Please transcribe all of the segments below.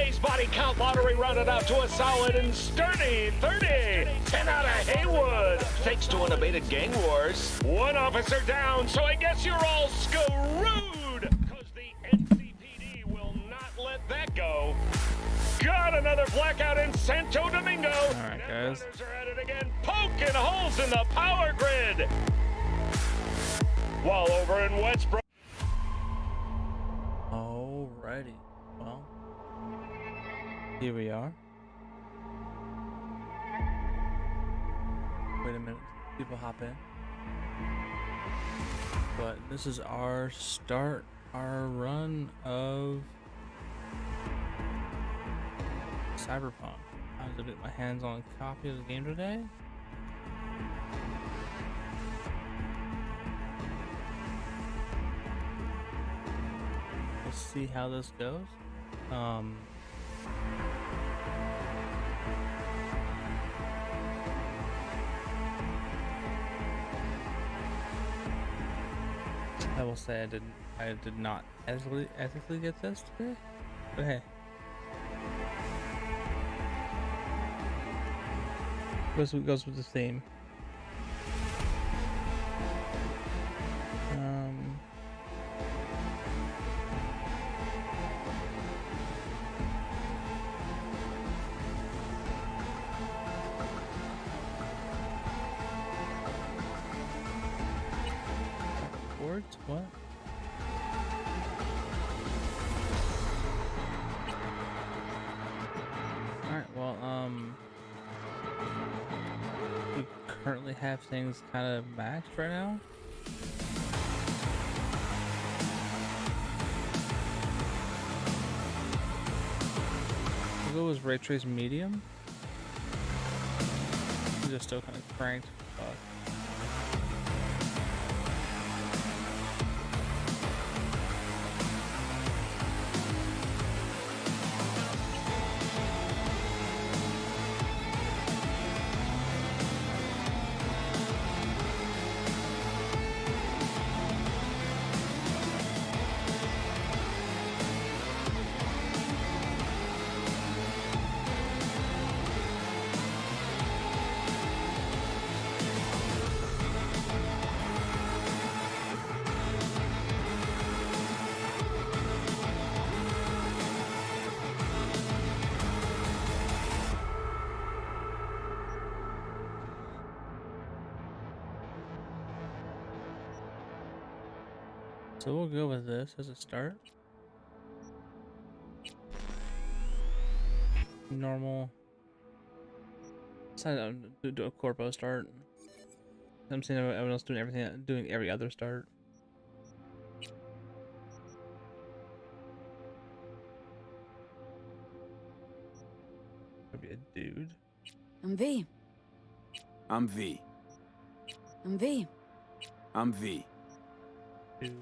Today's body count lottery rounded out to a solid and sturdy 30. 10 out of Haywood. Thanks to unabated gang wars. One officer down, so I guess you're all screwed. Because the NCPD will not let that go. Got another blackout in Santo Domingo. All right, guys. Runners are at it again, poking holes in the power grid. While over in Westbrook. Alrighty. Well, here we are. Wait a minute. People hop in. But this is our run of Cyberpunk. I'm gonna get my hands on a copy of the game today. Let's see how this goes. I will say I did not ethically get this today, but hey. Goes with the theme. Words? What? Alright, well, we currently have things kind of maxed right now. We'll go with ray trace medium. These are still kind of cranked. So we'll go with this as a start. Normal. Decided to do a corpo start. I'm seeing everyone else doing everything, doing every other start. Could be a dude. I'm V. I'm V. I'm V. I'm V. Dude.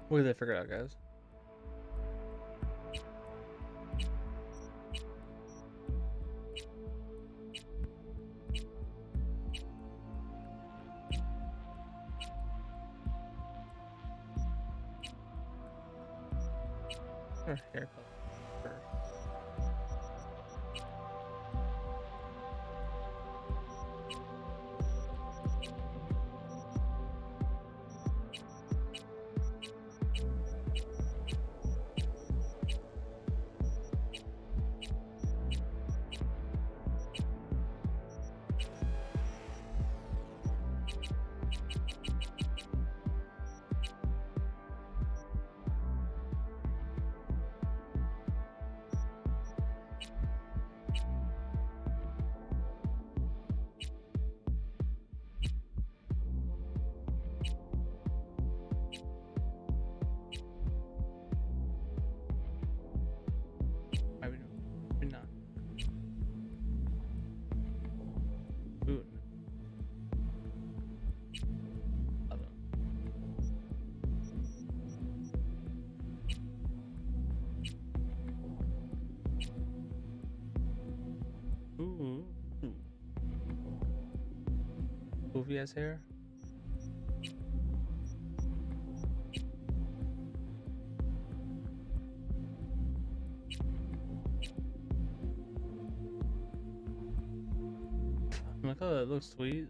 What did they figure out, guys? Or hair color. Maybe not. Ooh. I don't know. Ooh. Poofy ass hair. Look how that looks sweet.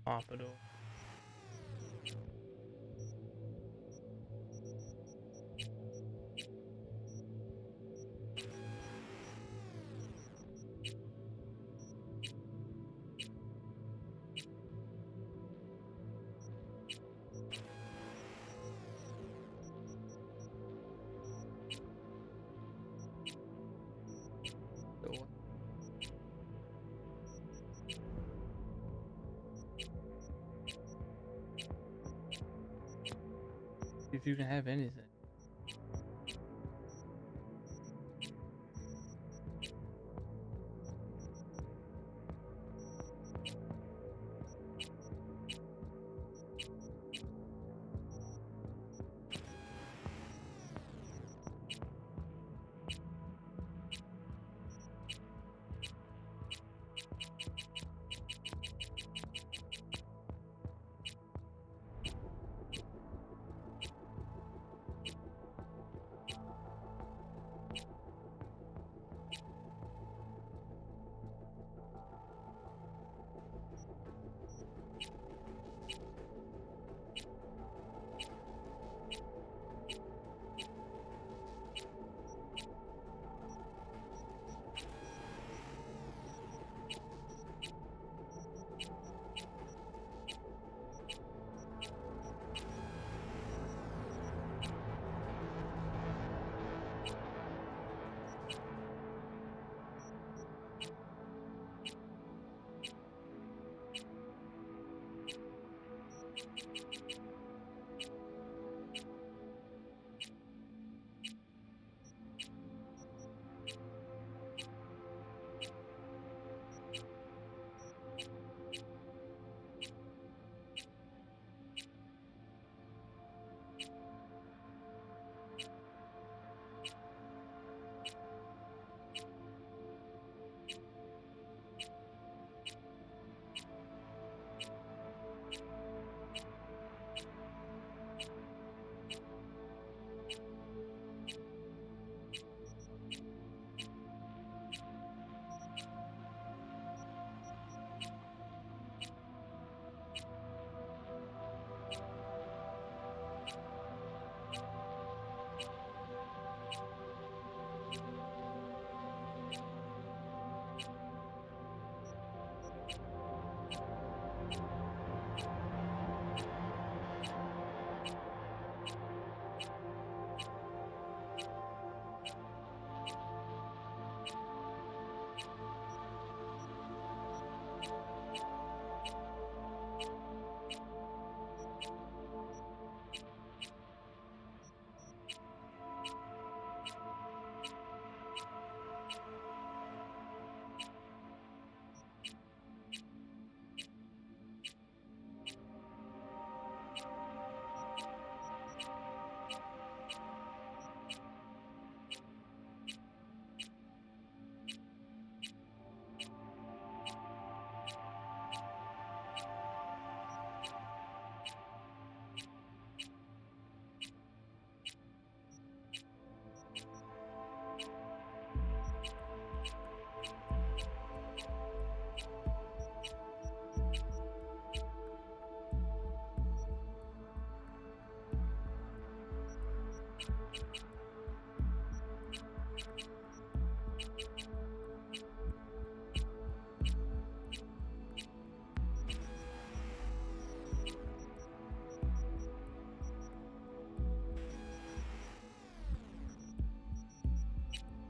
Pompadour. If you can have anything.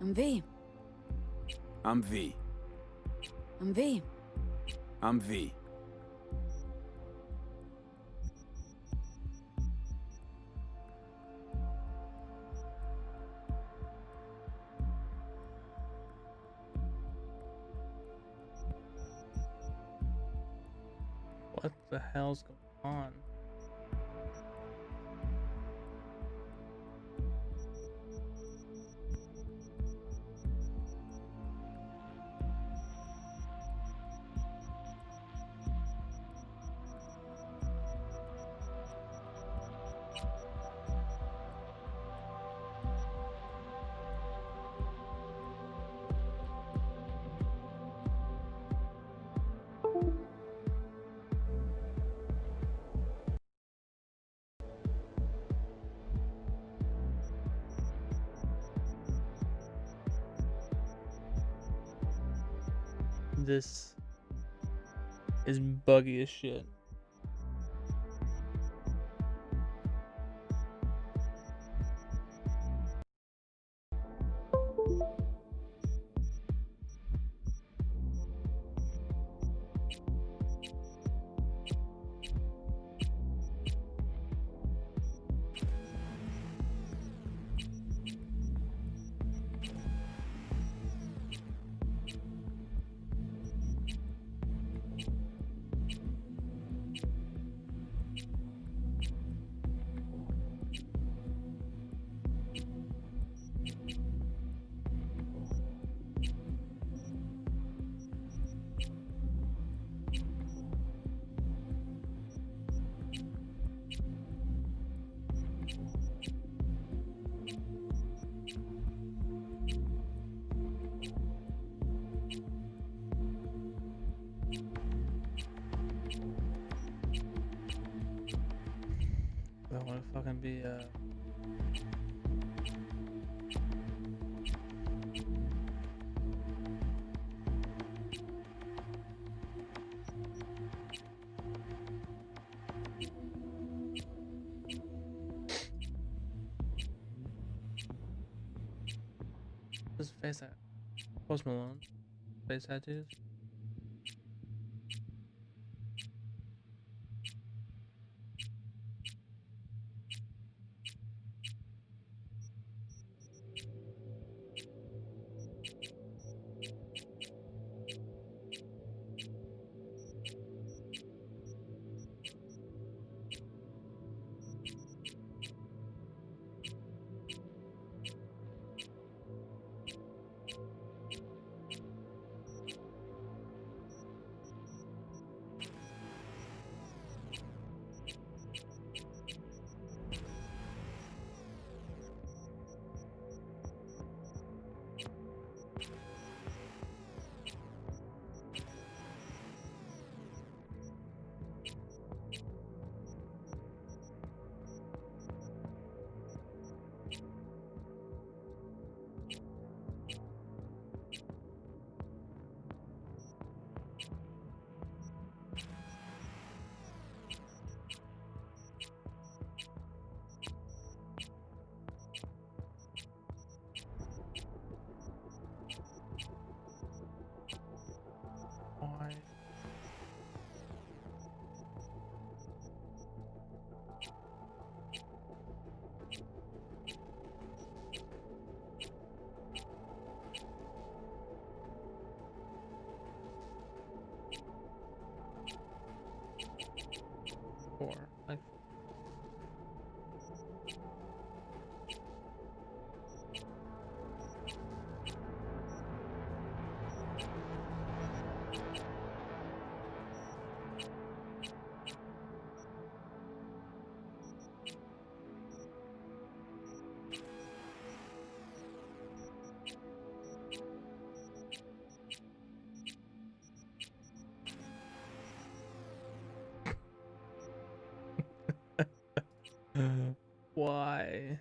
I'm V. I'm V. I'm V. I'm V. What the hell's going on? This is buggy as shit. I don't want to fucking be This face that Post Malone face tattoos. Why? Four. Like why?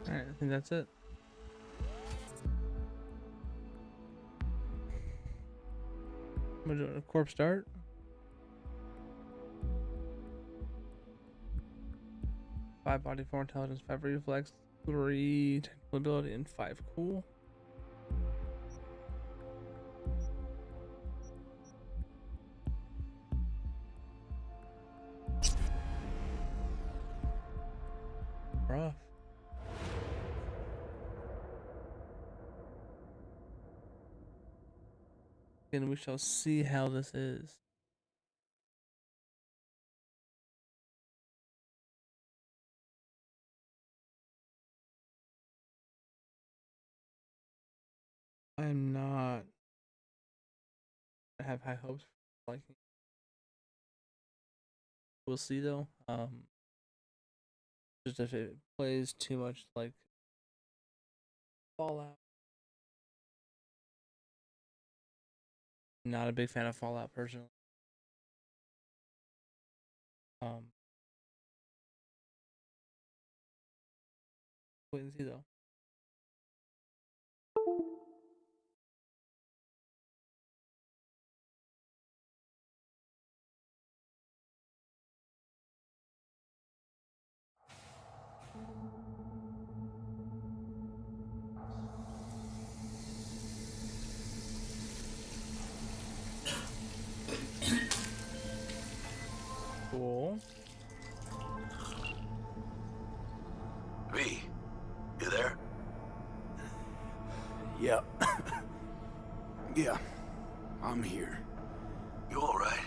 Alright, I think that's it. We're doing a corp start. 5 body, 4 intelligence, 5 reflex, 3 technical ability, and 5 cool. Rough. And we shall see how this is. I'm not. I have high hopes for liking. We'll see though. Just if it plays too much like Fallout. Not a big fan of Fallout personally. Wait and see though. Cool. V, you there? Yeah. Yeah, I'm here. You all right?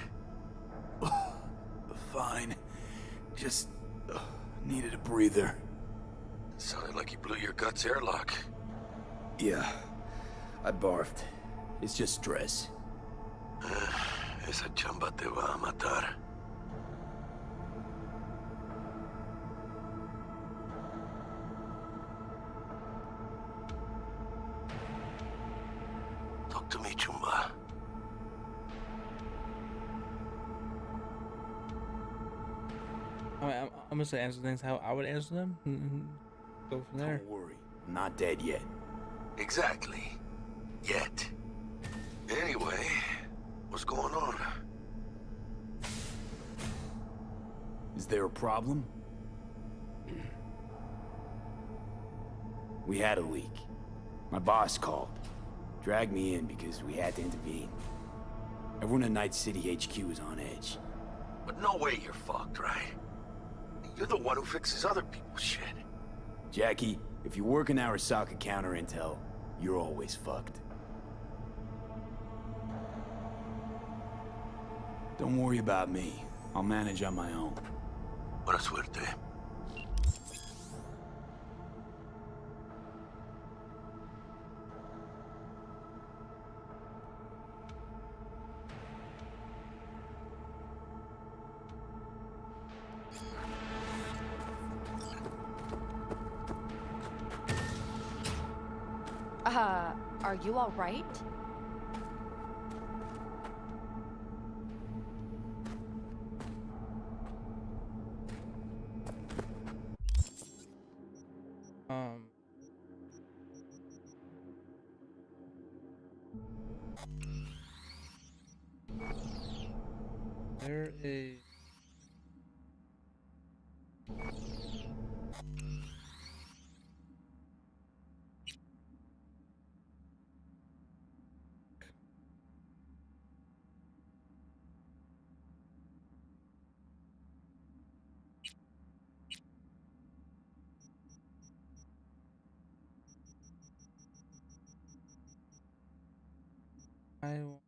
Fine. Just needed a breather. Sounded like you blew your guts airlock. Yeah, I barfed. It's just stress. Esa chamba te va a matar. Talk to me, Chumba. I'm just gonna answer things how I would answer them. And go from there. Don't worry, I'm not dead yet. Exactly. Yet. Anyway, what's going on? Is there a problem? We had a leak. My boss called. Dragged me in because we had to intervene. Everyone at Night City HQ is on edge. But no way you're fucked, right? You're the one who fixes other people's shit. Jackie, if you work in Arasaka counter intel, you're always fucked. Don't worry about me. I'll manage on my own. Buena suerte. Are you all right? There a I will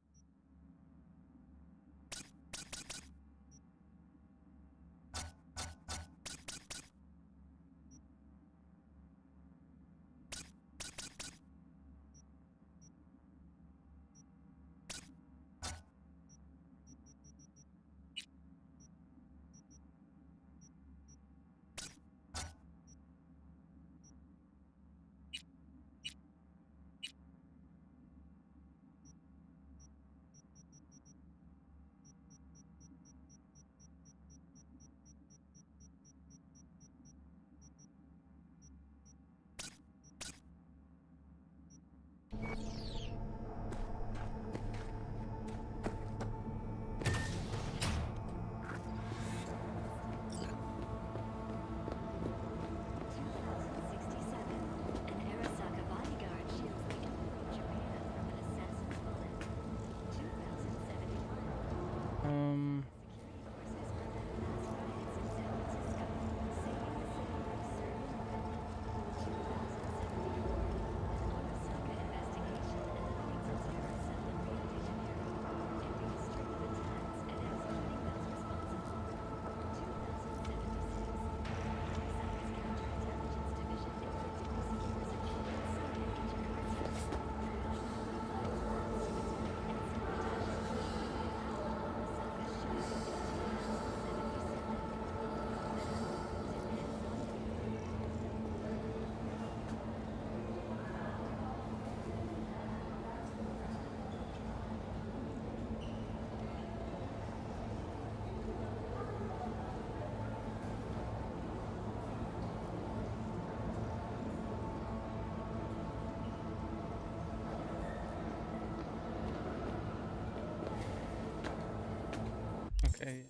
okay.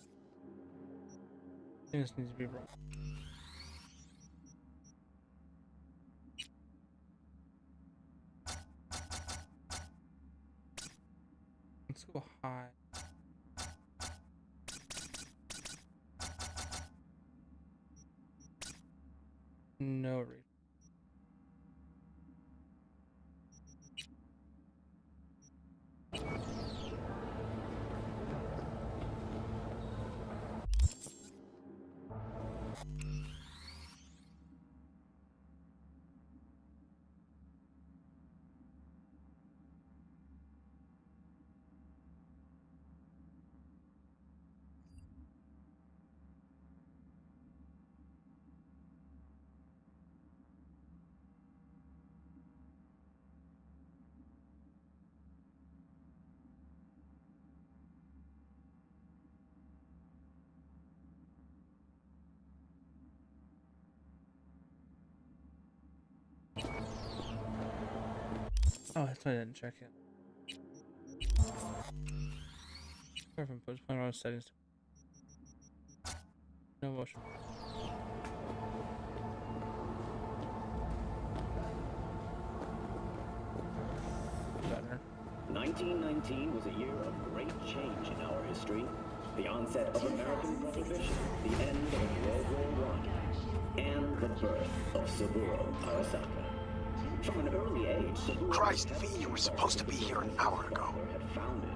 This needs to be wrong. Let's go high. No reason. Oh, that's why I didn't check it. Sorry if I'm playing around with settings. No motion. Better. 1919 was a year of great change in our history. The onset of American Prohibition, the end of World War I, and the birth of Saburo Arasaka. From an early age, Saburo Christ, V, you were supposed to be here an hour ago. had founded.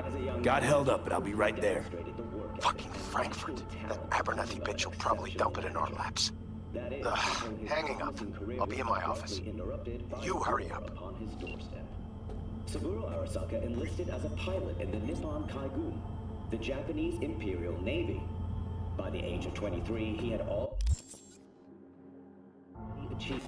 As a young Got man, held up, but I'll be right there. demonstrated the work ethic Fucking and Frankfurt. mental That talent Abernathy of bitch will his probably dump it in our generation. laps. That is, Ugh, until his hanging up. promising career I'll be in was my office. abruptly interrupted by You hurry war up. upon his doorstep. Saburo Arasaka enlisted as a pilot in the Nippon Kaigun, the Japanese Imperial Navy. By the age of 23, he had all achieved.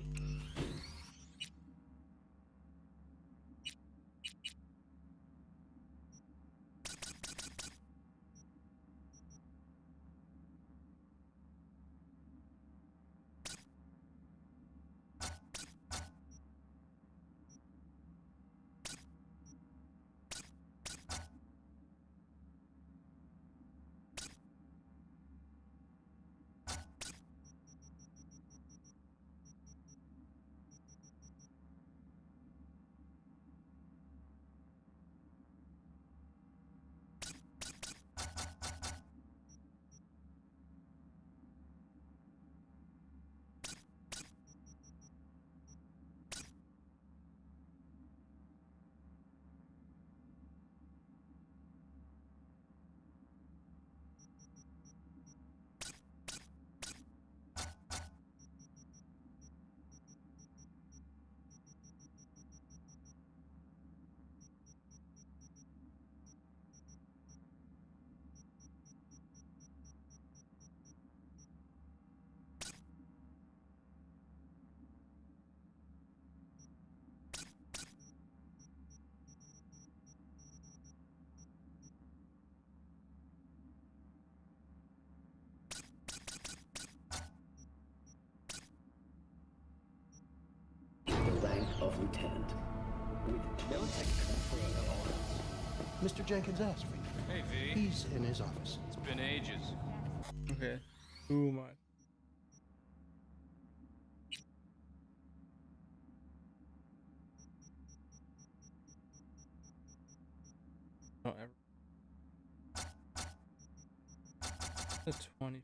of lieutenant with 20 confirmed orders. Mr. Jenkins asked for you. Hey, V. He's in his office. It's been ages. Okay. Too much. Don't ever. The 20.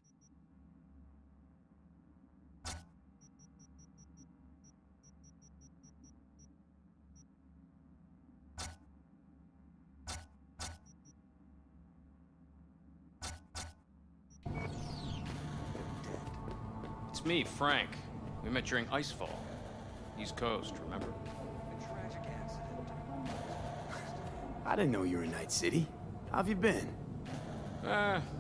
It's me, Frank. We met during Icefall. East Coast, remember? I didn't know you were in Night City. How have you been?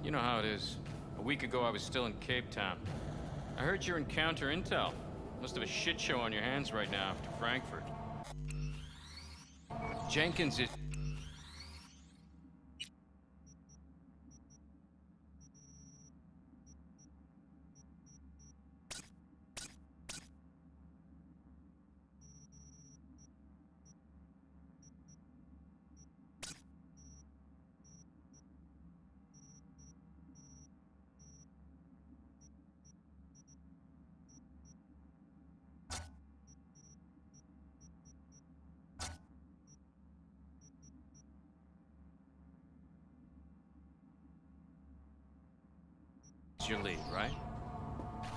You know how it is. A week ago, I was still in Cape Town. I heard you're in counter intel. Must have a shit show on your hands right now after Frankfurt. Jenkins is... your lead, right?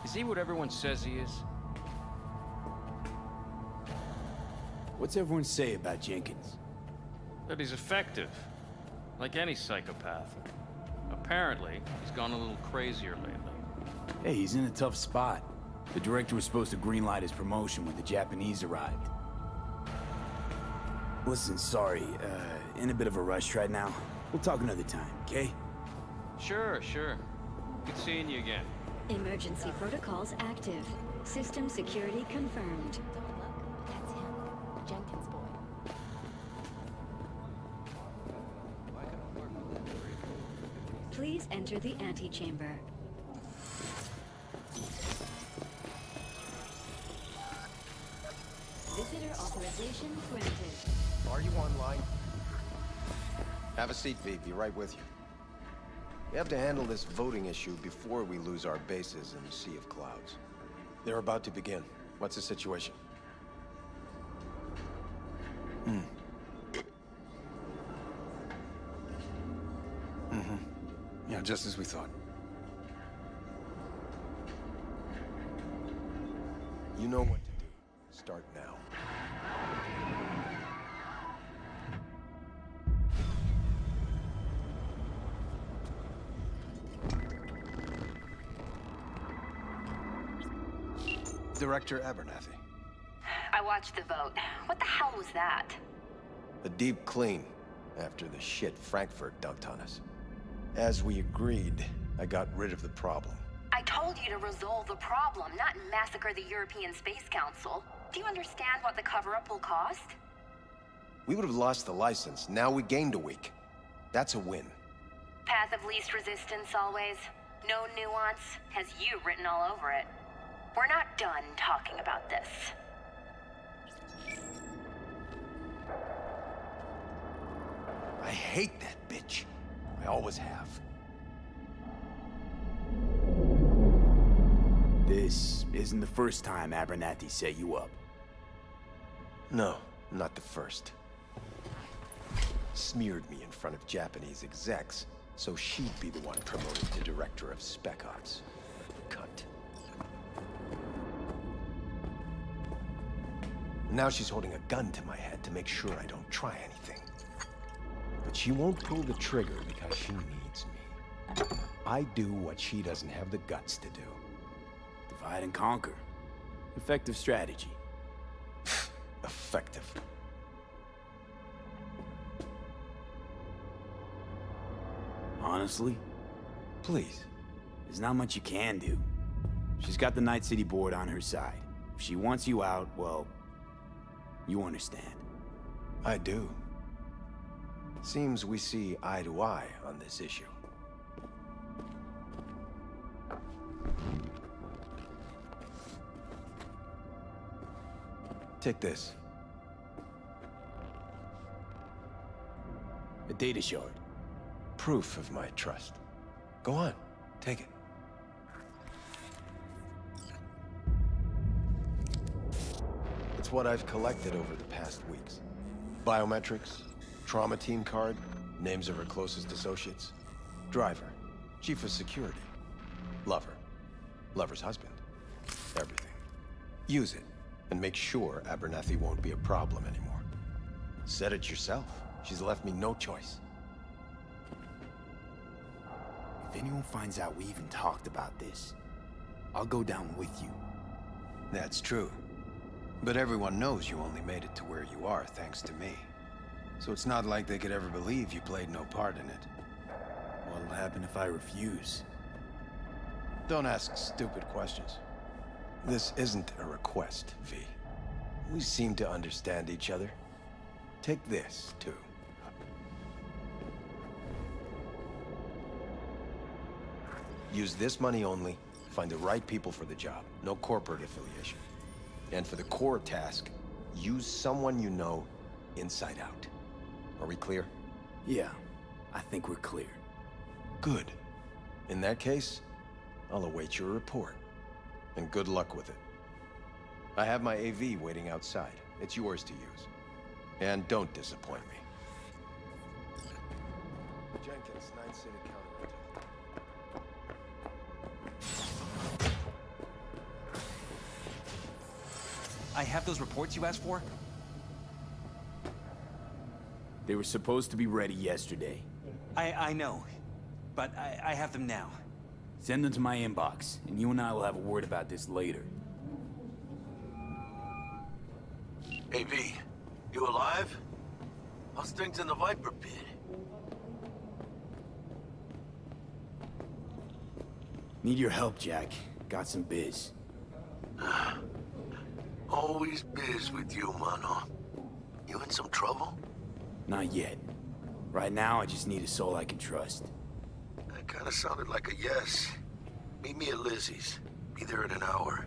Is he what everyone says he is? What's everyone say about Jenkins? That he's effective. Like any psychopath. Apparently, he's gone a little crazier lately. Hey, he's in a tough spot. The director was supposed to greenlight his promotion when the Japanese arrived. Listen, sorry, in a bit of a rush right now. We'll talk another time, okay? Sure. Good seeing you again. Emergency protocols active. System security confirmed. Don't look. That's him. Jenkins boy. Please enter the antechamber. Visitor authorization granted. Are you online? Have a seat, V. Be right with you. We have to handle this voting issue before we lose our bases in the Sea of Clouds. They're about to begin. What's the situation? Yeah, just as we thought. You know what to do. Start now. Director Abernathy. I watched the vote. What the hell was that? A deep clean after the shit Frankfurt dumped on us. As we agreed, I got rid of the problem. I told you to resolve the problem, not massacre the European Space Council. Do you understand what the cover-up will cost? We would have lost the license. Now we gained a week. That's a win. Path of least resistance always. No nuance. Has you written all over it. We're not done talking about this. I hate that bitch. I always have. This isn't the first time Abernathy set you up. No, not the first. Smeared me in front of Japanese execs, so she'd be the one promoted to Director of Spec Ops. Cunt. Now she's holding a gun to my head to make sure I don't try anything. But she won't pull the trigger because she needs me. I do what she doesn't have the guts to do. Divide and conquer. Effective strategy. Effective. Honestly, Please. there's not much you can do. She's got the Night City board on her side. If she wants you out, well, you understand. I do. Seems we see eye to eye on this issue. Take this. A data shard. Proof of my trust. Go on, take it. It's what I've collected over the past weeks. Biometrics, trauma team card, names of her closest associates, driver, chief of security, lover, lover's husband, everything. Use it, and make sure Abernathy won't be a problem anymore. Said it yourself. She's left me no choice. If anyone finds out we even talked about this, I'll go down with you. That's true. But everyone knows you only made it to where you are thanks to me. So it's not like they could ever believe you played no part in it. What'll happen if I refuse? Don't ask stupid questions. This isn't a request, V. We seem to understand each other. Take this, too. Use this money only, find the right people for the job. No corporate affiliation. And for the core task, use someone you know inside out. Are we clear? Yeah, I think we're clear. Good. In that case, I'll await your report. And good luck with it. I have my AV waiting outside. It's yours to use. And don't disappoint me. Jenkins, 9 City Counter. I have those reports you asked for? They were supposed to be ready yesterday. I know, but I have them now. Send them to my inbox, and you and I will have a word about this later. Hey, V, you alive? How's things in the Viper pit? Need your help, Jack. Got some biz. Always biz with you, mano. You in some trouble? Not yet. Right now, I just need a soul I can trust. That kinda sounded like a yes. Meet me at Lizzie's. Be there in an hour.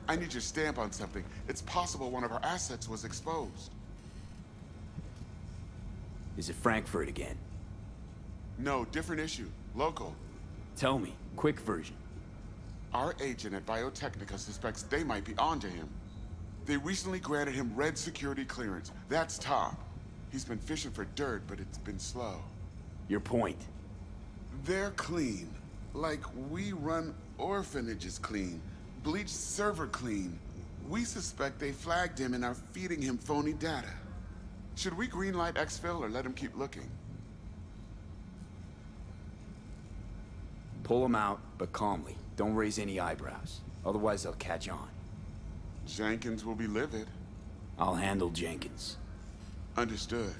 I need your stamp on something. It's possible one of our assets was exposed. Is it Frankfurt again? No, different issue. Local. Tell me, quick version. Our agent at Biotechnica suspects they might be onto him. They recently granted him red security clearance. That's top. He's been fishing for dirt, but it's been slow. Your point? They're clean. Like we run orphanages clean. Bleached server clean. We suspect they flagged him and are feeding him phony data. Should we greenlight exfil or let him keep looking? Pull him out, but calmly. Don't raise any eyebrows. Otherwise, they'll catch on. Jenkins will be livid. I'll handle Jenkins. Understood.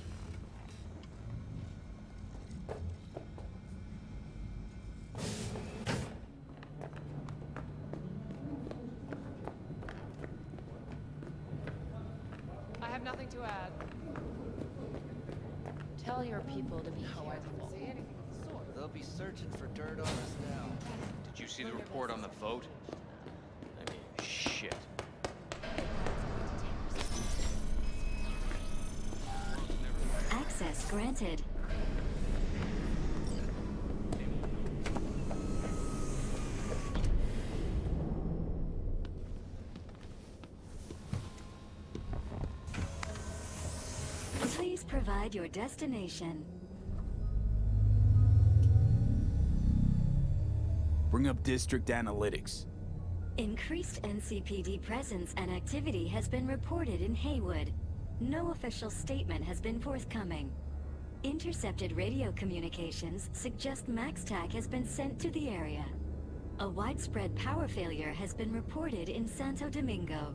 I have nothing to add. Tell your people to be careful. They'll be searching for dirt on us now. Did you see the report on the vote? I mean, shit. Access granted. Please provide your destination. Bring up district analytics. Increased NCPD presence and activity has been reported in Haywood. No official statement has been forthcoming. Intercepted radio communications suggest MaxTac has been sent to the area. A widespread power failure has been reported in Santo Domingo.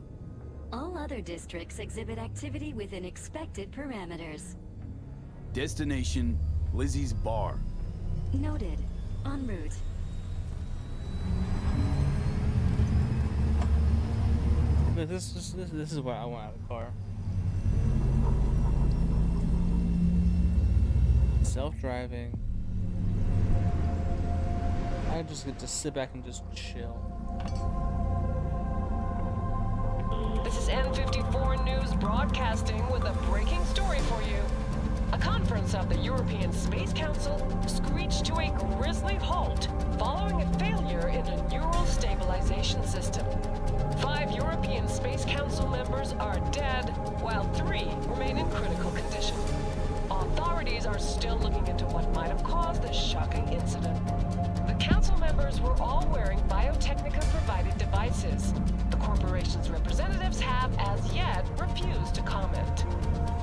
All other districts exhibit activity within expected parameters. Destination, Lizzie's bar. Noted. En route. This is what I want out of the car. Self-driving. I just get to sit back and just chill. This is N54 News broadcasting with a breaking story for you. A conference of the European Space Council screeched to a grisly halt following a failure in a neural stabilization system. 5 European Space Council members are dead, while 3 remain in critical condition. Authorities are still looking into what might have caused this shocking incident. The council members were all wearing Biotechnica-provided devices. The corporation's representatives have, as yet, refused to comment.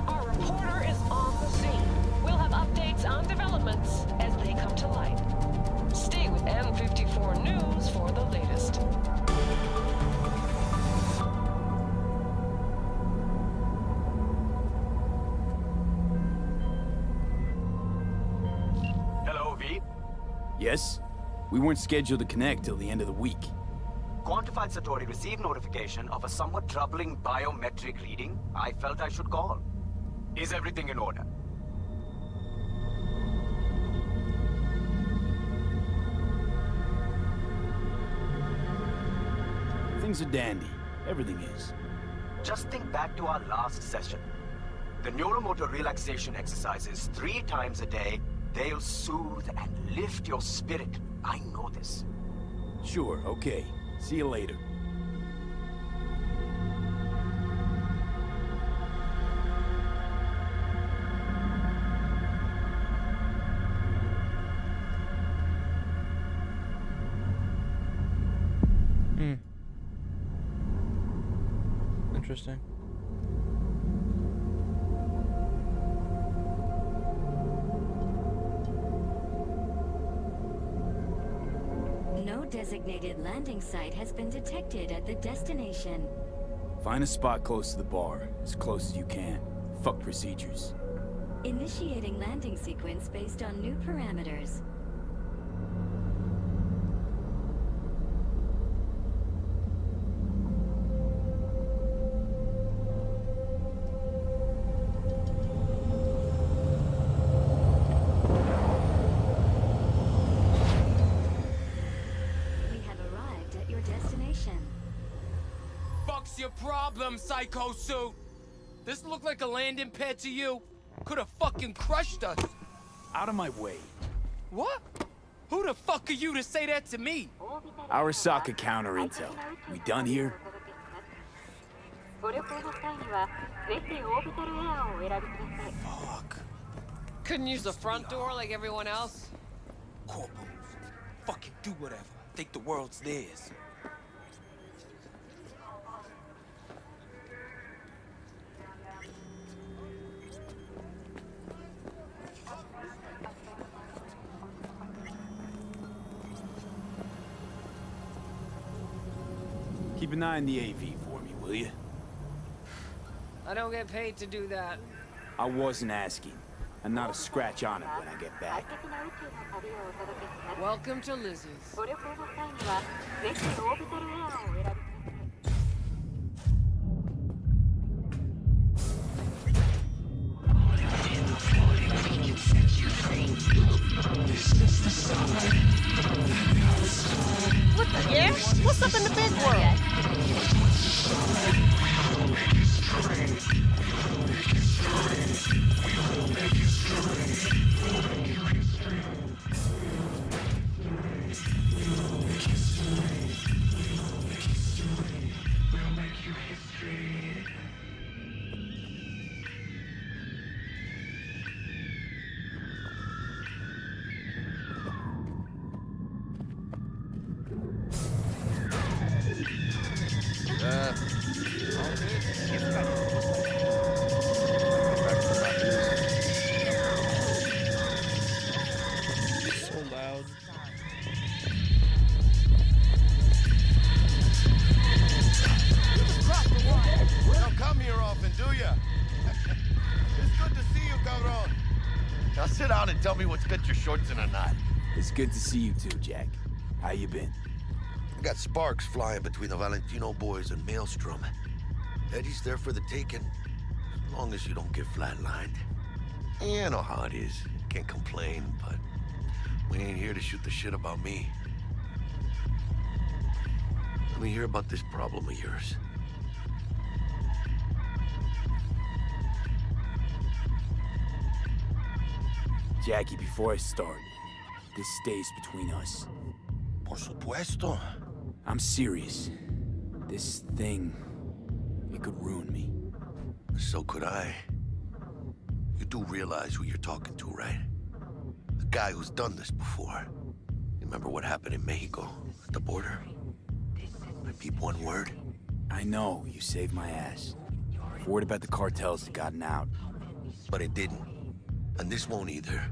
Our reporter is on the scene. We'll have updates on developments as they come to light. Stay with N54 News for the latest. Hello, V. Yes? We weren't scheduled to connect till the end of the week. Quantified Satori received notification of a somewhat troubling biometric reading. I felt I should call. Is everything in order? Things are dandy. Everything is. Just think back to our last session. The neuromotor relaxation exercises 3 times a day, they'll soothe and lift your spirit. I know this. Sure, okay. See you later. Interesting. No designated landing site has been detected at the destination. Find a spot close to the bar, as close as you can. Fuck procedures. Initiating landing sequence based on new parameters. Fuck's your problem, Psycho Suit? This look like a landing pad to you? Could have fucking crushed us. Out of my way. What? Who the fuck are you to say that to me? Arasaka counter intel. We done here? Fuck. Couldn't use the front door like everyone else? Corp, fucking do whatever. Think the world's theirs. Keep an eye on the AV for me, will you? I don't get paid to do that. I wasn't asking. And not a scratch on it when I get back. Welcome to Lizzie's. What the yeah? What's up in the big world? So loud. You don't come here often, do ya? It's good to see you, cabron. Now sit down and tell me what's got your shorts in a knot. It's good to see you too, Jack. How you been? I got sparks flying between the Valentino boys and Maelstrom. Eddie's there for the taking, as long as you don't get flatlined. You know how it is. Can't complain, but we ain't here to shoot the shit about me. Let me hear about this problem of yours. Jackie, before I start, this stays between us. Por supuesto. I'm serious. This thing, it could ruin me. So could I. You do realize who you're talking to, right? A guy who's done this before. You remember what happened in Mexico, at the border? I peep one word. I know, you saved my ass. Word about the cartels had gotten out. But it didn't. And this won't either.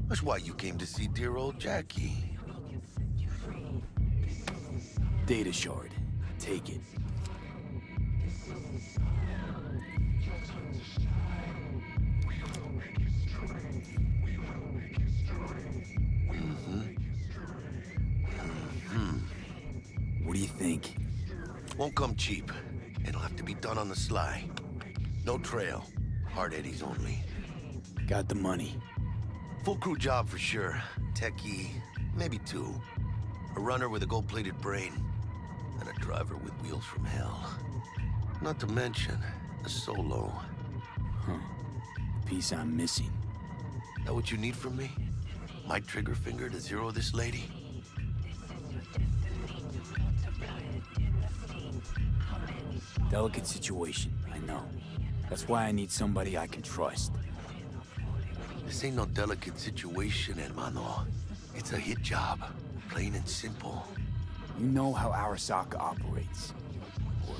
That's why you came to see dear old Jackie. Data shard. Take it. What do you think? Won't come cheap. It'll have to be done on the sly. No trail. Hard eddies only. Got the money. Full crew job for sure. Techie, maybe two. A runner with a gold-plated brain. And a driver with wheels from hell. Not to mention, a solo. Huh. The piece I'm missing. That what you need from me? My trigger finger to zero this lady? Delicate situation, I know. That's why I need somebody I can trust. This ain't no delicate situation, hermano. It's a hit job. Plain and simple. You know how Arasaka operates. Or,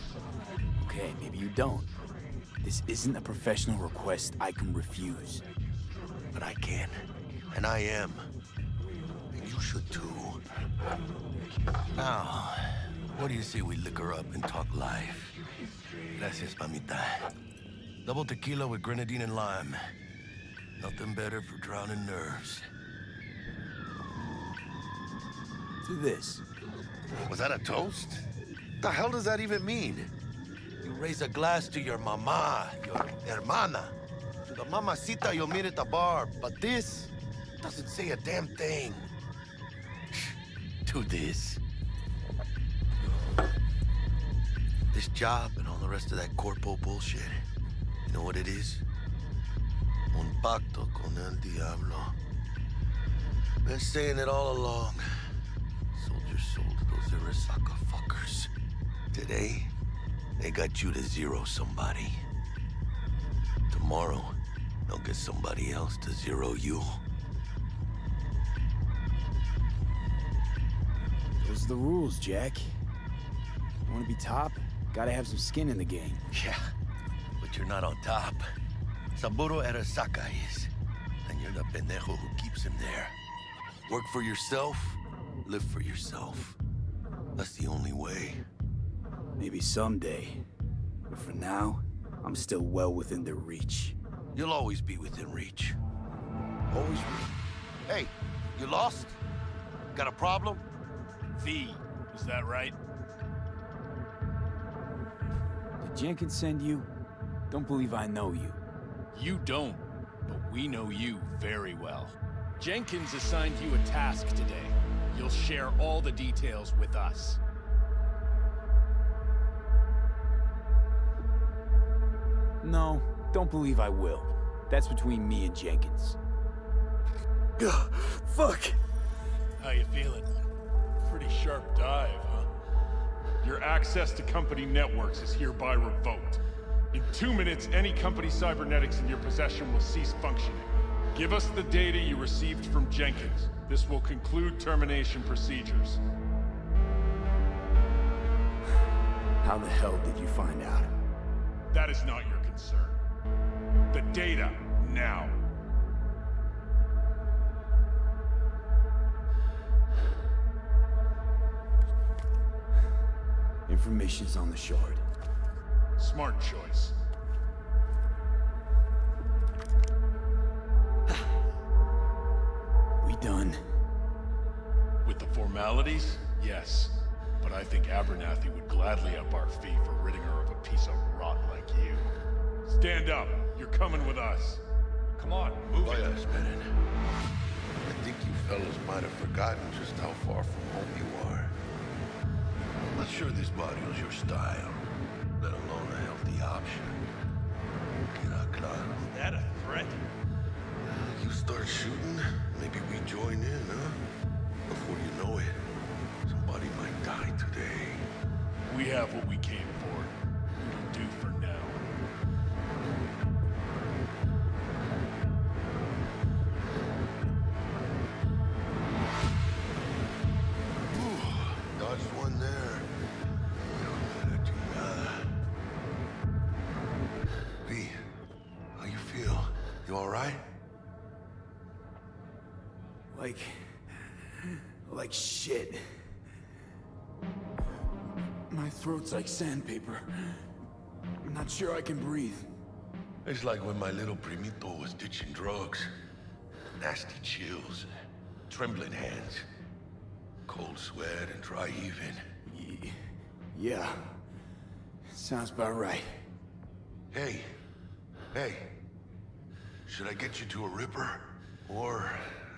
okay, maybe you don't. This isn't a professional request I can refuse. But I can. And I am. And you should too. Now, what do you say we liquor up and talk life? Gracias, mamita. Double tequila with grenadine and lime. Nothing better for drowning nerves. To this. Was that a toast? The hell does that even mean? You raise a glass to your mama, your hermana, to the mamacita you'll meet at the bar, but this doesn't say a damn thing. To this. This job and all the rest of that corpo bullshit. You know what it is? Un pacto con el diablo. Been saying it all along. Soldiers sold to those Arasaka fuckers. Today, they got you to zero somebody. Tomorrow, they'll get somebody else to zero you. Those are the rules, Jack. You want to be top? Gotta have some skin in the game. Yeah, but you're not on top. Saburo Arasaka is. And you're the pendejo who keeps him there. Work for yourself, live for yourself. That's the only way. Maybe someday. But for now, I'm still well within their reach. You'll always be within reach. Always. Hey, you lost? Got a problem? V, is that right? Did Jenkins send you? Don't believe I know you. You don't, but we know you very well. Jenkins assigned you a task today. You'll share all the details with us. No, don't believe I will. That's between me and Jenkins. Ugh, fuck! How you feeling? Pretty sharp dive, huh? Your access to company networks is hereby revoked. In 2 minutes, any company cybernetics in your possession will cease functioning. Give us the data you received from Jenkins. This will conclude termination procedures. How the hell did you find out? That is not your concern. The data, now. Information's on the shard. Smart choice. We done? With the formalities, yes. But I think Abernathy would gladly up our fee for ridding her of a piece of rot like you. Stand up. You're coming with us. Come on, move it. Wait a minute. I think you fellas might have forgotten just how far from home you are. I'm not sure this body was your style, let alone a healthy option. Queda claro. Is that a threat? You start shooting, maybe we join in, huh? Before you know it, somebody might die today. We have what we came for. It'll do for now. Dodged one there. V, how you feel? You all right? Like shit. My throat's like sandpaper. I'm not sure I can breathe. It's like when my little primito was ditching drugs. Nasty chills, trembling hands, cold sweat and dry heaving. Yeah. Sounds about right. Hey. Should I get you to a Ripper? Or,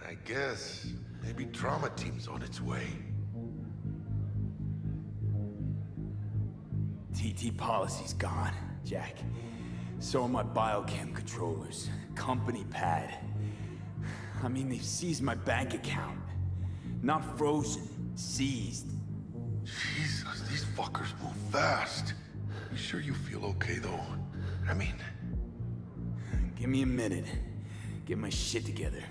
I guess, maybe trauma team's on its way. TT policy's gone, Jack. So are my biochem controllers. Company pad. I mean, they've seized my bank account. Not frozen, seized. Jesus, these fuckers move fast. You sure you feel okay, though? I mean... Give me a minute. Get my shit together.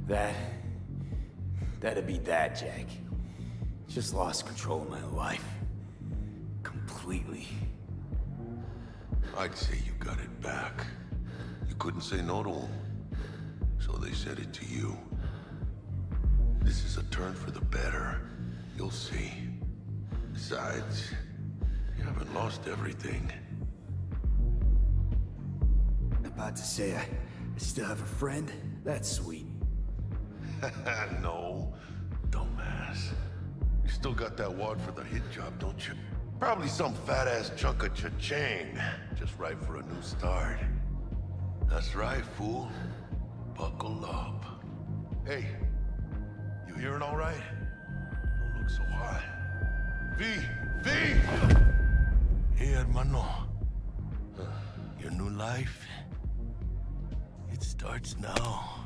That'd be that, Jack. Just lost control of my life. Completely. I'd say you got it back. You couldn't say no to them. So they said it to you. This is a turn for the better. You'll see. Besides, you haven't lost everything. About to say I still have a friend? That's sweet. No, dumbass. You still got that wad for the hit job, don't you? Probably some fat-ass chunk of cha-ching. Just right for a new start. That's right, fool. Buckle up. Hey, you hearing all right? Don't look so hot. V! Hey, hermano. Your new life? It starts now.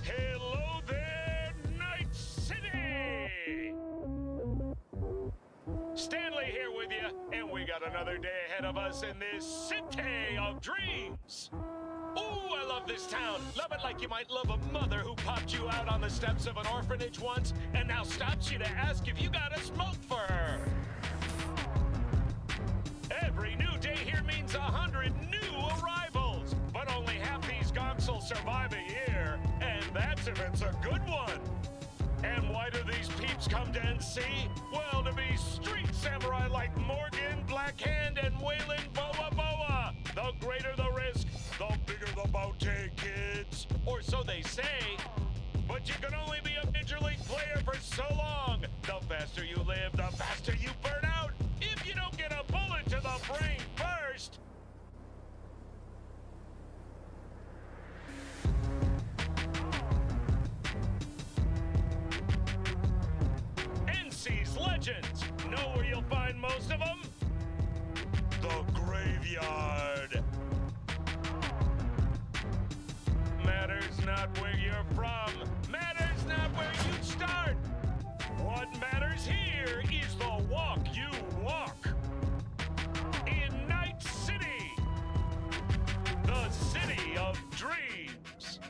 Hello there, Night City! Stanley here with you, and we got another day ahead of us in this city of dreams. Ooh, I love this town. Love it like you might love a mother who popped you out on the steps of an orphanage once and now stops you to ask if you got a smoke for her. Every means 100 new arrivals. But only half these gonks will survive a year, and that's if it's a good one. And why do these peeps come to NC? Well, to be street samurai like Morgan, Blackhand, and Waylon Boa Boa. The greater the risk, the bigger the bounty, kids. Or so they say. But you can only be a major league player for so long. The faster you live, the faster you burn out. If you don't get a bullet to the brain first. NC's legends. Know where you'll find most of them? The graveyard. Matters not where you're from. Matters not where you start. What matters here is the walk you walk. In Night City. The city of dreams.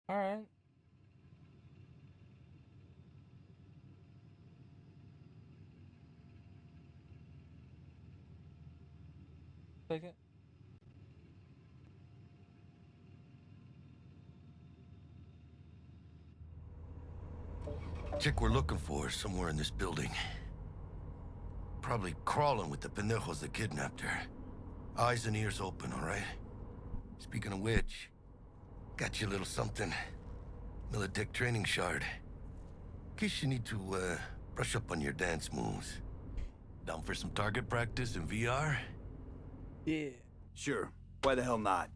All right. Take it. Chick we're looking for is somewhere in this building. Probably crawling with the pendejos that kidnapped her. Eyes and ears open, all right? Speaking of which, got you a little something. Militech training shard. In case you need to, brush up on your dance moves. Down for some target practice in VR? Yeah. Sure. Why the hell not?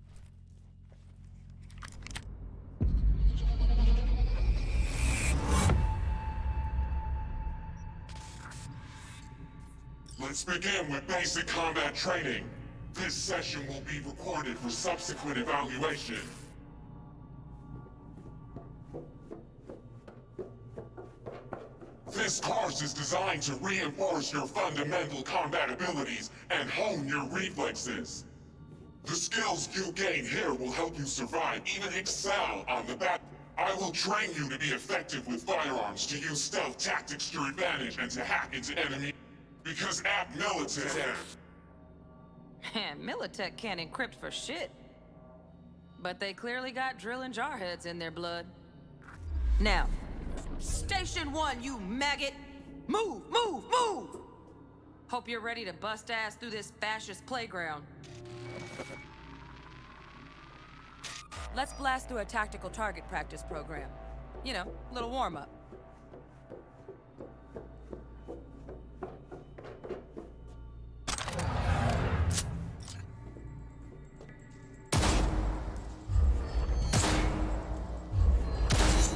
Let's begin with basic combat training. This session will be recorded for subsequent evaluation. This course is designed to reinforce your fundamental combat abilities and hone your reflexes. The skills you gain here will help you survive, even excel on the battle. I will train you to be effective with firearms, to use stealth tactics to your advantage, and to hack into enemy. Because at Militech... Militech can't encrypt for shit. But they clearly got drill and jarheads in their blood. Now, Station 1, you maggot! Move, move, move! Hope you're ready to bust ass through this fascist playground. Let's blast through a tactical target practice program. You know, a little warm-up.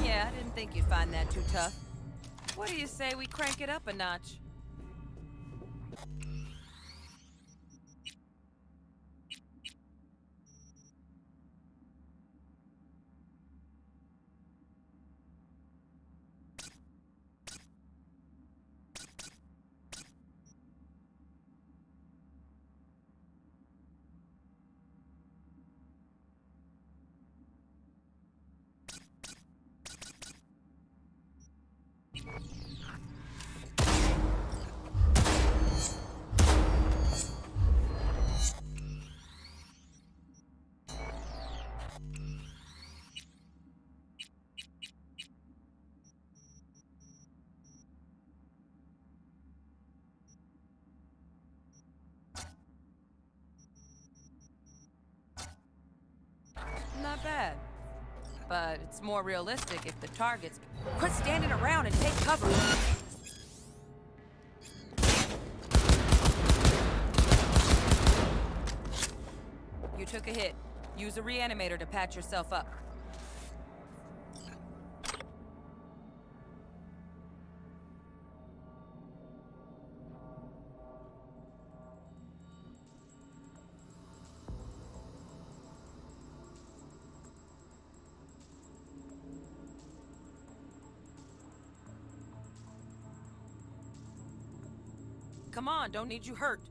Yeah, I didn't think you'd find that too tough. What do you say we crank it up a notch? Not bad. But it's more realistic if the targets... Quit standing around and take cover! You took a hit. Use a reanimator to patch yourself up. Come on, don't need you hurt.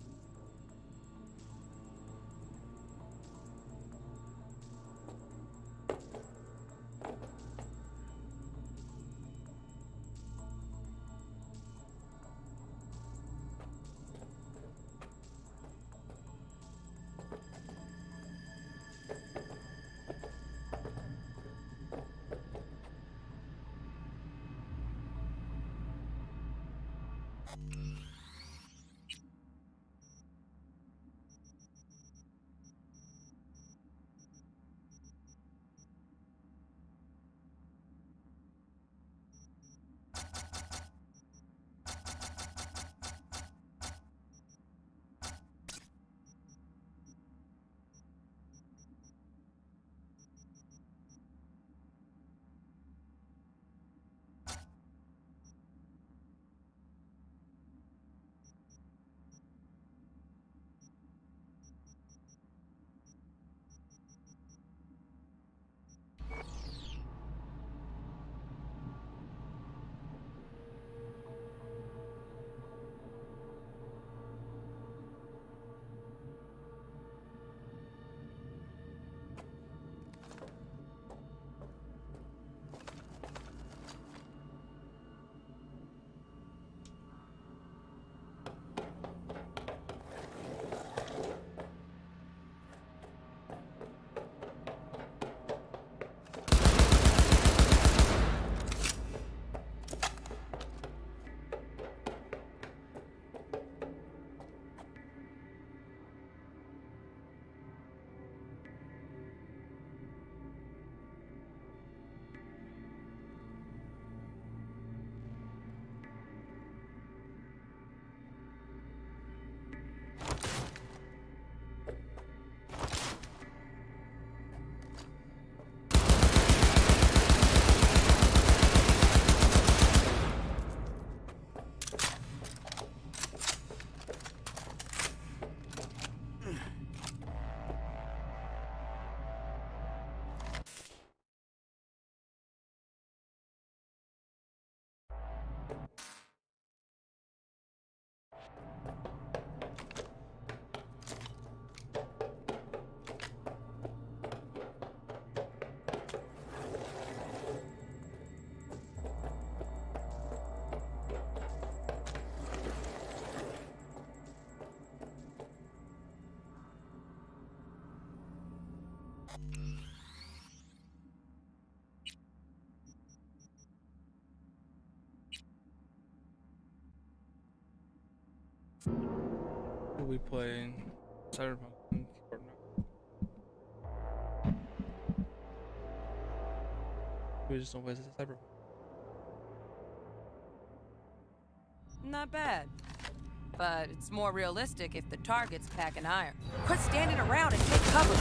Are we playing Cyberpunk and Corp now? We just don't play Cyberpunk. Not bad. But it's more realistic if the target's packing iron. Quit standing around and take cover.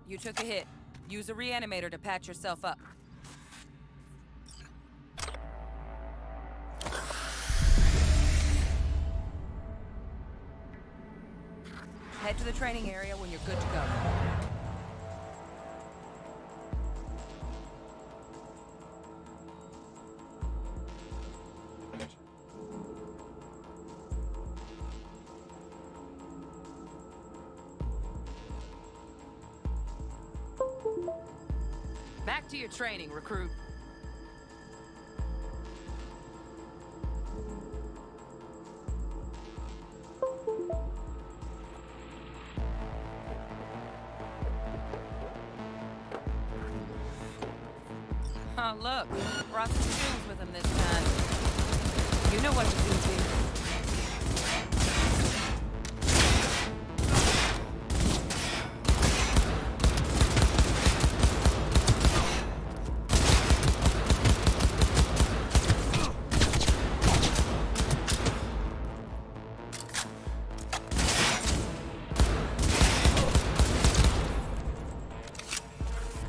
You took a hit. Use a reanimator to patch yourself up. Head to the training area when you're good to go. Back to your training, recruit. Oh, look. Brought some shoes with him this time. You know what to do, G.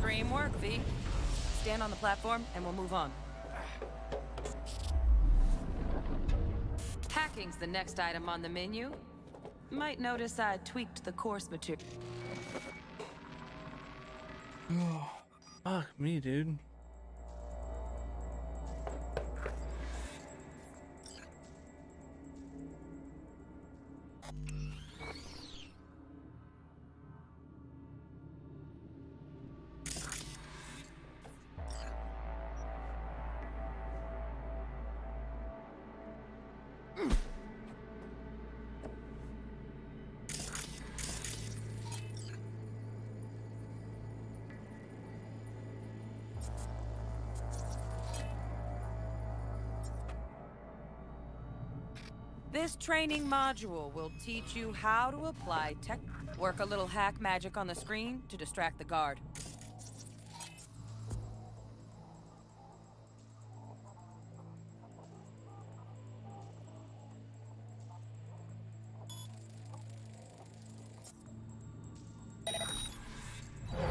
3 work, V. Stand on the platform and we'll move on. Hacking's the next item on the menu. Might notice I tweaked the course material. Oh, fuck me, dude. This training module will teach you how to apply tech. Work a little hack magic on the screen to distract the guard.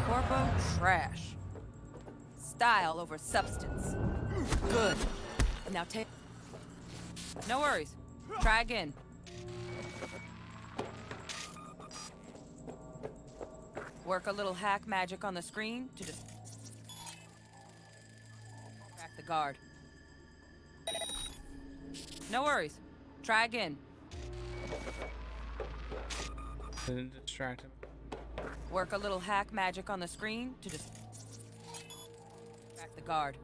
Corpo trash. Style over substance. Good. Now take... No worries. Try again. Work a little hack magic on the screen to distract the guard. No worries. Try again. Didn't distract him. Work a little hack magic on the screen to distract the guard.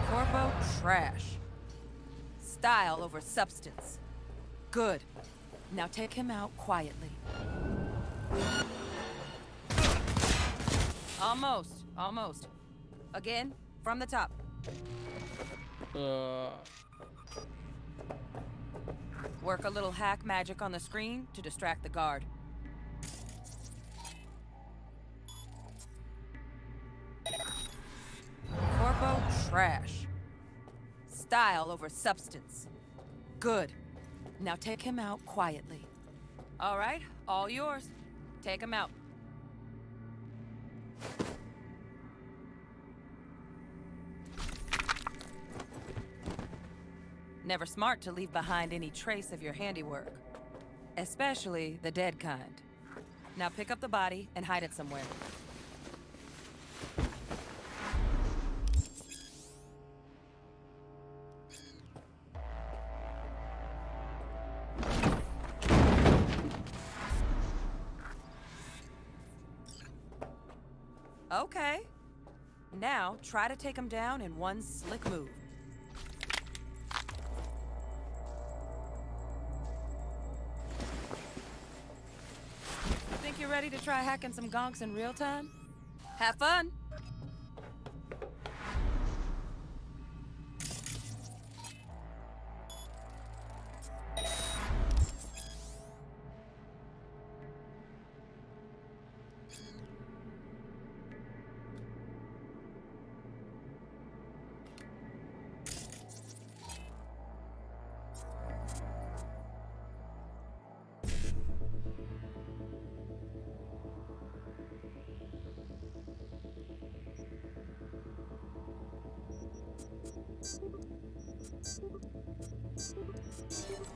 Corpo trash. Style over substance. Good. Now take him out quietly. Almost. Almost. Again, from the top. Work a little hack magic on the screen to distract the guard. Corpo trash. Style over substance. Good. Now take him out quietly. All right, all yours. Take him out. Never smart to leave behind any trace of your handiwork. Especially the dead kind. Now pick up the body and hide it somewhere. Okay. Now, try to take him down in one slick move. Think you're ready to try hacking some gonks in real time? Have fun!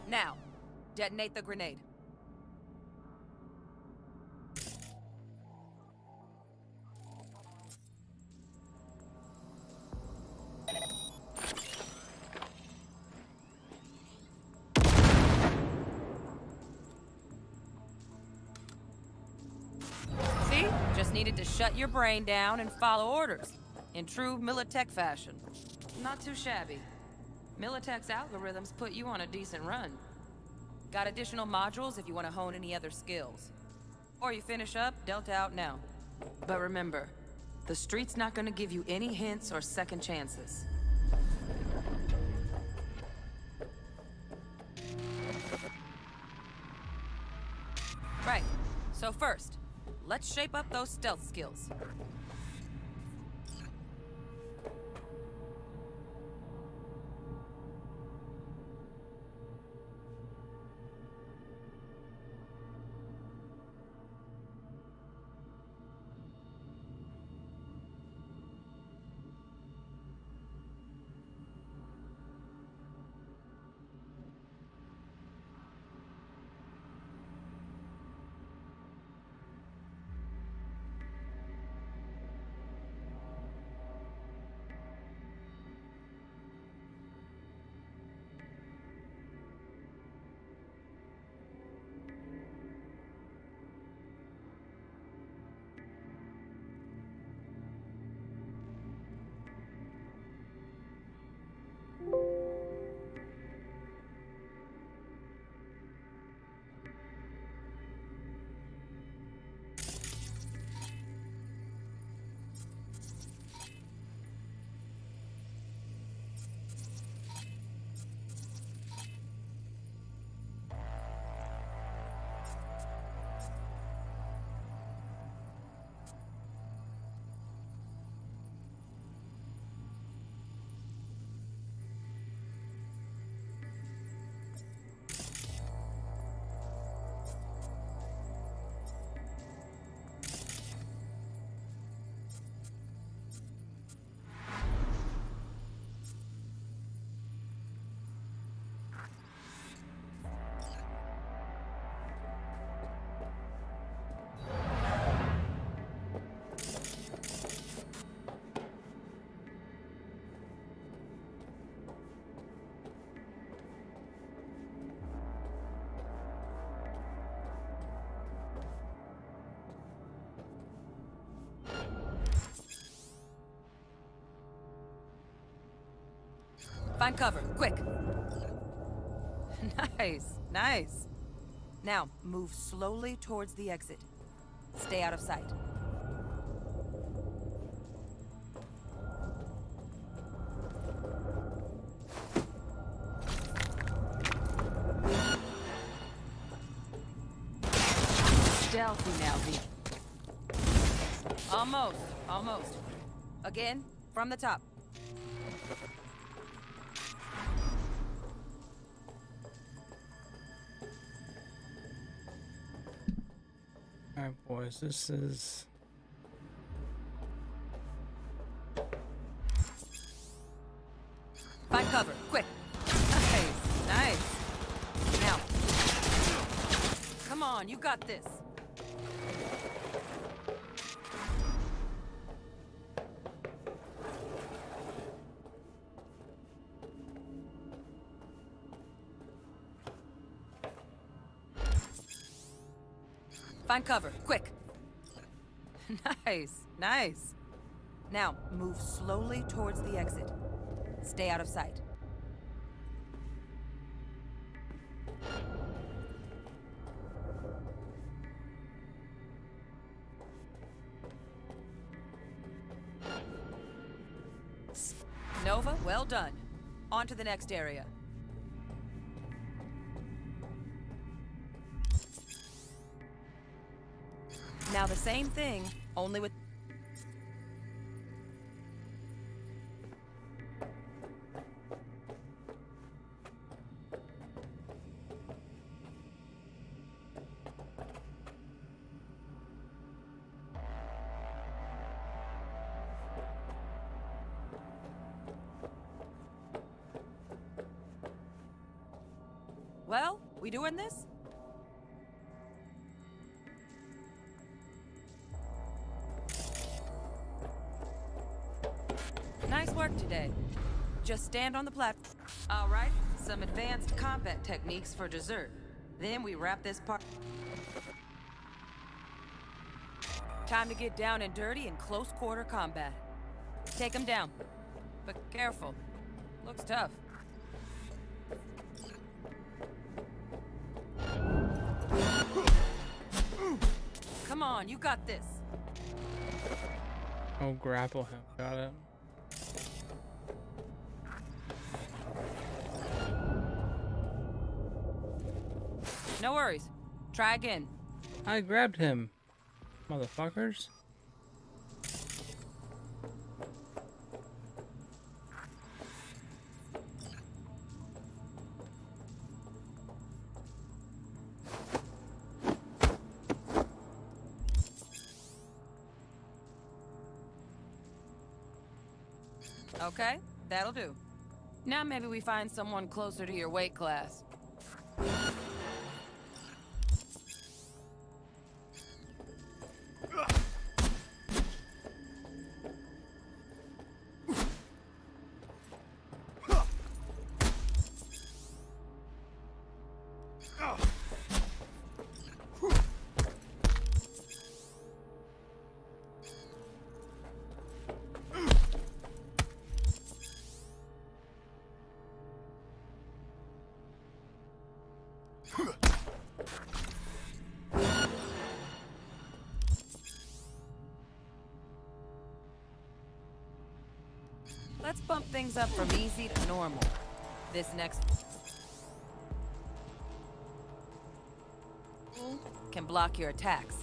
Now, detonate the grenade. See? Just needed to shut your brain down and follow orders. In true Militech fashion. Not too shabby. Militech's algorithms put you on a decent run. Got additional modules if you want to hone any other skills. Or you finish up, Delta out now. But remember, the street's not gonna give you any hints or second chances. Right, so first, let's shape up those stealth skills. Find cover, quick. Nice, nice. Now, move slowly towards the exit. Stay out of sight. Stealthy now, V. Almost, almost. Again, from the top. Alright, boys, this is... Find cover, quick. Nice, nice. Now. Come on, you got this. Find cover, quick. Nice, nice. Now, move slowly towards the exit. Stay out of sight. Nova, well done. On to the next area. Now the same thing, only with... Well, we doing this? Nice work today. Just stand on the platform. All right, some advanced combat techniques for dessert. Then we wrap this part. Time to get down and dirty in close quarter combat. Take them down. But careful. Looks tough. Come on, you got this. Oh, grapple him. Got it. No worries. Try again. I grabbed him, motherfuckers. Okay, that'll do. Now maybe we find someone closer to your weight class. Let's bump things up from easy to normal. This next can block your attacks.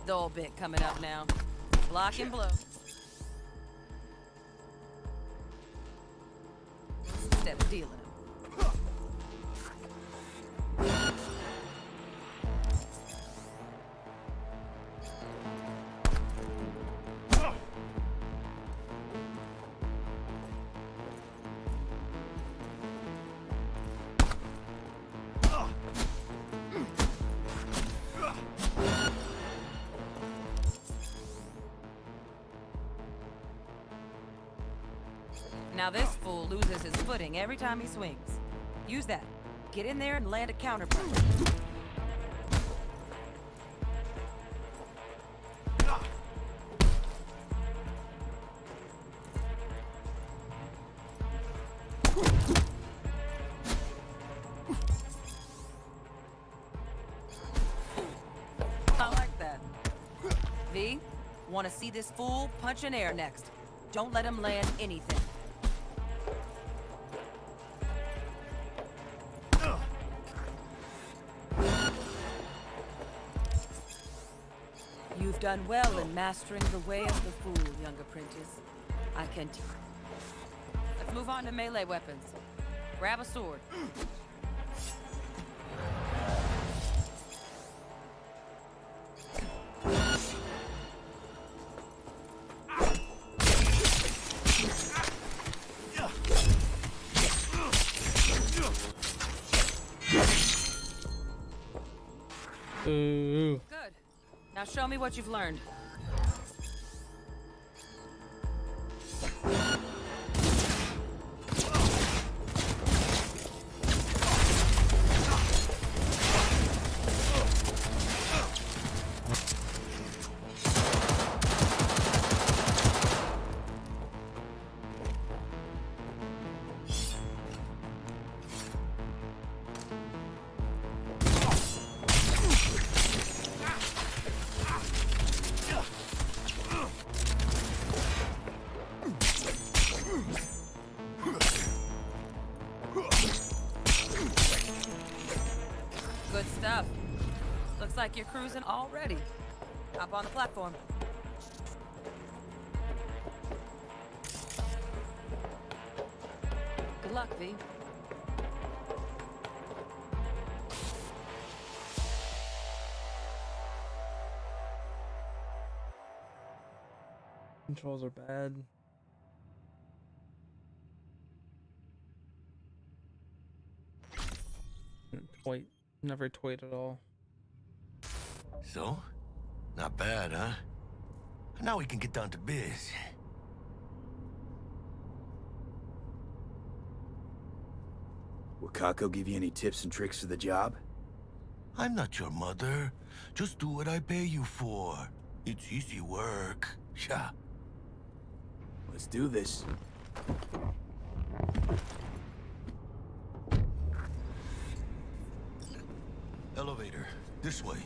The old bit coming up now. Block and blow. Instead of dealing them. Now this fool loses his footing every time he swings. Use that. Get in there and land a counterpunch. V, want to see this fool punch in air next. Don't let him land anything. You've done well in mastering the way of the fool, young apprentice. I can Let's move on to melee weapons. Grab a sword. Ooh. Good. Now show me what you've learned. Good stuff. Looks like you're cruising already. Hop on the platform. Good luck, V. Controls are bad. Toy, never toyed at all. So? Not bad, huh? Now we can get down to biz. Will Kako give you any tips and tricks for the job? I'm not your mother. Just do what I pay you for. It's easy work. Yeah. Let's do this. Elevator. This way.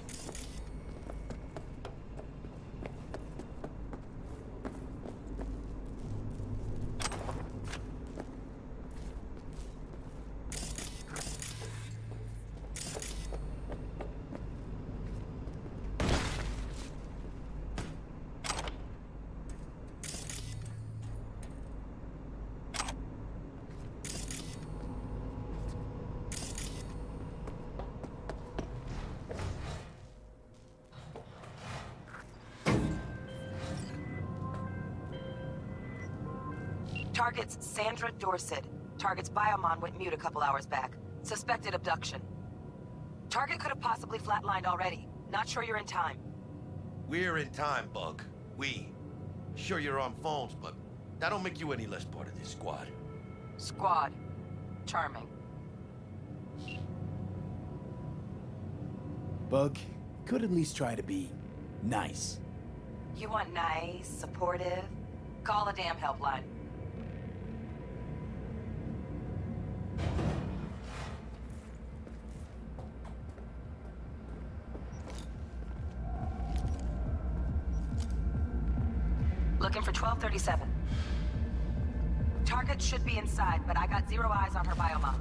Target's Sandra Dorset. Target's biomon went mute a couple hours back. Suspected abduction. Target could have possibly flatlined already. Not sure you're in time. We're in time, Bug. We. Sure you're on phones, but that don't make you any less part of this squad. Squad. Charming. Bug, could at least try to be nice. You want nice, supportive? Call a damn helpline. Looking for 1237. Target should be inside, but I got 0 eyes on her biomon.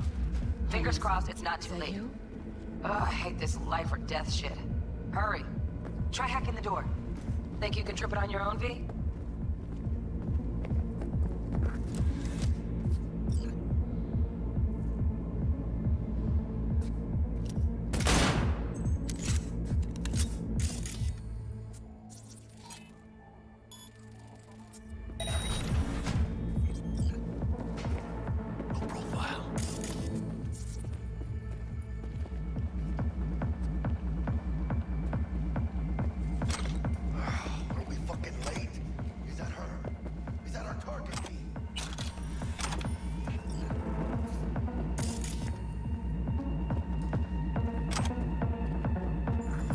Fingers crossed it's not too late. Oh, I hate this life or death shit. Hurry. Try hacking the door. Think you can trip it on your own, V?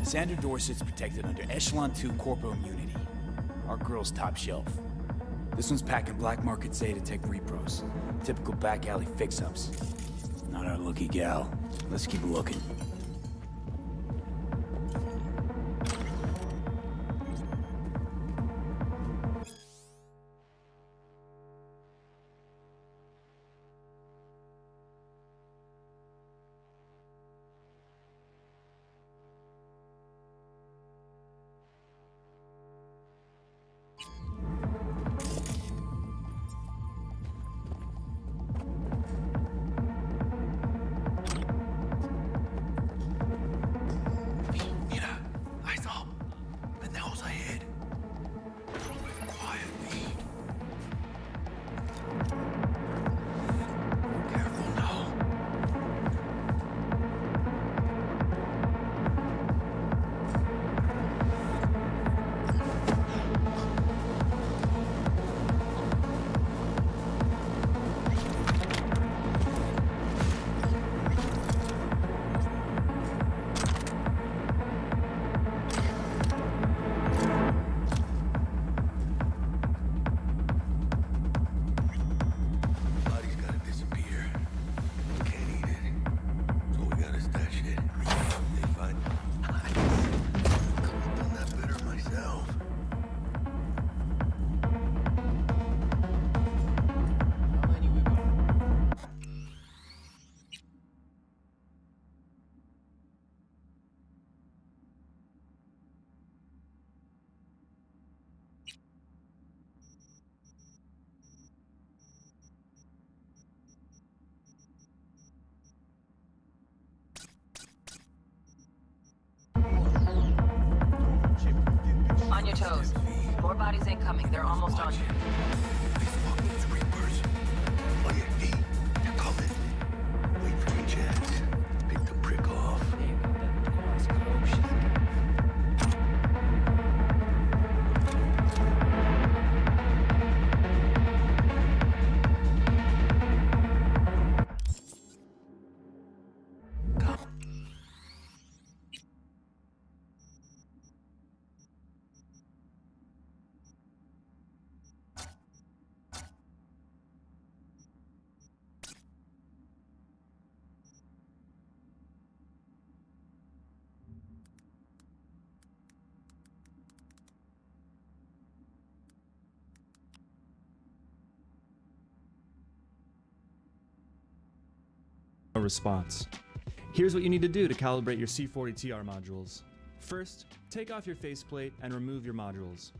Sandra Dorset's protected under Echelon 2 Corpo immunity. Our girl's top shelf. This one's packing black market Zeta-Tech repros. Typical back alley fix-ups. Not our lucky gal. Let's keep looking. On your toes. More bodies incoming. They're almost on you. These fucking Reapers. On your feet. They're coming. Wait for your chance. Pick the prick off. A response. Here's what you need to do to calibrate your C40TR modules. First, take off your faceplate and remove your modules.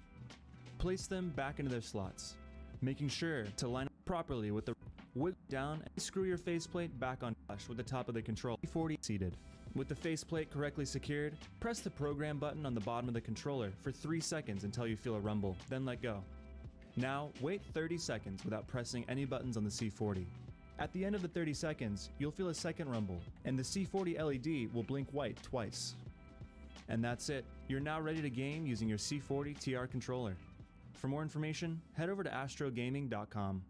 Place them back into their slots, making sure to line up properly with the wiggle down and screw your faceplate back on flush with the top of the controller. C40 seated. With the faceplate correctly secured, press the program button on the bottom of the controller for 3 seconds until you feel a rumble, then let go. Now, wait 30 seconds without pressing any buttons on the C40. At the end of the 30 seconds, you'll feel a second rumble, and the C40 LED will blink white twice. And that's it. You're now ready to game using your C40 TR controller. For more information, head over to astrogaming.com.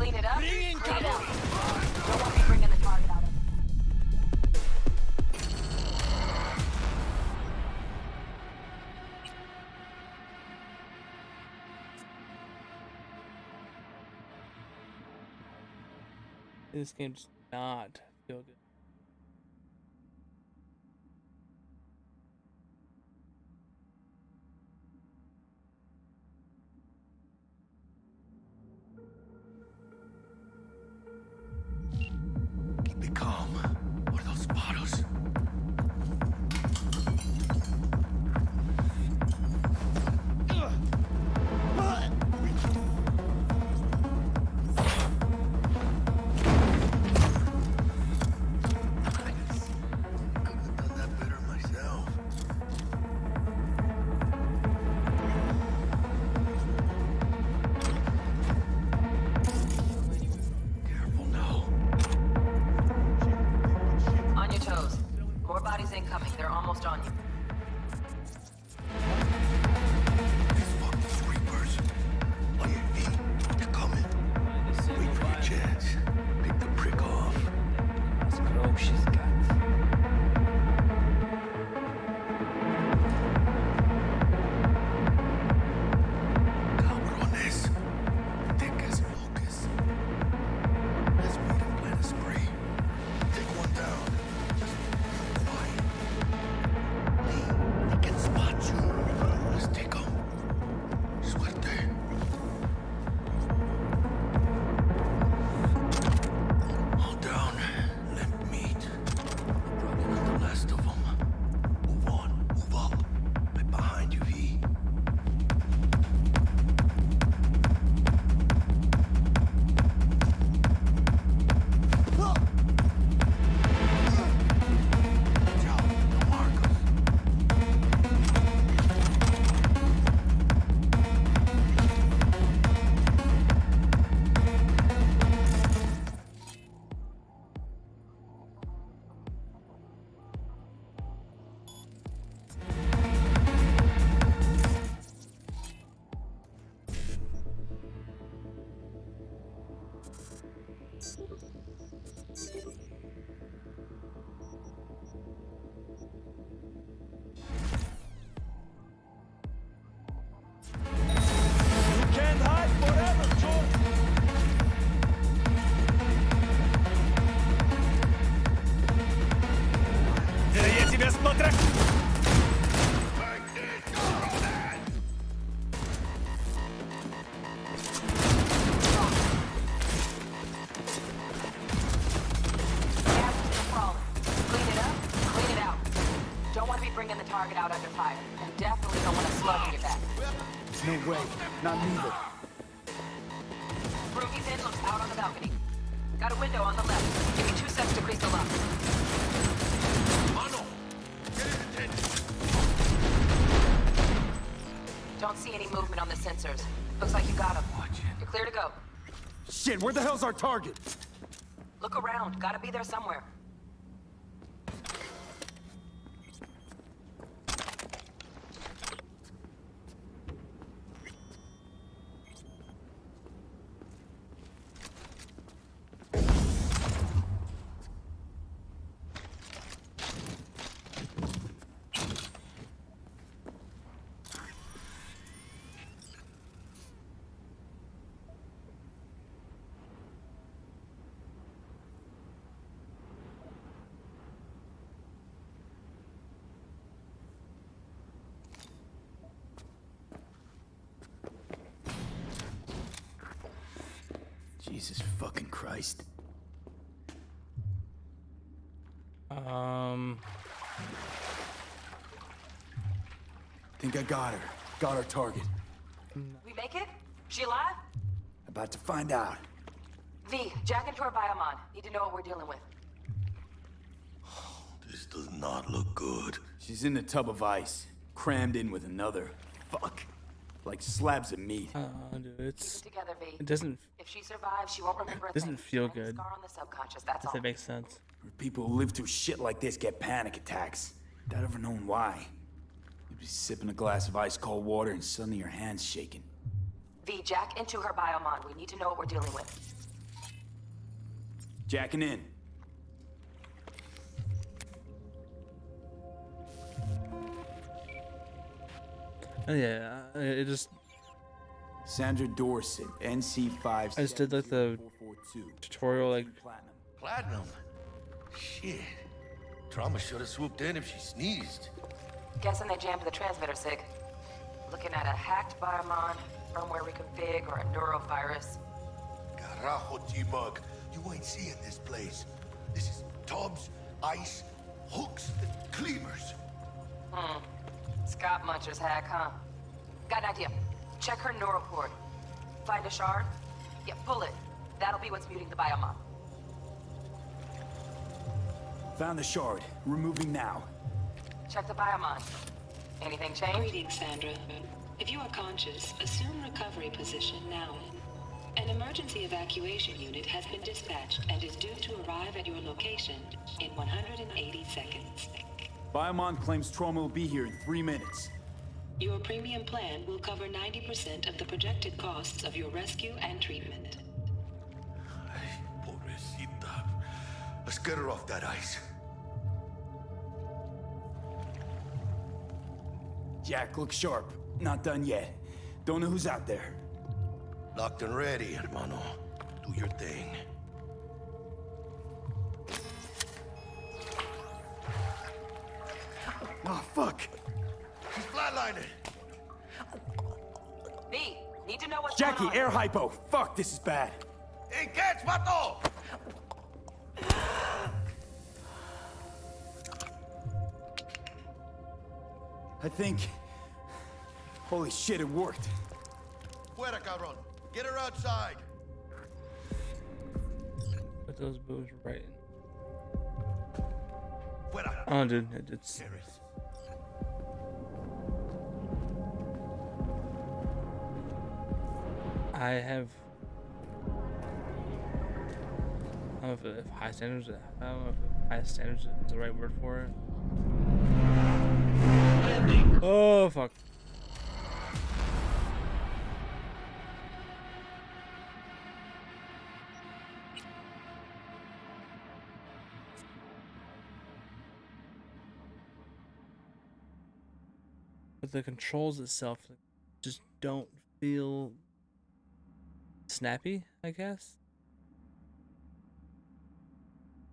Clean it up. Clean it out. Don't want me bringing the target out of This game does not feel good. Keep it calm, or they'll spot us. almost on you. These fucking creepers. On your feet. They're coming. Wait for your chance. Pick the prick off. Cabrones. Thick as locusts. Let's meet and plant a spree. Take one down. Just quiet. They can spot you. Let's take them. Suerte. All down. Limp meat. Probably not the last of them. Move on. Move up. Right behind you, V. Can't hide forever, George. Я тебя смотрю. Clean it up, clean it out. Don't want to be bringing the target out under fire. And definitely don't want a slug in your back. No way. Not neither. Brookie's in looks out on the balcony. Got a window on the left. Give me 2 seconds to grease the lock. Don't see any movement on the sensors. Looks like you got him. You're clear to go. Shit, where the hell's our target? Look around. Gotta be there somewhere. Jesus fucking Christ. Think I got her. Got our target. We make it? She alive? About to find out. V, jack into her biomon. Need to know what we're dealing with. This does not look good. She's in the tub of ice, crammed in with another. Fuck. Like slabs of meat. Dude, it's Together, V. it doesn't If she survives, she won't remember a thing. doesn't feel good. Scar on the subconscious, that's If all. it makes sense. People who live through shit like this get panic attacks. Without ever knowing why. You'd be sipping a glass of ice cold water and suddenly your hand's shaking. V, jack into her biomon. We need to know what we're dealing with. Jacking in. Yeah, it just Sandra Dorset, NC5. I just did like the tutorial like Platinum? Shit. Trauma should have swooped in if she sneezed. Guessing they jammed the transmitter, Sig. Looking at a hacked biomon, firmware reconfig, or a neurovirus. Carajo, T-Mug. You ain't seeing this place. This is tubs, ice, hooks, and cleavers. Scott Muncher's hack, huh? Got an idea. Check her neural cord. Find a shard? Yeah, pull it. That'll be what's muting the biomon. Found the shard. Removing now. Check the biomon. Anything change? Greetings, Sandra. If you are conscious, assume recovery position now. An emergency evacuation unit has been dispatched and is due to arrive at your location in 180 seconds. Biomon claims Trauma will be here in 3 minutes. Your premium plan will cover 90% of the projected costs of your rescue and treatment. Pobrecita. Let's get her off that ice. Jack, look sharp. Not done yet. Don't know who's out there. Locked and ready, hermano. Do your thing. Oh, fuck. She's flatlining. B, need to know what's Jackie, going on. air hypo. Fuck, this is bad. Engage, vato! I think... Holy shit, it worked. Fuera, cabrón. Get her outside. Put those boobs right in. Fuera. Oh, dude, it's... I have... I don't know if high standards... I don't know if high standards is the right word for it. Oh, fuck. But the controls itself just don't feel snappy, I guess.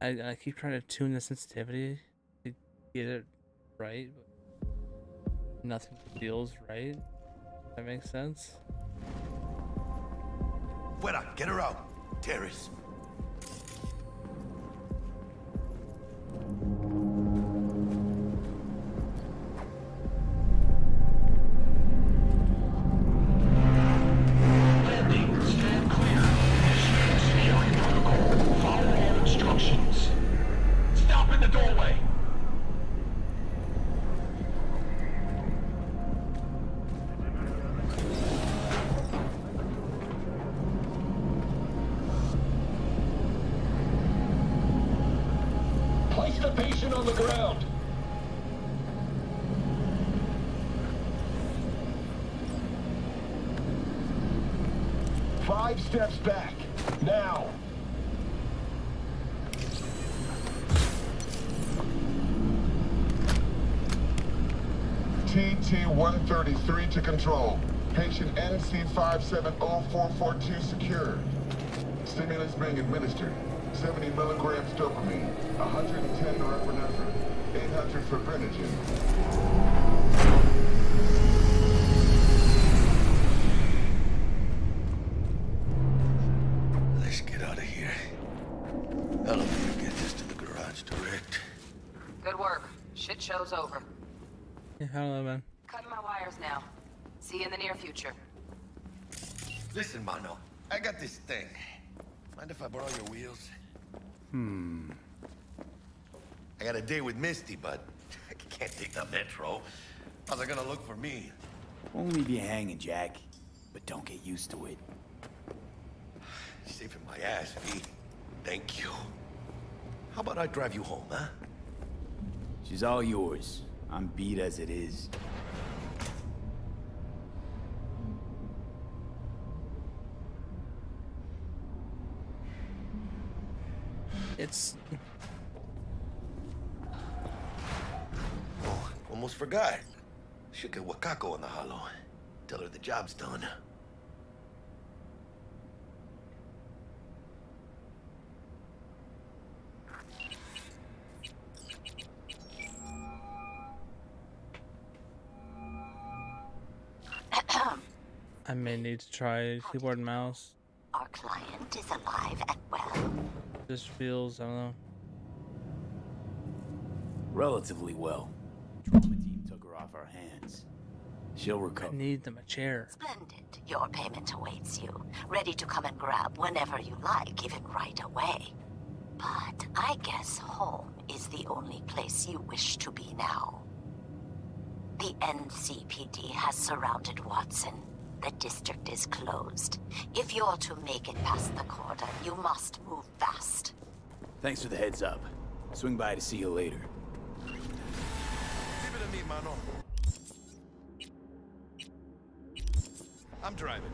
I keep trying to tune the sensitivity to get it right, but nothing feels right. That makes sense. Fuera, get her out. Terrace. Steps back. Now. TT-133 to control. Patient NC570442 secured. Stimulus being administered. 70 milligrams dopamine, 110 norepinephrine, 800 fibrinogen. Show's over. Yeah, hello, man. Cutting my wires now. See you in the near future. Listen, mano. I got this thing. Mind if I borrow your wheels? I got a date with Misty, but I can't take the metro. How's they gonna look for me? Won't leave you hanging, Jack. But don't get used to it. Saving my ass, V. Thank you. How about I drive you home, huh? She's all yours. I'm beat as it is. It's... Oh, almost forgot. Should get Wakako on the hollow. Tell her the job's done. I may need to try keyboard and mouse. Our client is alive and well. Just feels, I don't know. Relatively well. Trauma team took her off our hands. She'll recover. I need them a chair. Splendid. Your payment awaits you. Ready to come and grab whenever you like, even right away. But I guess home is the only place you wish to be now. The NCPD has surrounded Watson. The district is closed. If you're to make it past the cordon, you must move fast. Thanks for the heads up. Swing by to see you later. me, mano. I'm driving.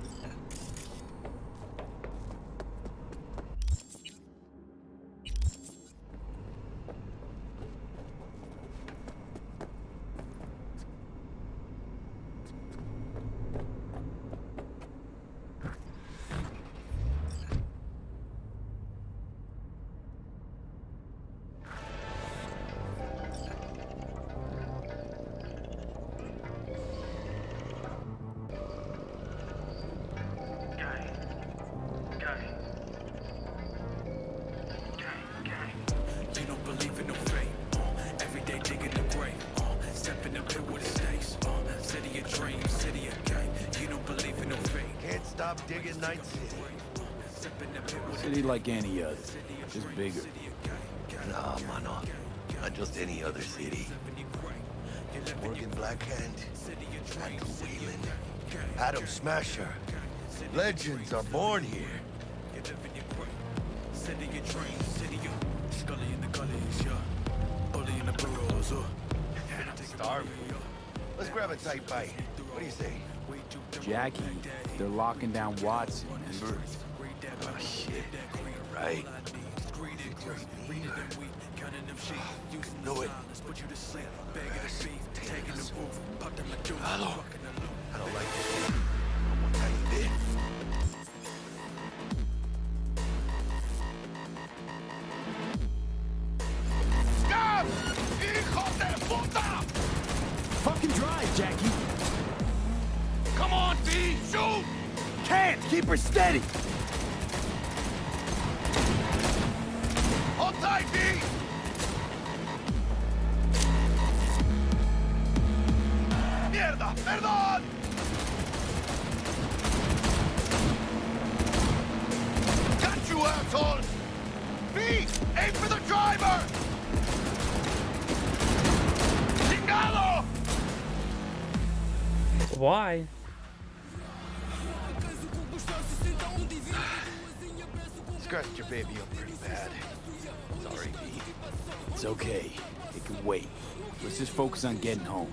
Digging Night City. City like any other, just bigger. Nah, mano. Not just any other city. Morgan Blackhand, Michael Whelan, Adam Smasher. Legends are born here. Man, I'm starving. Let's grab a tight bite. What do you say? Jackie, they're locking down Watson, remember? Oh, shit. Right. Know it. Hello. I don't like this. One tiny bit. Stop! Hijo de puta! Fucking drive, Jackie. Come on, V! Shoot! Can't! Keep her steady! Hold tight, V! Mierda! Perdón! Got you, asshole! V! Aim for the driver! Chingado! Why? Scratched your baby up pretty bad. Sorry, V. It's okay. It can wait. Let's just focus on getting home.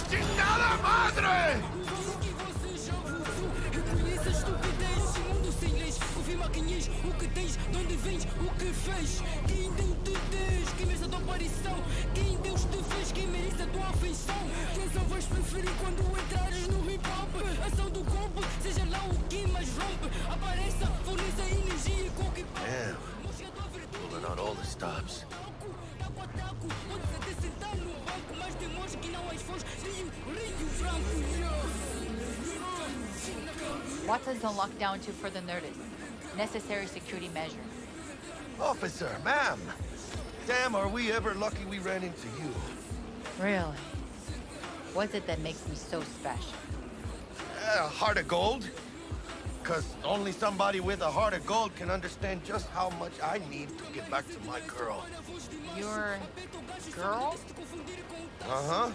¡Chingada madre! Confirma quem és, o que tens, de onde vens, o que fez. Quem deu te tens, quem merece a tua aparição. Quem Deus te fez, quem merece a tua afeição. Quem só vais preferir quando entrares no hip-hop. Ação do Corp, seja lá o que mais rompe. Apareça, forneça energia com o que Damn. Pulling out all the stops. Watson's on lockdown to further notice. Necessary security measure. Officer, ma'am. Damn, are we ever lucky we ran into you. Really? What's it that makes me so special? A heart of gold. Because only somebody with a heart of gold can understand just how much I need to get back to my girl. Your girl? Uh-huh.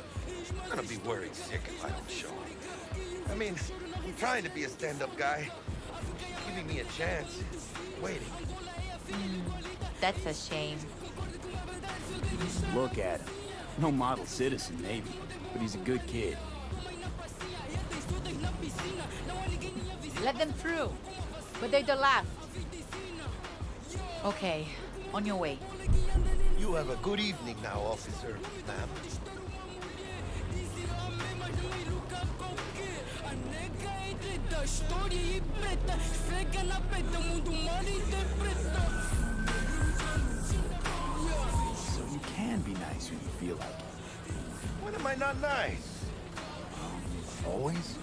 I'm gonna be worried sick if I don't show up. I mean, I'm trying to be a stand-up guy. Giving me a chance. Waiting. That's a shame. Look at him. No model citizen, maybe, but he's a good kid. Let them through. But they're the last. Okay, on your way. You have a good evening now, officer, ma'am. So you can be nice when you feel like it. When am I not nice? Always?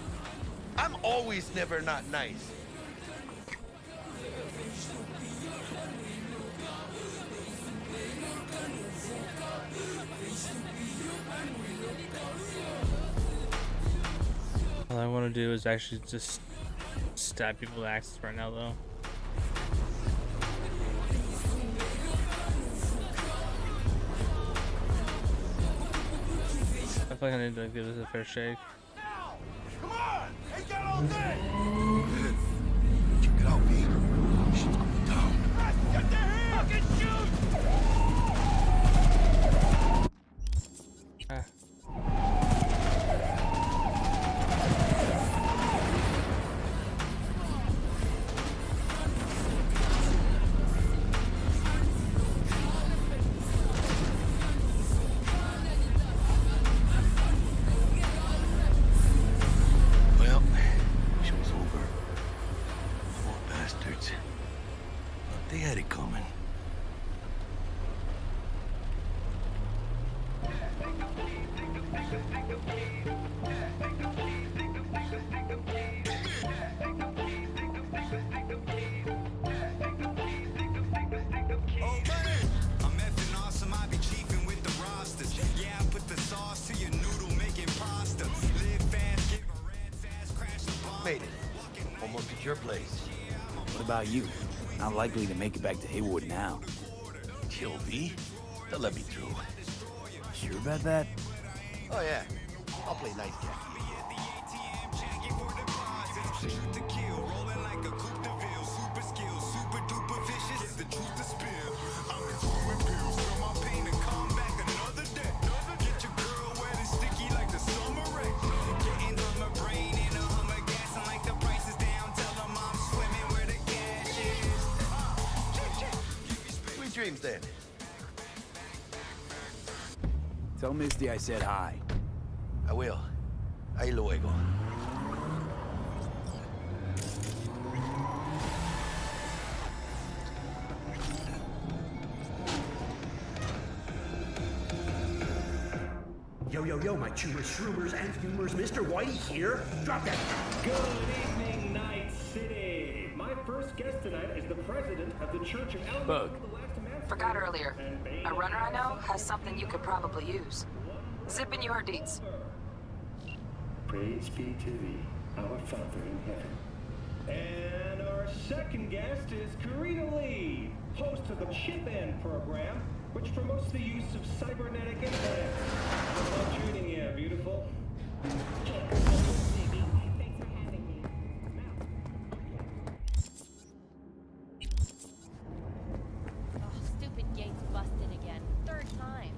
I'm always never not nice. All I want to do is actually just stab people with axes right now, though. I feel like I need to give this a fair shake. Come on! Ain't got all day! Well, show's over. Poor bastards. But they had it coming. I'm effing awesome, I be chiefing with the rosters. Yeah, I put the sauce to your noodle, making pasta. Live fast, get a red fast, crash the bomb. Made it. Almost at your place. What about you? Not likely to make it back to Haywood now. Chill, V. They'll let me through. Sure about that? Oh, yeah. I'll play nice, Jackie. Shoot to kill, rolling like a coupe de ville. Super skill, super duper vicious. The truth to spill. I'm consuming pills, feel my pain and come back another day. Get your girl wet and sticky like the summer rain. Getting on my brain in a Hummer gas and like the price is down. Tell them I'm swimming where the cash is. Sweet dreams, then. Tell Misty I said hi. I will. Ahí luego. Yo, my chewers, shroomers, and fumers, Mr. Whitey here. Drop that. Good evening, Night City. My first guest tonight is the president of the Church of Alabama. Bug. Forgot earlier. A runner I know has something you could probably use. Zipping you her deets. Praise be to thee, our Father in heaven. And our second guest is Karina Lee, host of the Chip In program, which promotes the use of cybernetic implants. I'm tuning in, beautiful. Oh, stupid gate's busted again. Third time.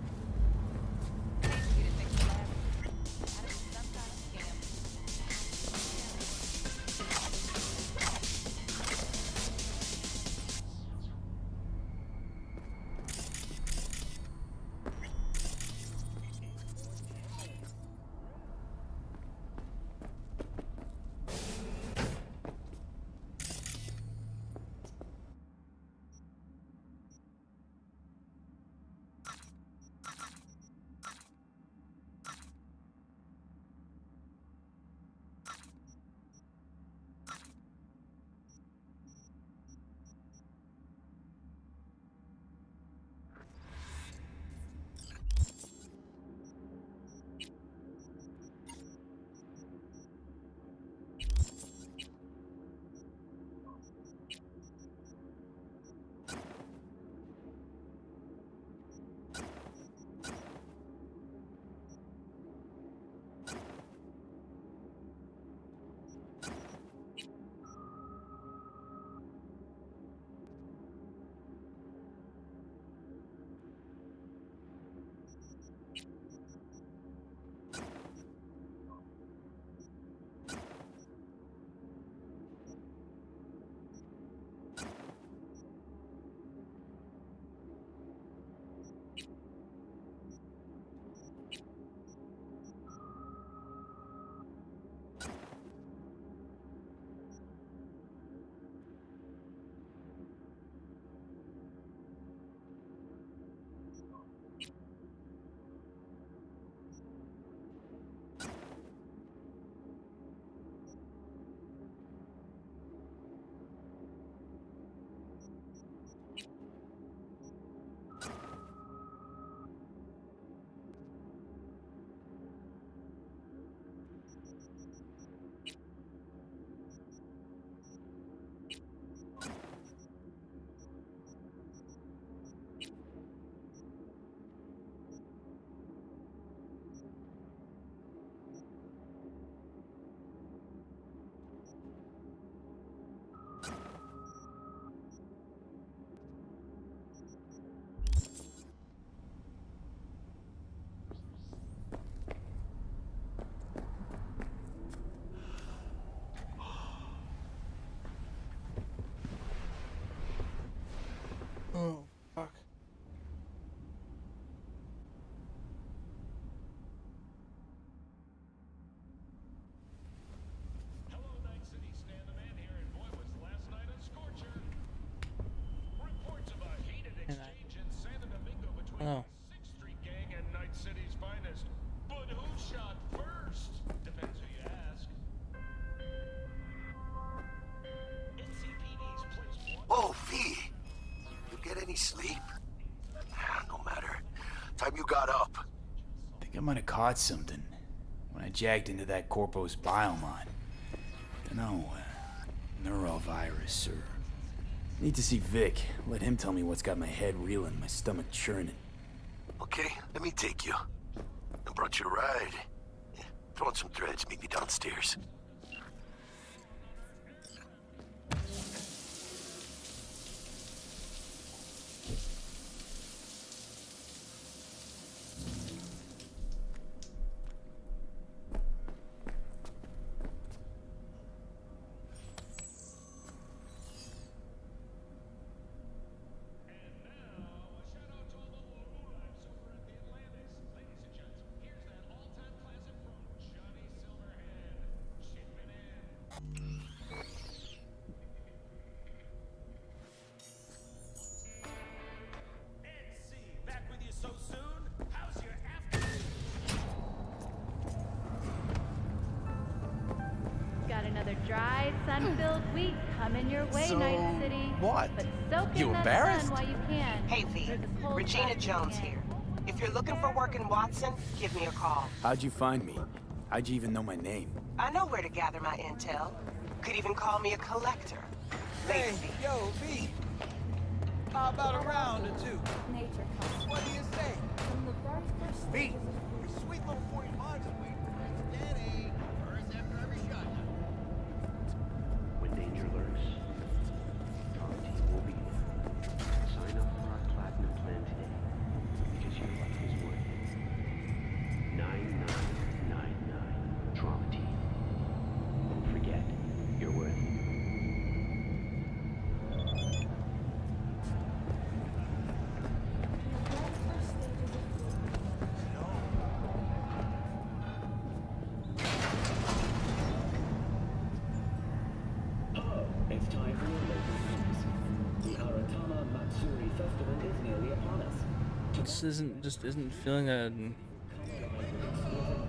sleep? No matter. Time you got up. Think I might have caught something when I jacked into that Corpo's biomon. Dunno, neurovirus or... Need to see Vic. Let him tell me what's got my head reeling, my stomach churning. Okay, let me take you. I brought you a ride. Yeah, throw on some threads, meet me downstairs. Got another dry, sun-filled week coming your way, Night City. What? But soak in You that embarrassed? sun while you can. Hey, V. There's a cold Regina side Jones you can. here. If you're looking for work in Watson, give me a call. How'd you find me? How'd you even know my name? I know where to gather my intel. Could even call me a collector. Hey, yo, V. How about a round or two? Nature comes. What do you say? From the very first V, stages of your sweet little 45's is waiting for us. Steady. First after every shot. When danger lurks, our team will be there. Sign up for our platinum plan today, because your life is worth it. 9999 Trauma Team. Don't forget, you're worth it. It's time for your local news. The Aratama Matsuri Festival is nearly upon us. This isn't feeling a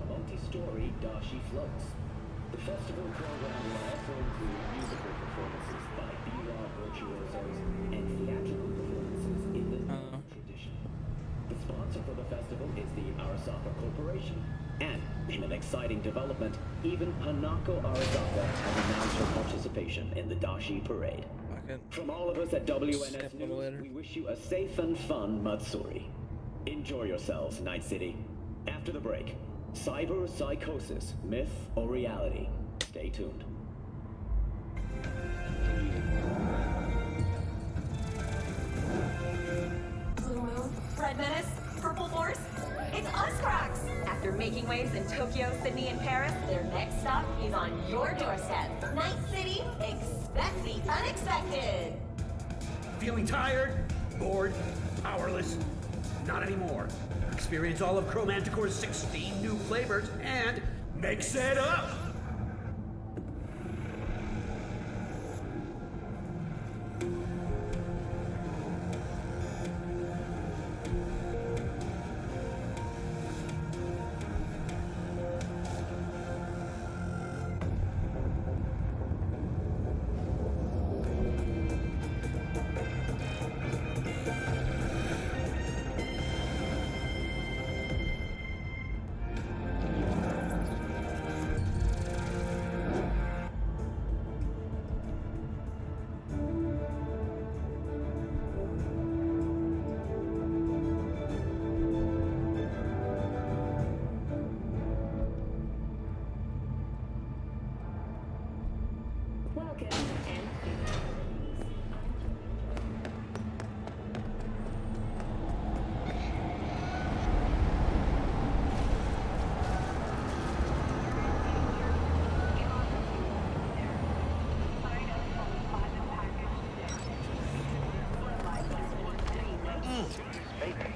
Multi-story dashi floats. The festival program will also include musical performances by B-Raw virtuosos and theatrical performances in the Nihon tradition. The sponsor for the festival is the Arasaka Corporation. And, in an exciting development, even Hanako Arasaka has announced her participation in the Dashi Parade. From all of us at WNS News, we wish you a safe and fun Matsuri. Enjoy yourselves, Night City. After the break, cyber psychosis, myth or reality? Stay tuned. Blue Moon, Red Menace, Purple Force. It's us, Cracks! After making waves in Tokyo, Sydney, and Paris, their next stop is on your doorstep. Night City, expect the unexpected! Feeling tired? Bored? Powerless? Not anymore. Experience all of Chromanticore's 16 new flavors and mix it up!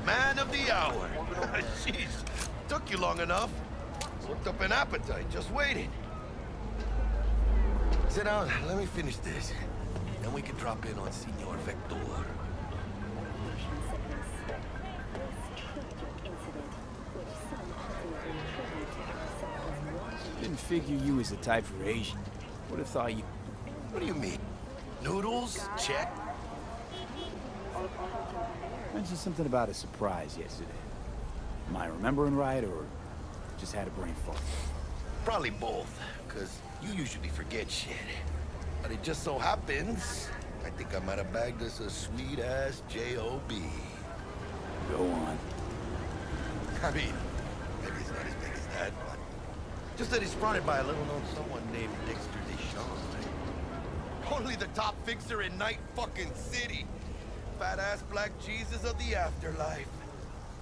Man of the hour. Jeez, took you long enough. Worked up an appetite, just waiting. Sit down, let me finish this. Then we can drop in on Senor Vector. Didn't figure you was the type for Asian. Would have thought you... What do you mean? Noodles? Check. Mentioned something about a surprise yesterday. Am I remembering right, or just had a brain fart? Probably both, because you usually forget shit. But it just so happens, I think I might have bagged us a sweet-ass J.O.B. Go on. I mean, maybe it's not as big as that, but just that it's fronted by a little-known someone named Dexter Deshawn, right? Only the top fixer in Night fucking City. Fat-ass black Jesus of the afterlife.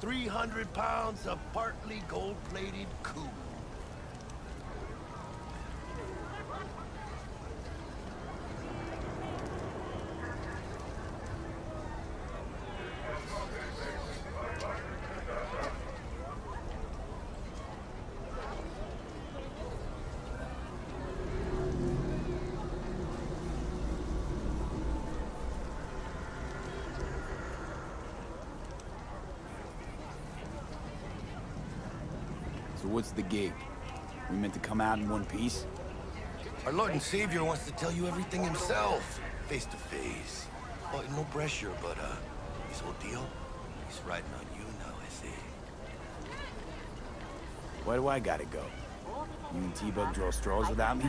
300 pounds of partly gold-plated coup. So what's the gig? We meant to come out in one piece? Our Lord and Savior wants to tell you everything himself, face to face. Well, no pressure, but his whole deal, he's riding on you now, I see. Why do I gotta go? You and T-Bug draw straws without me?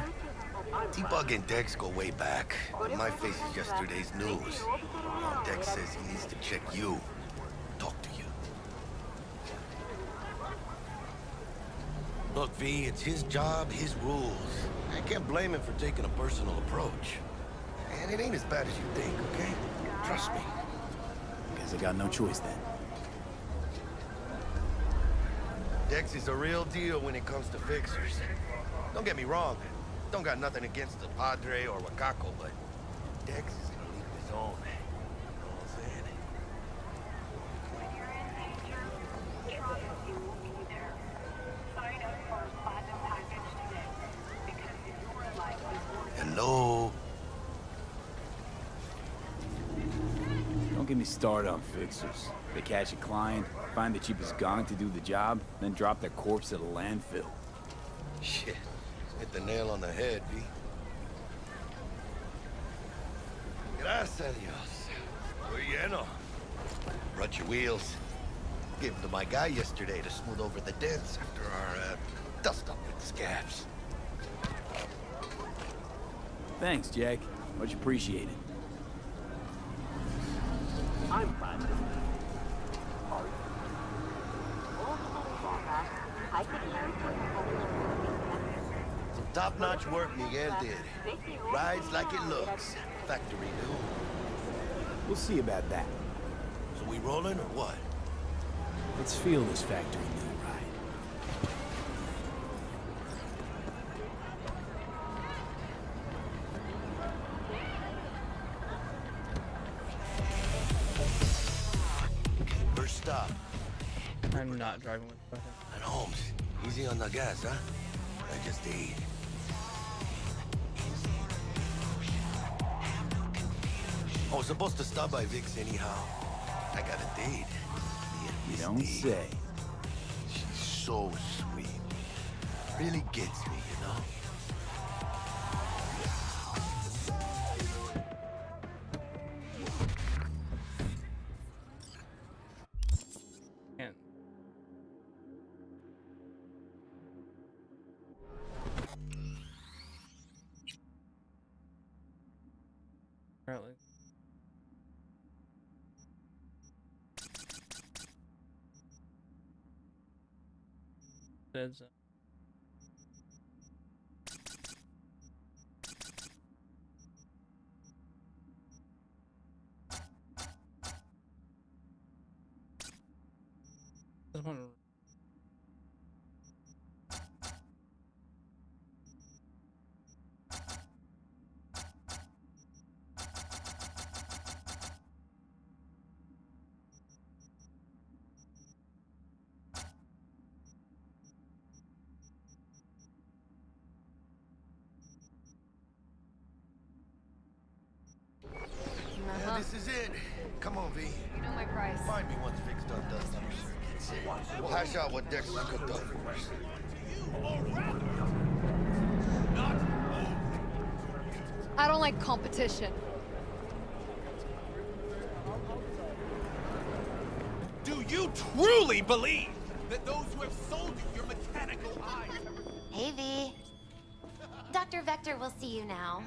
T-Bug and Dex go way back, but my face is yesterday's news. Now Dex says he needs to check you, talk to you. Look, V, it's his job, his rules. I can't blame him for taking a personal approach. And it ain't as bad as you think, okay? Trust me. Guess I got no choice then. Dex is a real deal when it comes to fixers. Don't get me wrong. Don't got nothing against the Padre or Wakako, but Dex is in a league of his own. You know what I'm saying? Hello? Don't get me started on fixers. They catch a client, find the cheapest gong to do the job, then drop their corpse at a landfill. Shit. Hit the nail on the head, V. Gracias, Dios. Muy lleno. Brought your wheels. Gave them to my guy yesterday to smooth over the dents after our dust up with scabs. Thanks, Jack. Much appreciated. I'm fine. Some top-notch work Miguel did. Rides like it looks. Factory new. We'll see about that. So we rolling or what? Let's feel this factory new ride. First stop. I'm not driving with fucking. At Holmes. Easy on the gas, huh? I just ate. I was supposed to stop by Vic's anyhow. I got a date. You don't say. She's so sweet. Really gets me, you know? Can't. Apparently. Dead zone. Just want to. Yeah, this is it. Come on, V. You know my price. Find me once Vic's done dusting her circuits. We'll hash out what Dex has cooked up for us. I don't like competition. truly believe that those who have sold you your mechanical eye... Hey, V. Dr. Vector will see you now.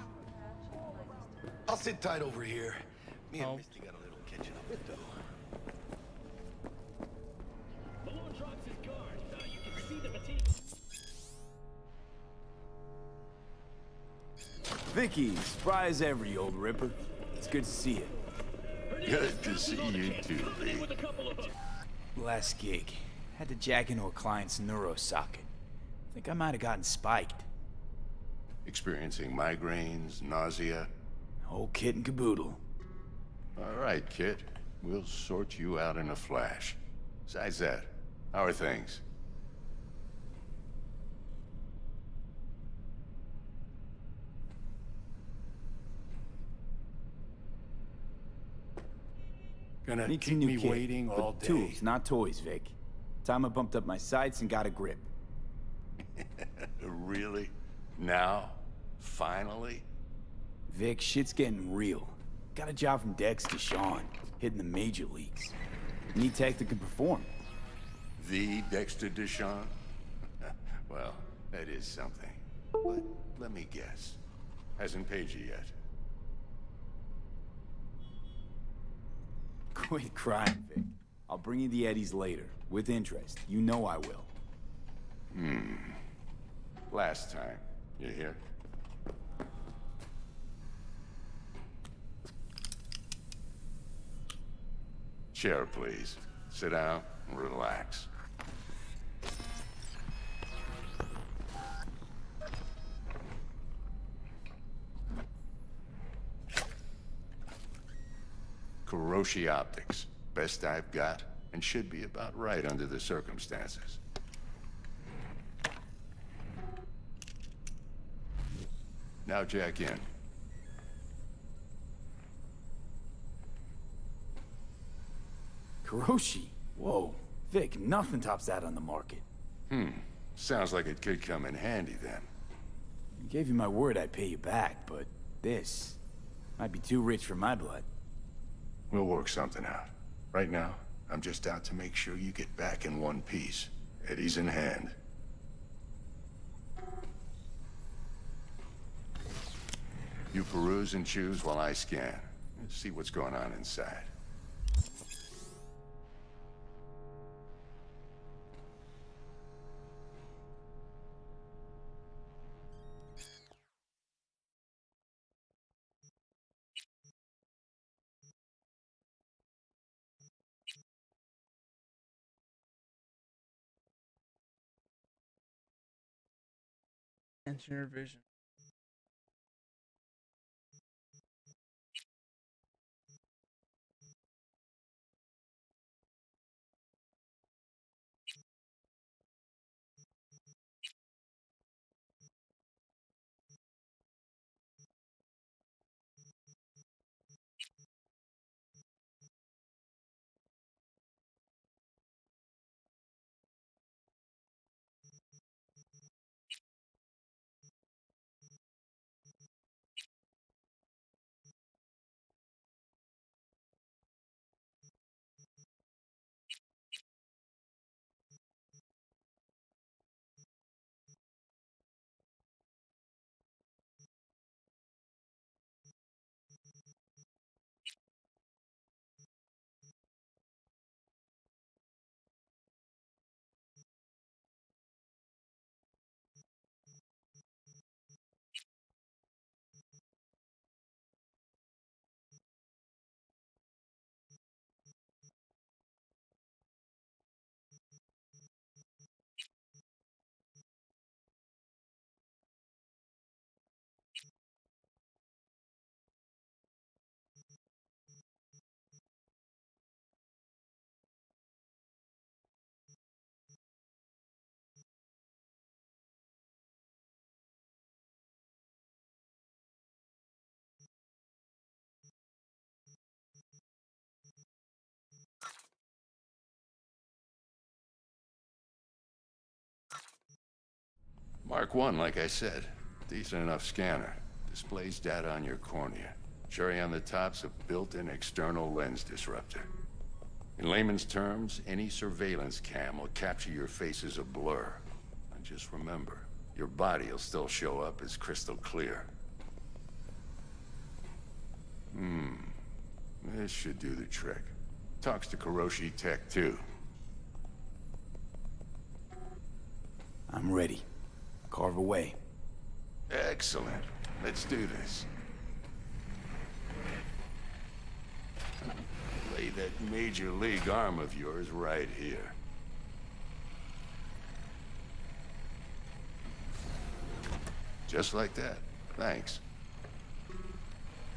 I'll sit tight over here. Me and Misty got a little catching up to do. Malone drops his guard. You can see the fatigue. Vicky, spry as ever, you old ripper. It's good to see you. Good to see you too, V. Last gig. Had to jack into a client's neuro socket. Think I might have gotten spiked. Experiencing migraines, nausea? Whole kit and caboodle. All right, kid. We'll sort you out in a flash. Besides that, how are things? Gonna Need keep some new me kit, waiting but all day? tools, not toys, Vic. Time I bumped up my sights and got a grip. Really? Now? Finally? Vic, shit's getting real. Got a job from Dex to Sean, hitting the major leagues. Need tech that can perform. The Dexter Deshawn? Well, that is something. But let me guess. Hasn't paid you yet. Quit crying, Vic. I'll bring you the eddies later, with interest. You know I will. Last time. You hear? Chair, please. Sit down and relax. Kuroshi Optics. Best I've got, and should be about right under the circumstances. Now jack in. Kuroshi? Whoa. Vic, nothing tops that on the market. Sounds like it could come in handy then. I gave you my word I'd pay you back, but this might be too rich for my blood. We'll work something out. Right now, I'm just out to make sure you get back in one piece. Eddie's in hand. You peruse and choose while I scan. Let's see what's going on inside. Enter vision. Mark 1, like I said. Decent enough scanner. Displays data on your cornea. Cherry on the top's a built-in external lens disruptor. In layman's terms, any surveillance cam will capture your face as a blur. And just remember, your body will still show up as crystal clear. This should do the trick. Talks to Kuroshi Tech, too. I'm ready. Carve away. Excellent. Let's do this. Lay that major league arm of yours right here. Just like that. Thanks.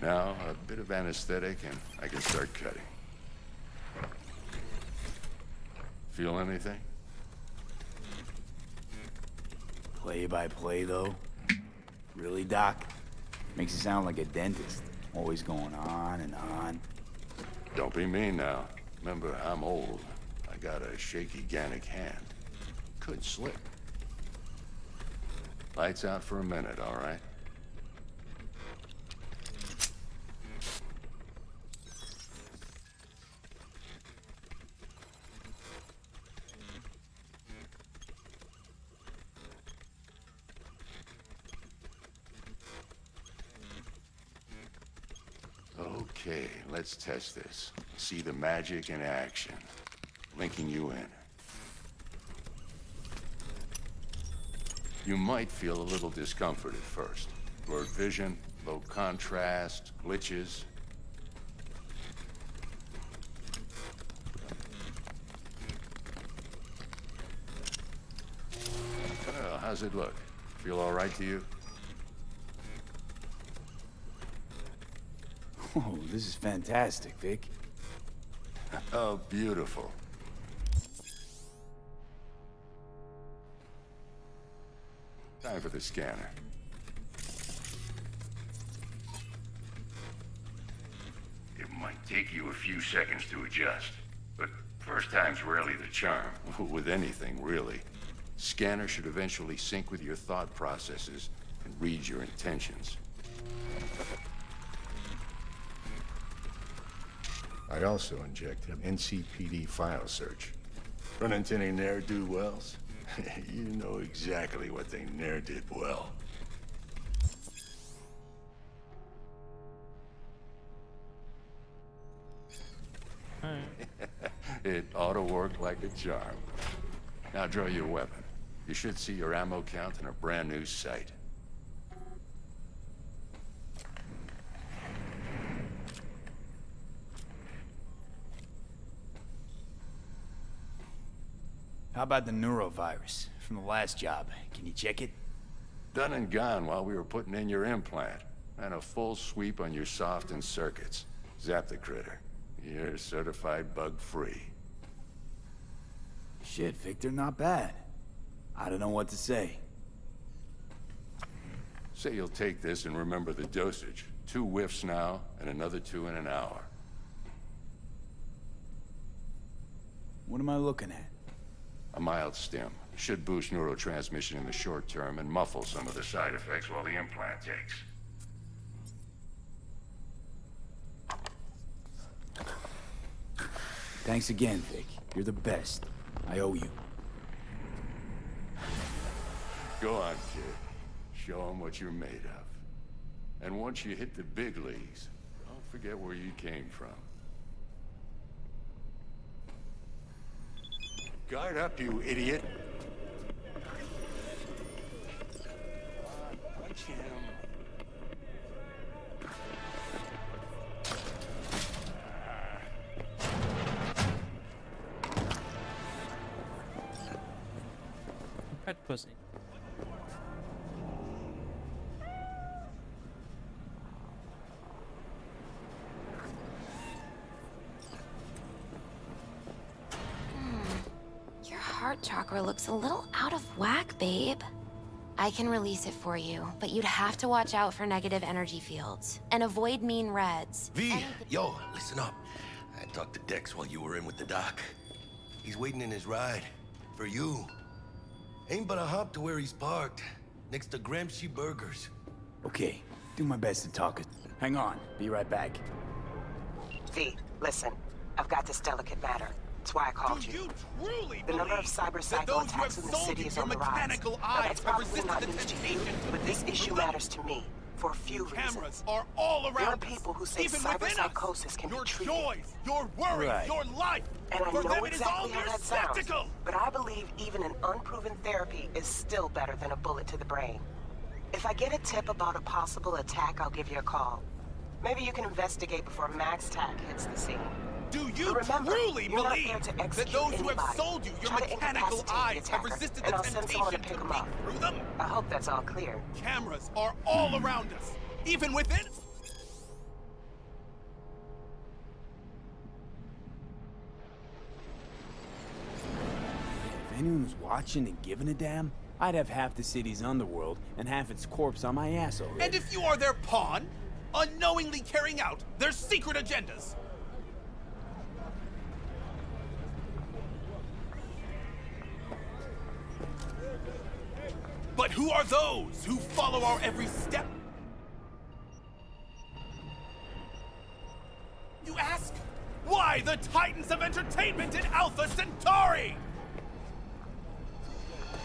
Now, a bit of anesthetic and I can start cutting. Feel anything? Play by play, though? Really, Doc? Makes you sound like a dentist. Always going on and on. Don't be mean now. Remember, I'm old. I got a shaky Gannic hand. Could slip. Lights out for a minute, all right? Okay, let's test this. See the magic in action. Linking you in. You might feel a little discomfort at first. Blurred vision, low contrast, glitches. Well, how's it look? Feel all right to you? Oh, this is fantastic, Vic. Oh, beautiful. Time for the scanner. It might take you a few seconds to adjust, but first time's rarely the charm. With anything, really. Scanner should eventually sync with your thought processes and read your intentions. I also injected an NCPD file search. Run into any ne'er-do-wells? You know exactly what they ne'er did well. It ought to work like a charm. Now draw your weapon. You should see your ammo count in a brand new sight. How about the neurovirus from the last job? Can you check it? Done and gone while we were putting in your implant. And a full sweep on your soft and circuits. Zap the critter. You're certified bug-free. Shit, Victor, not bad. I don't know what to say. Say you'll take this and remember the dosage. 2 whiffs now, and another 2 in an hour. What am I looking at? A mild stim. Should boost neurotransmission in the short term and muffle some of the side effects while the implant takes. Thanks again, Vic. You're the best. I owe you. Go on, kid. Show them what you're made of. And once you hit the big leagues, don't forget where you came from. Guard up, you idiot! Punch him. Pet pussy. Your heart chakra looks a little out of whack, babe. I can release it for you, but you'd have to watch out for negative energy fields and avoid mean reds. V, yo, listen up. I talked to Dex while you were in with the doc. He's waiting in his ride. For you. Ain't but a hop to where he's parked. Next to Gramsci Burgers. Okay, do my best to talk it. Hang on, be right back. V, listen. I've got this delicate matter. That's why I called you. The number of cyber-psycho attacks in the city is on the rise. Now, that's probably not news to you, but this issue matters to me for a few reasons. Cameras are all around. There are people who say cyber-psychosis can be treated. Your joys, your worry, your life. And I For know them, it is all exactly how mere that sounds, spectacle. but I believe even an unproven therapy is still better than a bullet to the brain. If I get a tip about a possible attack, I'll give you a call. Maybe you can investigate before Max Tack hits the scene. Do you remember, truly you're not believe there to that execute those who have anybody. sold you your Try to mechanical incapacitate the eyes have attacker, resisted and the I'll send someone to temptation pick to them up. peek through them? I hope that's all clear. Cameras are all around us, even within. If anyone was watching and giving a damn, I'd have half the city's underworld and half its corpse on my ass already. And if you are their pawn, unknowingly carrying out their secret agendas. But who are those who follow our every step? You ask? Why the Titans of Entertainment in Alpha Centauri?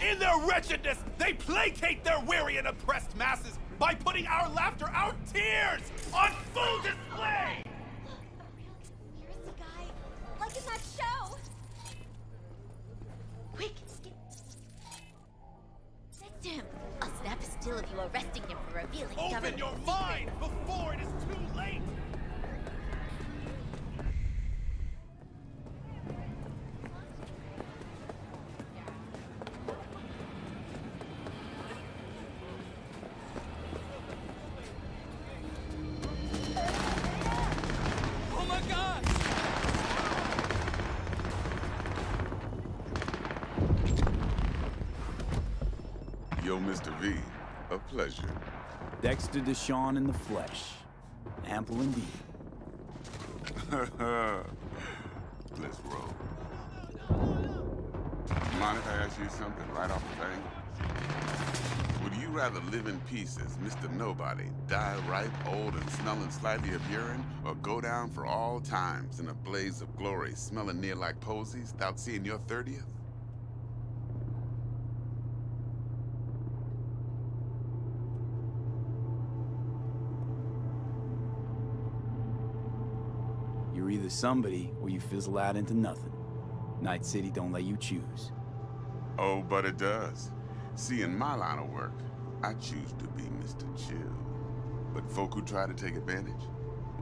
In their wretchedness, they placate their weary and oppressed masses by putting our laughter, our tears, on full display! Here's the guy, like in that show! Quick, get next to him. I'll snap a still of you arresting him for revealing Open your mind before it is too late! Oh my God! Yo, Mr. V, a pleasure. Dexter Deshawn in the flesh. Ample indeed. Let's roll. Mind if I ask you something right off the bat? Would you rather live in peace as Mr. Nobody, die ripe, old, and smelling slightly of urine, or go down for all times in a blaze of glory, smelling near like posies, without seeing your 30th? You're either somebody or you fizzle out into nothing. Night City don't let you choose. Oh, but it does. See, in my line of work, I choose to be Mr. Chill. But folk who try to take advantage,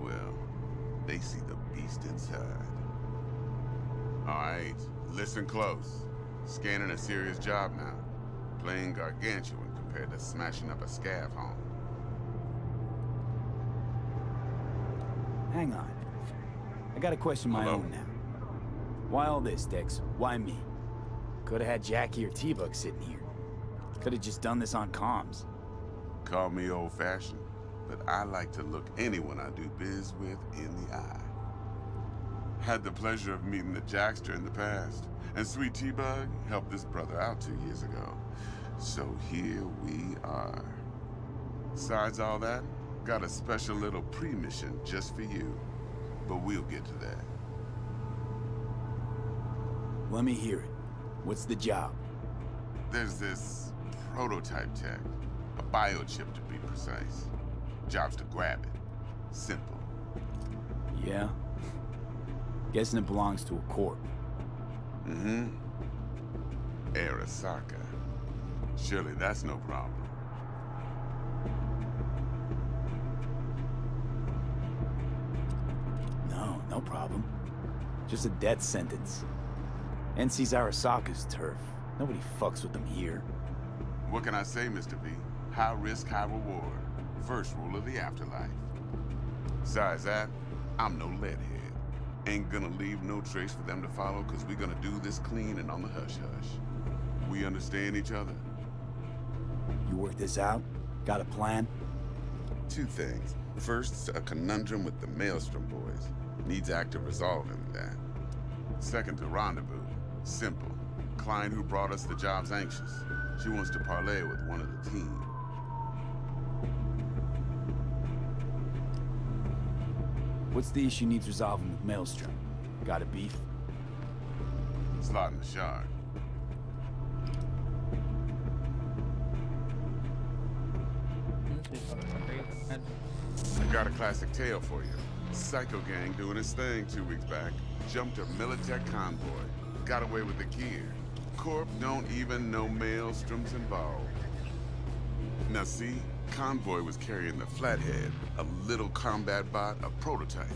well, they see the beast inside. All right, listen close. Scanning a serious job now. Playing gargantuan compared to smashing up a scav home. Hang on. I got a question of my own now. Why all this, Dex? Why me? Could've had Jackie or T-Bug sitting here. Could've just done this on comms. Call me old-fashioned, but I like to look anyone I do biz with in the eye. Had the pleasure of meeting the Jackster in the past, and Sweet T-Bug helped this brother out 2 years ago. So here we are. Besides all that, got a special little pre-mission just for you. But we'll get to that. Let me hear it. What's the job? There's this prototype tech. A biochip to be precise. Job's to grab it. Simple. Yeah? Guessing it belongs to a corp. Mm-hmm. Arasaka. Surely that's no problem. No problem. Just a death sentence. NC's Arasaka's turf. Nobody fucks with them here. What can I say, Mr. V? High risk, high reward. First rule of the afterlife. Besides that, I'm no leadhead. Ain't gonna leave no trace for them to follow, cause we're gonna do this clean and on the hush-hush. We understand each other? You work this out? Got a plan? Two things. First, a conundrum with the Maelstrom boys. Needs active resolving that. Second, a rendezvous. Simple. Client who brought us the job's anxious. She wants to parlay with one of the team. What's the issue needs resolving with Maelstrom? Got a beef? Slot in the shard. I got a classic tale for you. Psycho gang doing his thing 2 weeks back. Jumped a Militech convoy. Got away with the gear. Corp don't even know Maelstrom's involved. Now see, convoy was carrying the Flathead, a little combat bot, a prototype.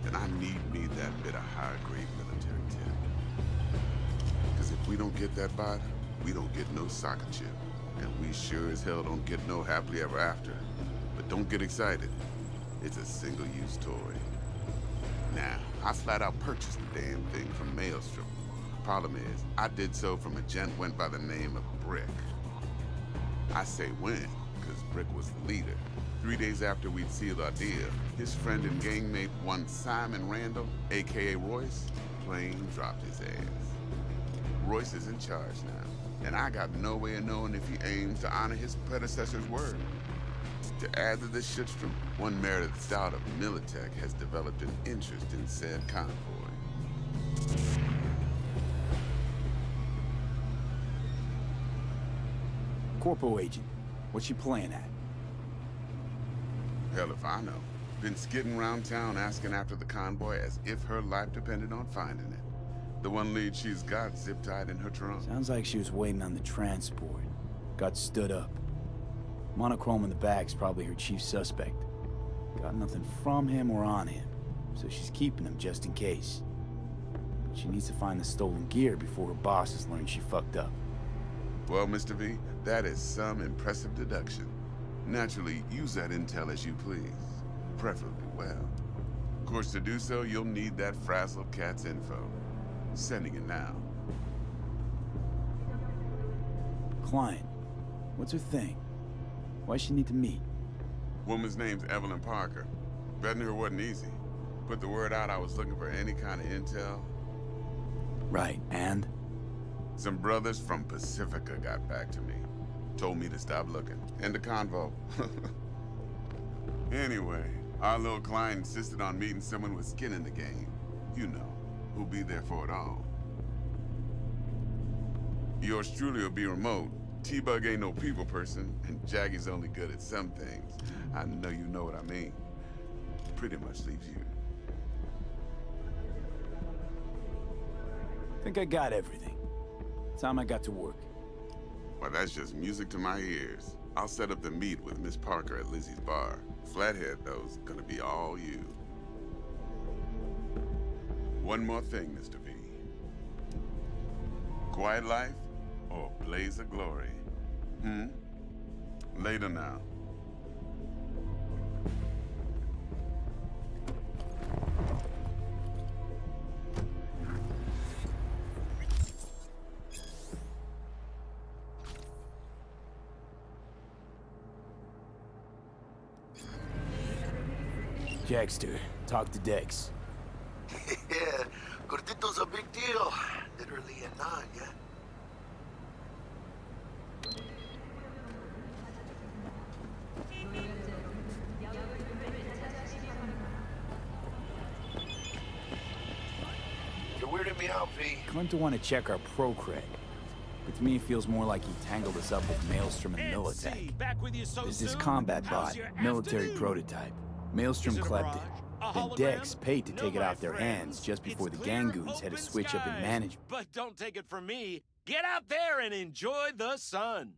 And I need me that bit of high-grade military tip. Because if we don't get that bot, we don't get no soccer chip. And we sure as hell don't get no happily ever after. But don't get excited. It's a single-use toy. Now, I flat out purchased the damn thing from Maelstrom. Problem is, I did so from a gent went by the name of Brick. I say when, because Brick was the leader. 3 days after we'd sealed our deal, his friend and gangmate, one Simon Randall, a.k.a. Royce, plain dropped his ass. Royce is in charge now, and I got no way of knowing if he aims to honor his predecessor's word. To add to this shitstorm, one Meredith Stout of Militech has developed an interest in said convoy. Corpo agent, what's she playing at? Hell if I know. Been skidding around town asking after the convoy as if her life depended on finding it. The one lead she's got zip-tied in her trunk. Sounds like she was waiting on the transport. Got stood up. Monochrome in the back's probably her chief suspect. Got nothing from him or on him, so she's keeping him just in case. But she needs to find the stolen gear before her bosses learn she fucked up. Well, Mr. V, that is some impressive deduction. Naturally, use that intel as you please. Preferably well. Of course, to do so, you'll need that frazzled cat's info. Sending it now. Client, what's her thing? Why she need to meet? Woman's name's Evelyn Parker. Betting her wasn't easy. Put the word out I was looking for any kind of intel. Right, and? Some brothers from Pacifica got back to me. Told me to stop looking. End of convo. Anyway, our little client insisted on meeting someone with skin in the game. You know, who'll be there for it all. Yours truly will be remote. T-Bug ain't no people person, and Jaggy's only good at some things. I know you know what I mean. Pretty much leaves you. Think I got everything. Time I got to work. Well, that's just music to my ears. I'll set up the meet with Miss Parker at Lizzie's bar. Flathead, though's gonna be all you. One more thing, Mr. V. Quiet life or blaze of glory? Later now. Jackster, talk to Dex. Yeah, Gordito's a big deal. Literally a nine, yeah? You're weirding me out, V. Claimed to want to check our pro cred. But to me, it feels more like he tangled us up with Maelstrom and Militech. There's this combat bot, military prototype. Maelstrom clept it. Then Dex paid to take it off their hands just before the Gangoons had a switch up in management. But don't take it from me. Get out there and enjoy the sun.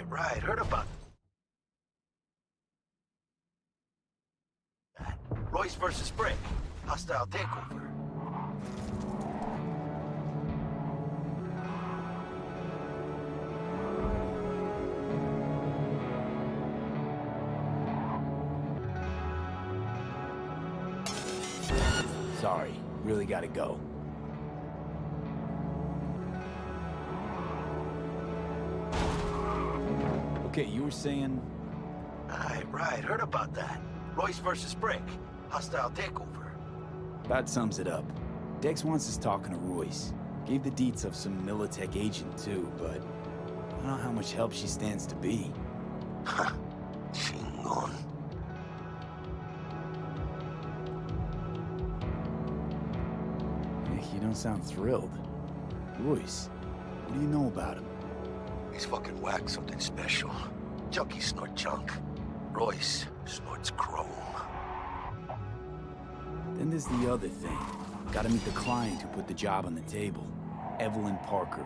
Right, heard about that. Royce versus Brick. Hostile takeover. Sorry, really gotta go. Okay, you were saying... Right, heard about that. Royce versus Brick. Hostile takeover. That sums it up. Dex wants us talking to Royce. Gave the deets of some Militech agent too, but I don't know how much help she stands to be. Chingon. You don't sound thrilled. Royce, what do you know about him? He's fucking whack, something special. Junkies snort junk. Royce snorts chrome. Then there's the other thing. Gotta meet the client who put the job on the table. Evelyn Parker.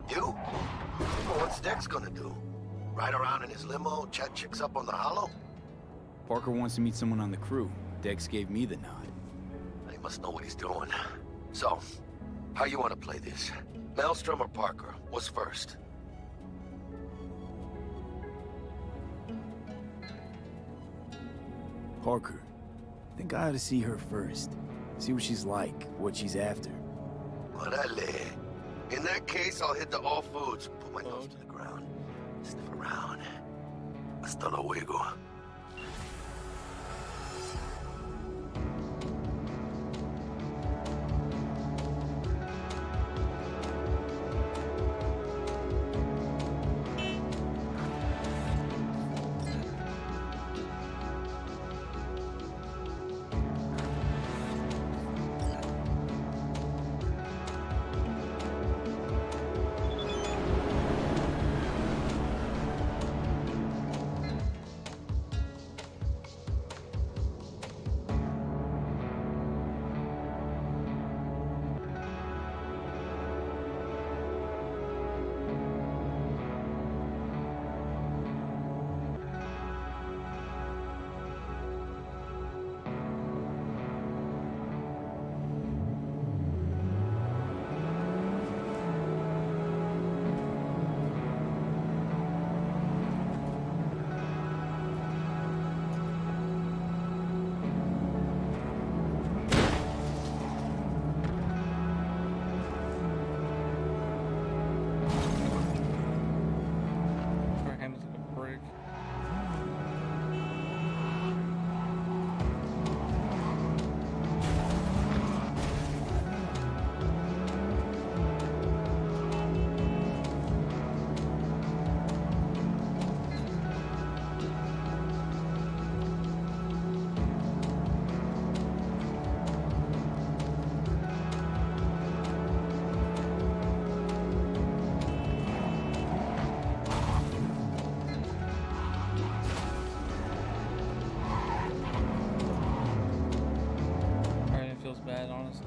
You? Well, what's Dex gonna do? Ride around in his limo, chat chicks up on the hollow? Parker wants to meet someone on the crew. Dex gave me the nod. He must know what he's doing. So, how you want to play this? Maelstrom or Parker? What's first? Parker. I think I ought to see her first. See what she's like, what she's after. Orale. In that case, I'll hit the all foods. Put my nose to the ground. Sniff around. Hasta luego. Bad, honestly.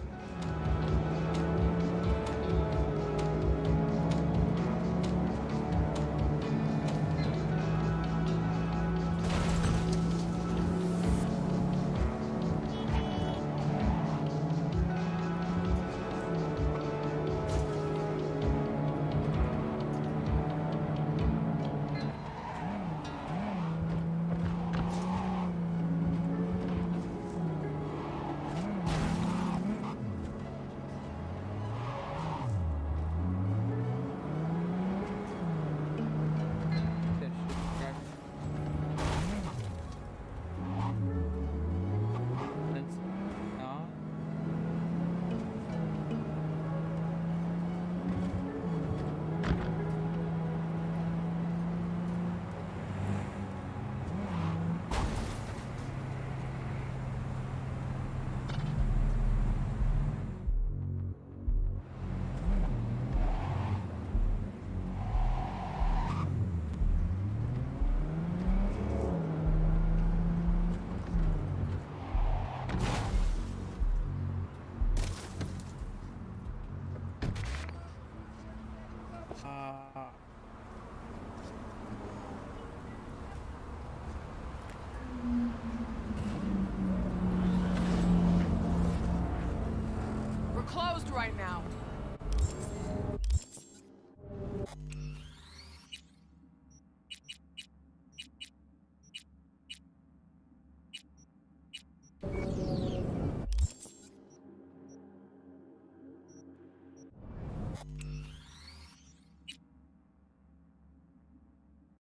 We're closed right now.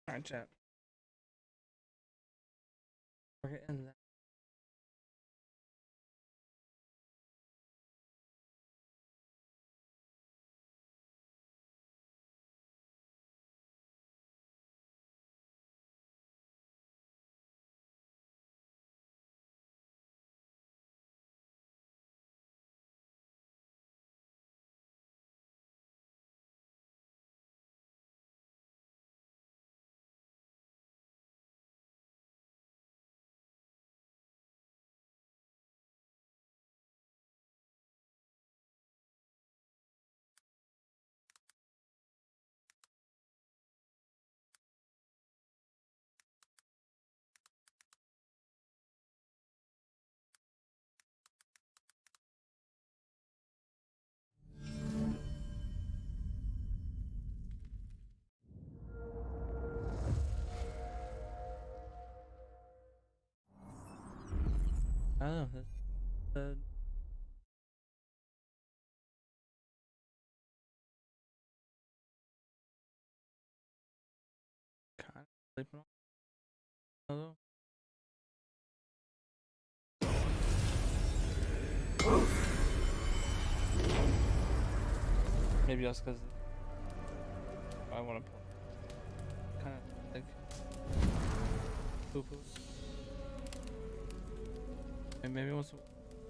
Alright, chat. We're getting that. don't know. That's, kind of sleeping on. I don't know. Maybe that's because I want to kind of like poo-poo. And maybe once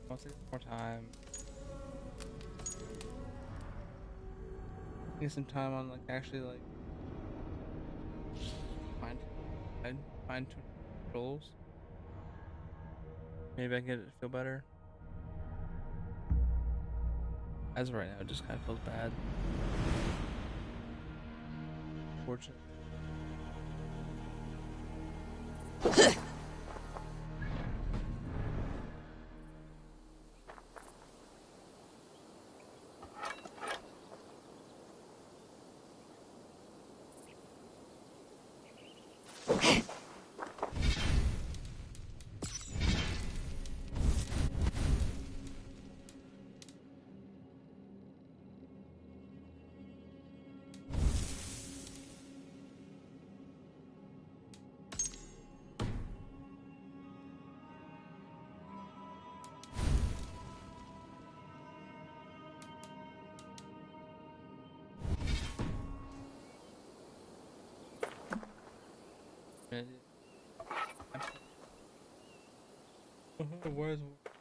more time. Get some time on like actually like fine tune controls. Maybe I can get it to feel better. As of right now, it just kind of feels bad. Fortunately.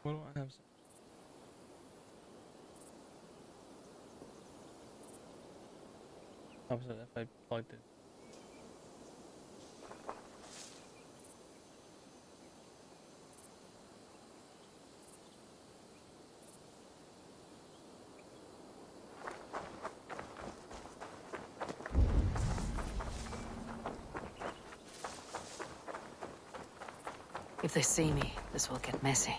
Why don't I have some? Opposite if I plugged it. If they see me, this will get messy.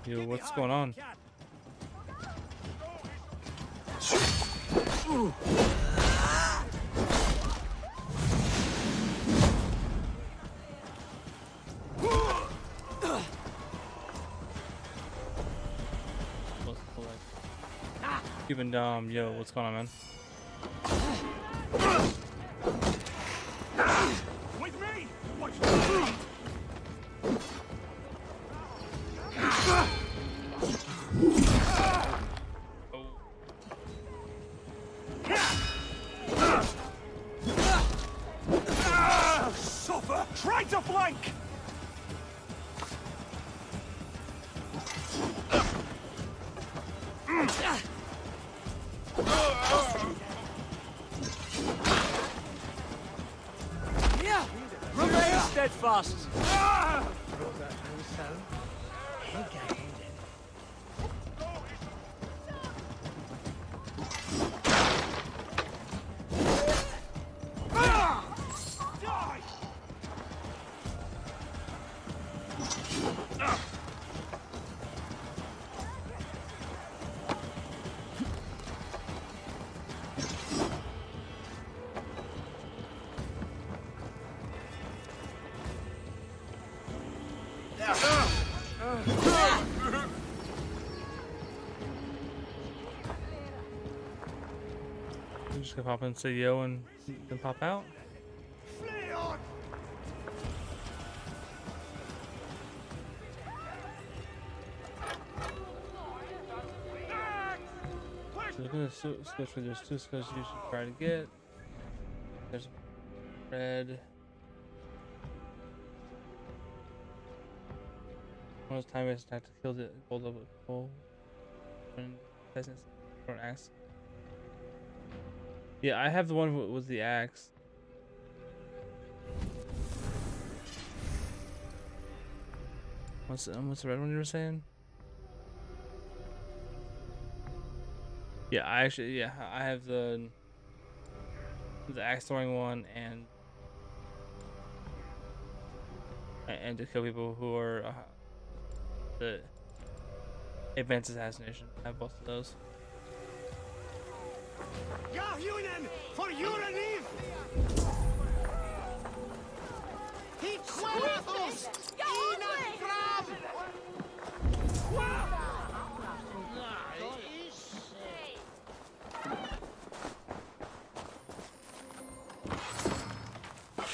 Yo, what's going on? Cuban Dom, yo, what's going on, man? With me! Suffer! Try to flank! Yeah! Remain steadfast! I'm just gonna pop in and say yo and then pop out. Look at this switch. There's two skills you should try to get. There's red. One of those time-based attack to kill the gold level gold. And business or an axe. Yeah, I have the one with the axe. What's the red one you were saying? Yeah, I have the axe throwing one and to kill people who are the advanced assassination. I have both of those. For urine!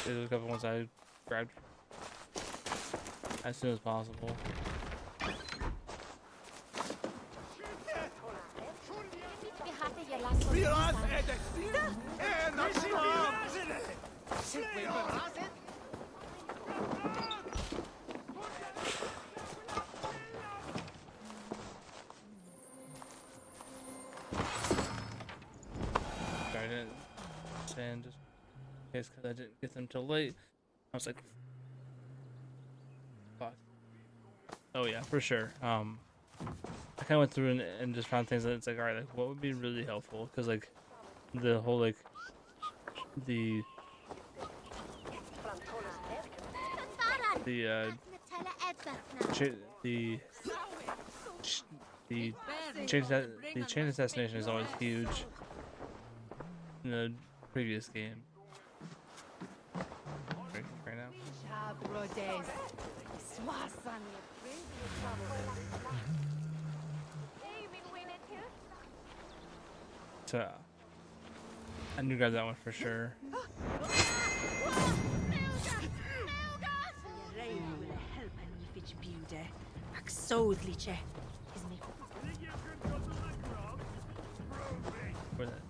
There's a couple ones I grabbed as soon as possible. I didn't send just in case because I didn't get them till late. I was like, fuck. Oh yeah, for sure. I kind of went through and just found things that it's like, all right, like what would be really helpful? Because like the whole like the chain assassination is always huge in the previous game. Right now. So I knew grab that one for sure. Where's that?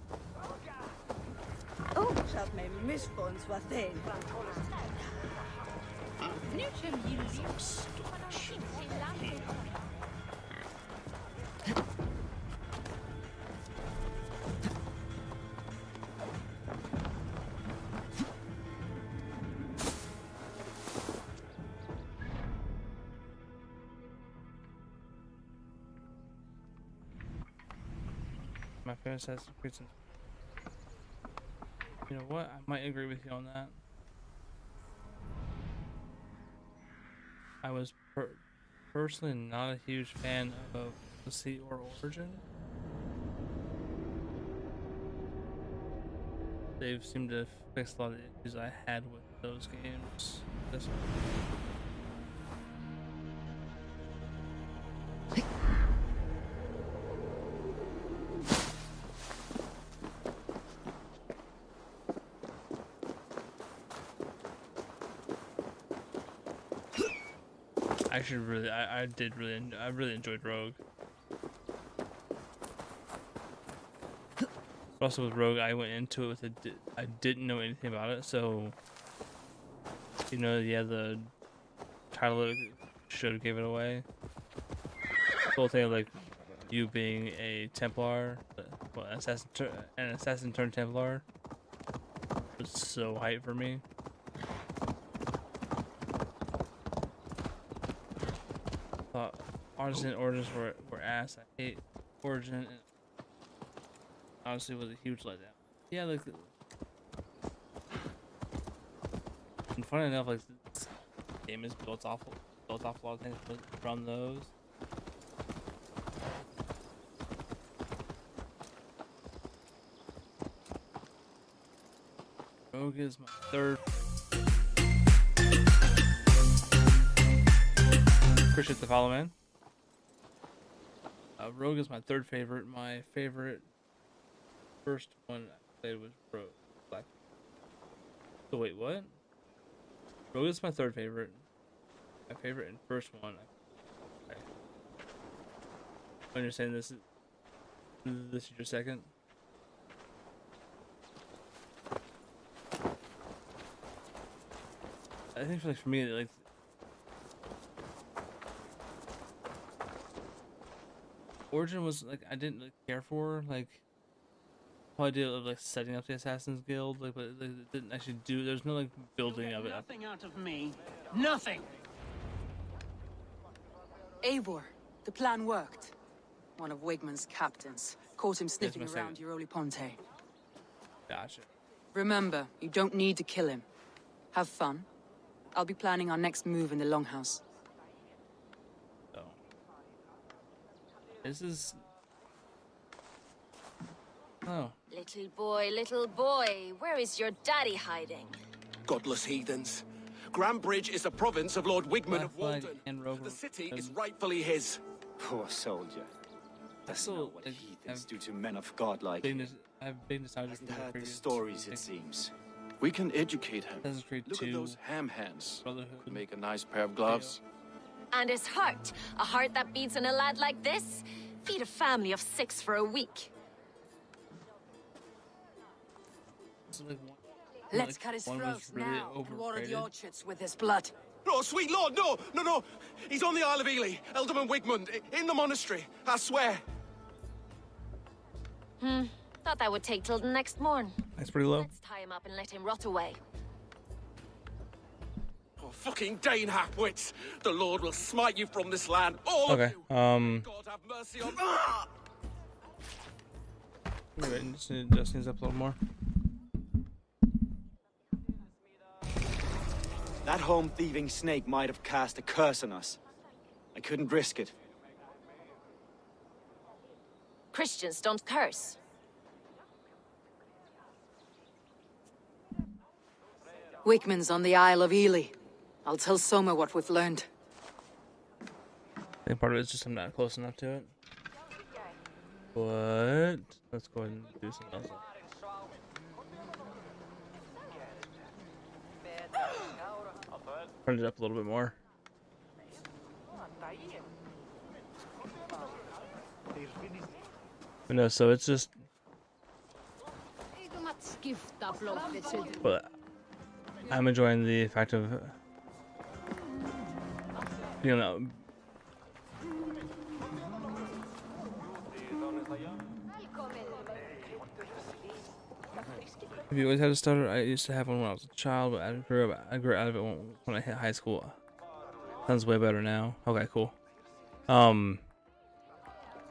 Oh, shall my misspawns was there. My favorite Assassin's Creed since. You know what? I might agree with you on that. I was personally not a huge fan of Odyssey or Origin. They've seemed to fix a lot of the issues I had with those games. This one. Actually, really, I really enjoyed Rogue. Also with Rogue, I went into it with I didn't know anything about it, so you know, yeah, the title should have gave it away. The whole thing of like you being a Templar, well, an assassin turned Templar was so hype for me. Thought Odyssey and Origins were ass. I hate Origin, and honestly was a huge letdown. Yeah, like, and funny enough, like this game is built off a lot of things from those. Rogue is my third. Appreciate the follow, man. Rogue is my third favorite. My favorite first one I played was Rogue. Black. So wait, what? Rogue is my third favorite. My favorite and first one. Okay. When you're saying this is your second. I think for me, like. Origin was like I didn't really care for like the idea of like setting up the Assassin's Guild, like, but it didn't actually do. There's no like building of it. Nothing out of me. Nothing. Eivor, the plan worked. One of Wigman's captains, Caught him sniffing my around your Ponte. Gotcha. Remember, you don't need to kill him. Have fun. I'll be planning our next move in the Longhouse. So this is Little boy, where is your daddy hiding? Godless heathens. Grambridge is a province of Lord Wigman of Flag Walden. and Rover. The city is rightfully his. Poor soldier. That's not what heathens do to men of God like him. I have big nostalgia Hasn't for the heard the previous stories, it seems. We can educate him. Assassin's Creed Look 2, at those ham hands. Brotherhood. Make a nice pair of gloves. And his heart. A heart that beats in a lad like this? Feed a family of 6 for a week. Let's cut his throat now and water the orchards with his blood. Oh, sweet lord, no, no, no. He's on the Isle of Ely, Ealdorman Wigmund, in the monastery, I swear. Thought that would take till the next morn. That's pretty low. Let's tie him up and let him rot away. Oh, fucking Dane Hapwits. The Lord will smite you from this land, all Okay. of you. God have mercy on... Ah! Just needs up a little more. That home-thieving snake might have cast a curse on us. I couldn't risk it. Christians don't curse. Wigman's on the Isle of Ely. I'll tell Soma what we've learned. I think part of it is just I'm not close enough to it. But let's go ahead and do something else. Turn it up a little bit more. But no, so it's just. But I'm enjoying the fact of, you know, have you always had a stutter? I used to have one when I was a child, but I grew out of it when I hit high school. Sounds way better now. Okay, cool.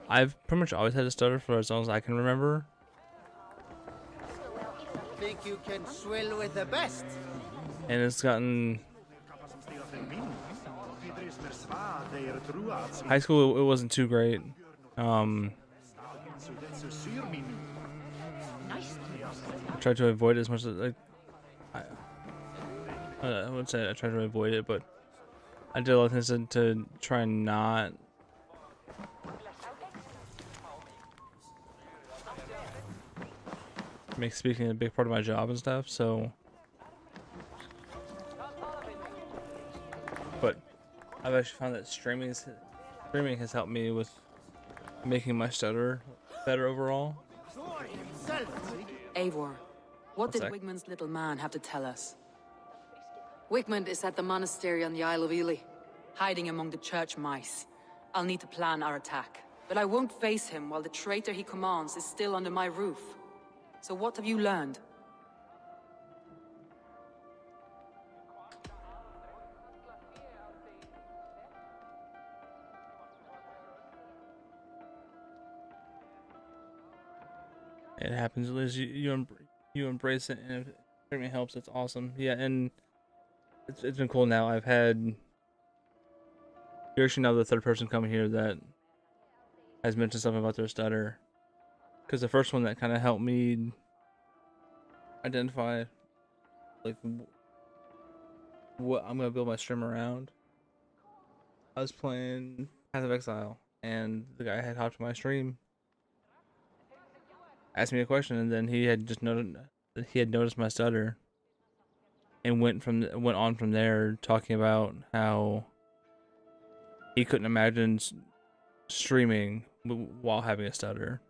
I've pretty much always had a stutter for as long as I can remember. Think you can swill with the best? And it's gotten... High school, it wasn't too great. I tried to avoid it as much as I wouldn't say I tried to avoid it, but I did a lot of things to try and not make speaking a big part of my job and stuff. So, but I've actually found that streaming has helped me with making my stutter better overall. Eivor, what did that? Wigmund's little man have to tell us? Wigmund is at the monastery on the Isle of Ely, hiding among the church mice. I'll need to plan our attack, but I won't face him while the traitor he commands is still under my roof. So what have you learned? It happens. At least you embrace it, and if it certainly helps, it's awesome. Yeah, and it's been cool now. I've had, you're actually now the third person coming here that has mentioned something about their stutter. Because the first one that kind of helped me identify, like, what I'm gonna build my stream around. I was playing Path of Exile, and the guy had hopped to my stream, asked me a question, and then he had just noticed my stutter, and went on from there talking about how he couldn't imagine streaming while having a stutter.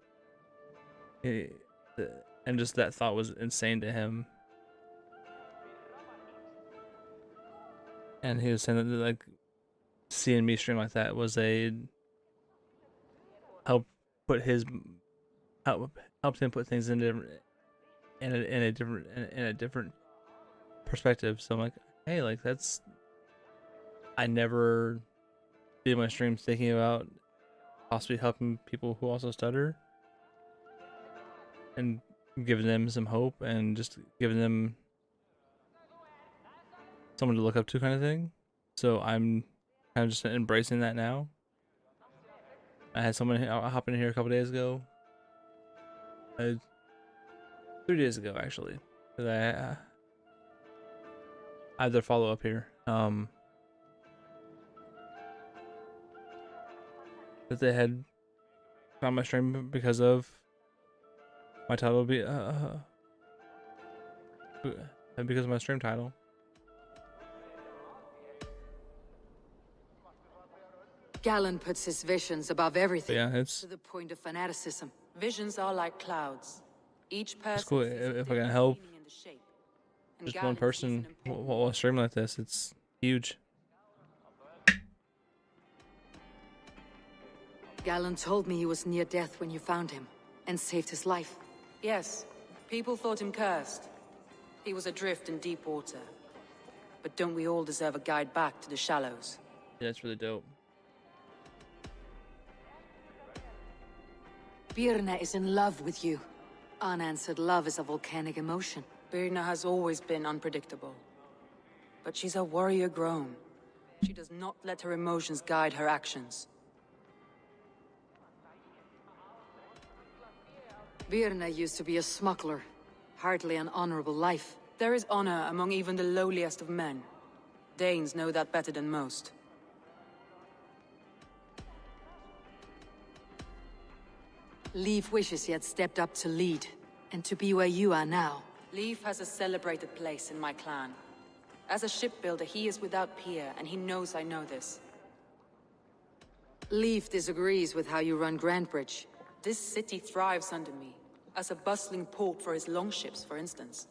And just that thought was insane to him. And he was saying that, like, seeing me stream like that was helped him put things in a different perspective. So I'm like, hey, like, that's, I never did my streams thinking about possibly helping people who also stutter. and giving them some hope and just giving them someone to look up to, kind of thing. So I'm kind of just embracing that now. I had someone hop in here a couple days ago. 3 days ago, actually. That I had their follow up here. That they had found my stream because of my title be because of my stream title. Galen puts his visions above everything. But yeah, it's to the point of fanaticism. Visions are like clouds. Each person. it's cool if I can help just one person while streaming like this. It's huge. Galen told me he was near death when you found him and saved his life. Yes, people thought him cursed. He was adrift in deep water. But don't we all deserve a guide back to the shallows? Yeah, it's really dope. Birna is in love with you. Unanswered love is a volcanic emotion. Birna has always been unpredictable. But she's a warrior grown. She does not let her emotions guide her actions. Birna used to be a smuggler. Hardly an honorable life. There is honor among even the lowliest of men. Danes know that better than most. Leif wishes he had stepped up to lead, and to be where you are now. Leif has a celebrated place in my clan. As a shipbuilder, he is without peer, and he knows I know this. Leif disagrees with how you run Grantbridge. This city thrives under me, as a bustling port for his longships, for instance.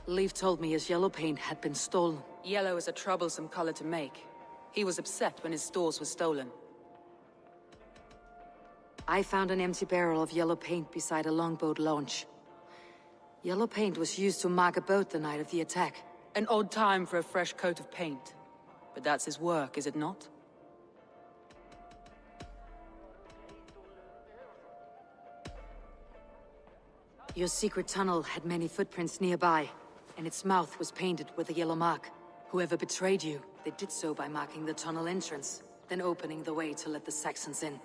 Leif told me his yellow paint had been stolen. Yellow is a troublesome color to make. He was upset when his stores were stolen. I found an empty barrel of yellow paint beside a longboat launch. Yellow paint was used to mark a boat the night of the attack. An odd time for a fresh coat of paint. But that's his work, is it not? Your secret tunnel had many footprints nearby, and its mouth was painted with a yellow mark. Whoever betrayed you, they did so by marking the tunnel entrance, then opening the way to let the Saxons in.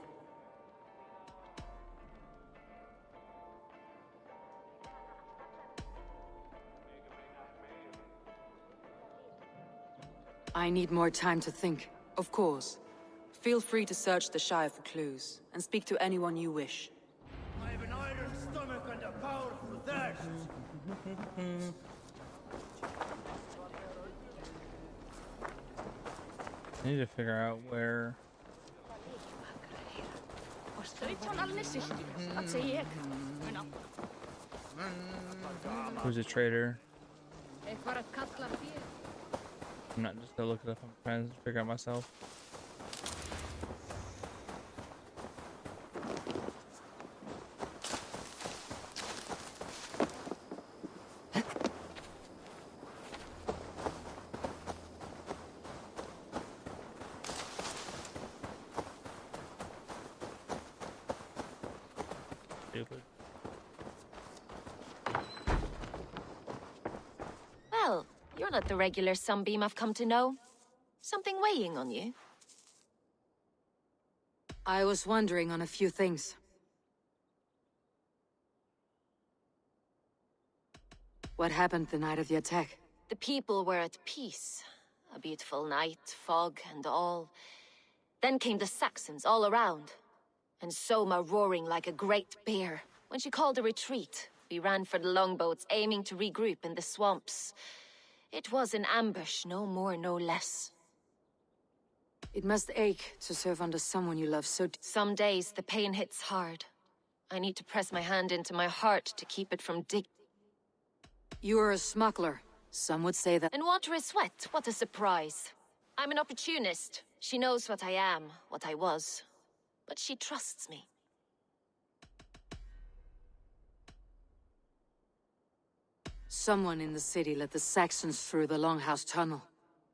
I need more time to think. Of course. Feel free to search the Shire for clues, and speak to anyone you wish. I have an iron stomach and a powerful thirst. I need to figure out where. Who's a traitor? I'm not just gonna look it up. I'm trying to figure out myself. Stupid. Well, you're not the regular sunbeam I've come to know. Something weighing on you? I was wondering on a few things. What happened the night of the attack? The people were at peace. A beautiful night, fog and all. Then came the Saxons all around. And Soma roaring like a great bear. When she called a retreat, we ran for the longboats, aiming to regroup in the swamps. It was an ambush, no more, no less. It must ache to serve under someone you love so Some days the pain hits hard. I need to press my hand into my heart to keep it from dig. You are a smuggler. Some would say that. And water is wet, what a surprise. I'm an opportunist. She knows what I am, what I was. But she trusts me. Someone in the city let the Saxons through the Longhouse tunnel.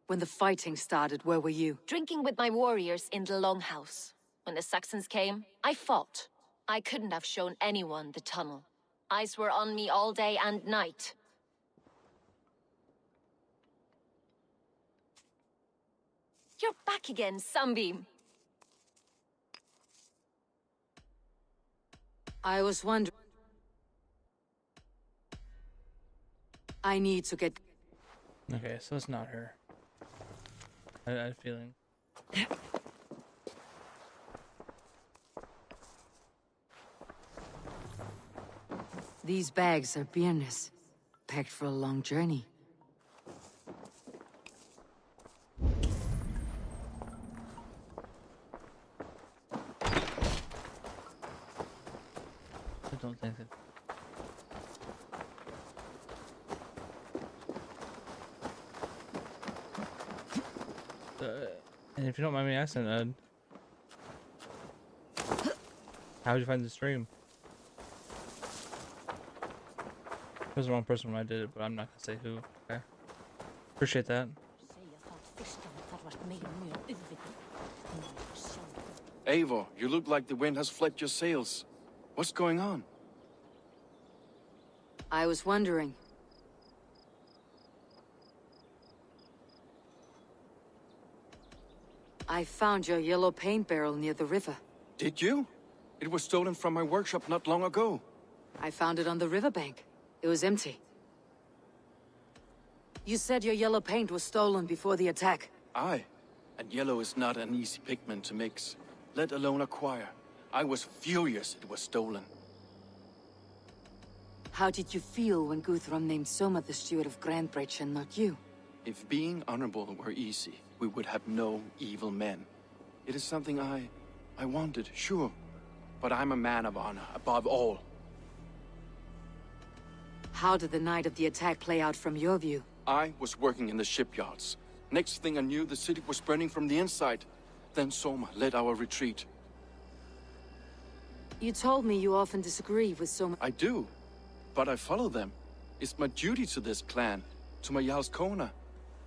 When the fighting started, where were you? Drinking with my warriors in the Longhouse. When the Saxons came, I fought. I couldn't have shown anyone the tunnel. Eyes were on me all day and night. You're back again, Sunbeam. I was wondering... I need to get... Okay, so it's not her. I had a feeling. These bags are beerness, packed for a long journey. I don't think that. And if you don't mind me asking, Ed, how did you find the stream? I was the wrong person when I did it, but I'm not gonna say who. Okay. Appreciate that. Eivor, you look like the wind has flecked your sails. What's going on? I was wondering. I found your yellow paint barrel near the river. Did you? It was stolen from my workshop not long ago. I found it on the riverbank. It was empty. You said your yellow paint was stolen before the attack. Aye. And yellow is not an easy pigment to mix, let alone acquire. I was furious it was stolen. How did you feel when Guthrum named Soma the steward of Grantbridge and not you? If being honorable were easy, we would have no evil men. It is something I wanted, sure. But I'm a man of honor, above all. How did the night of the attack play out from your view? I was working in the shipyards. Next thing I knew, the city was burning from the inside. Then Soma led our retreat. You told me you often disagree with Soma. I do, but I follow them. It's my duty to this clan, to my Jarl's Kona.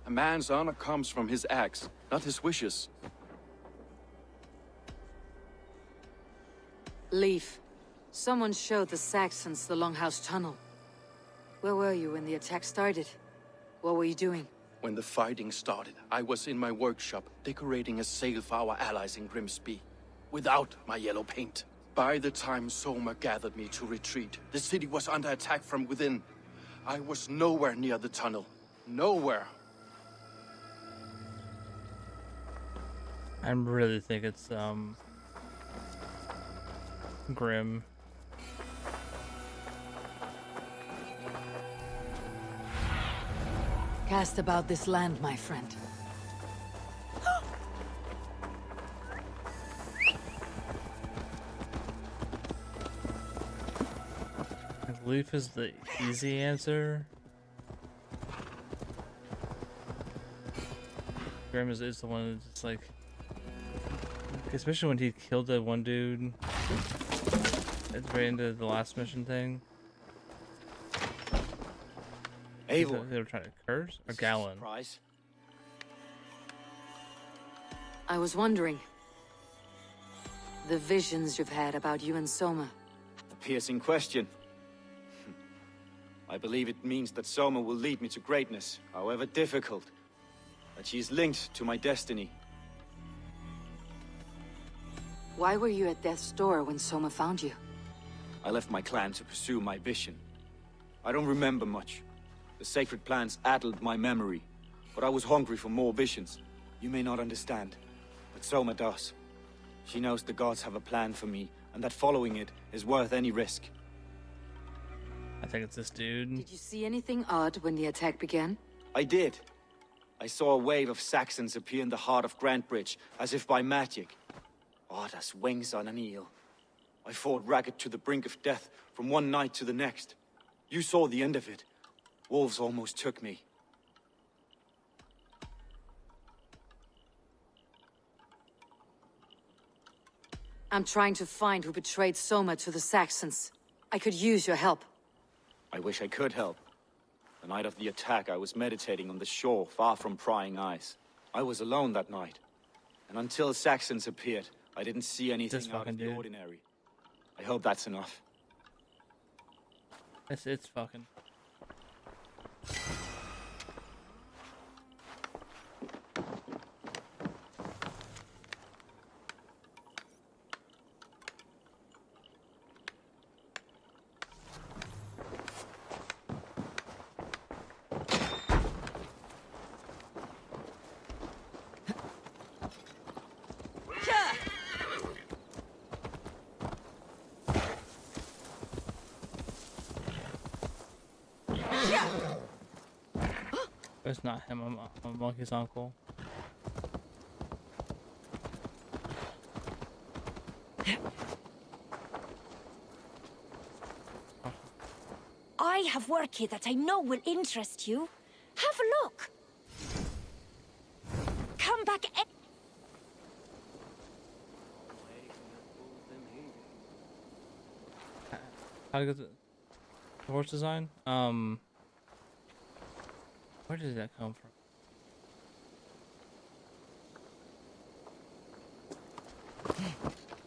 A man's honor comes from his acts, not his wishes. Leaf. Someone showed the Saxons the Longhouse Tunnel. Where were you when the attack started? What were you doing? When the fighting started, I was in my workshop decorating a sail for our allies in Grimsby, without my yellow paint. By the time Soma gathered me to retreat, the city was under attack from within. I was nowhere near the tunnel. Nowhere. I really think it's Grim. Cast about this land, my friend. Leaf is the easy answer. Grim is the one that's like, especially when he killed that one dude at the very end of the last mission thing. Eivor. They were trying to curse? Or Gallon? Surprise. I was wondering. The visions you've had about you and Soma. The piercing question. I believe it means that Soma will lead me to greatness, however difficult. That she is linked to my destiny. Why were you at death's door when Soma found you? I left my clan to pursue my vision. I don't remember much. The sacred plants addled my memory, but I was hungry for more visions. You may not understand, but Soma does. She knows the gods have a plan for me, and that following it is worth any risk. I think it's this dude. Did you see anything odd when the attack began? I did. I saw a wave of Saxons appear in the heart of Grantbridge, as if by magic. Odd as wings on an eel. I fought ragged to the brink of death from one night to the next. You saw the end of it. Wolves almost took me. I'm trying to find who betrayed Soma to the Saxons. I could use your help. I wish I could help. The night of the attack, I was meditating on the shore, far from prying eyes. I was alone that night. And until Saxons appeared, I didn't see anything out of the ordinary. I hope that's enough. It's fucking. It's not him. I'm Monkey's uncle. I have work here that I know will interest you. Have a look. Come back. How to get the horse design? Where did that come from?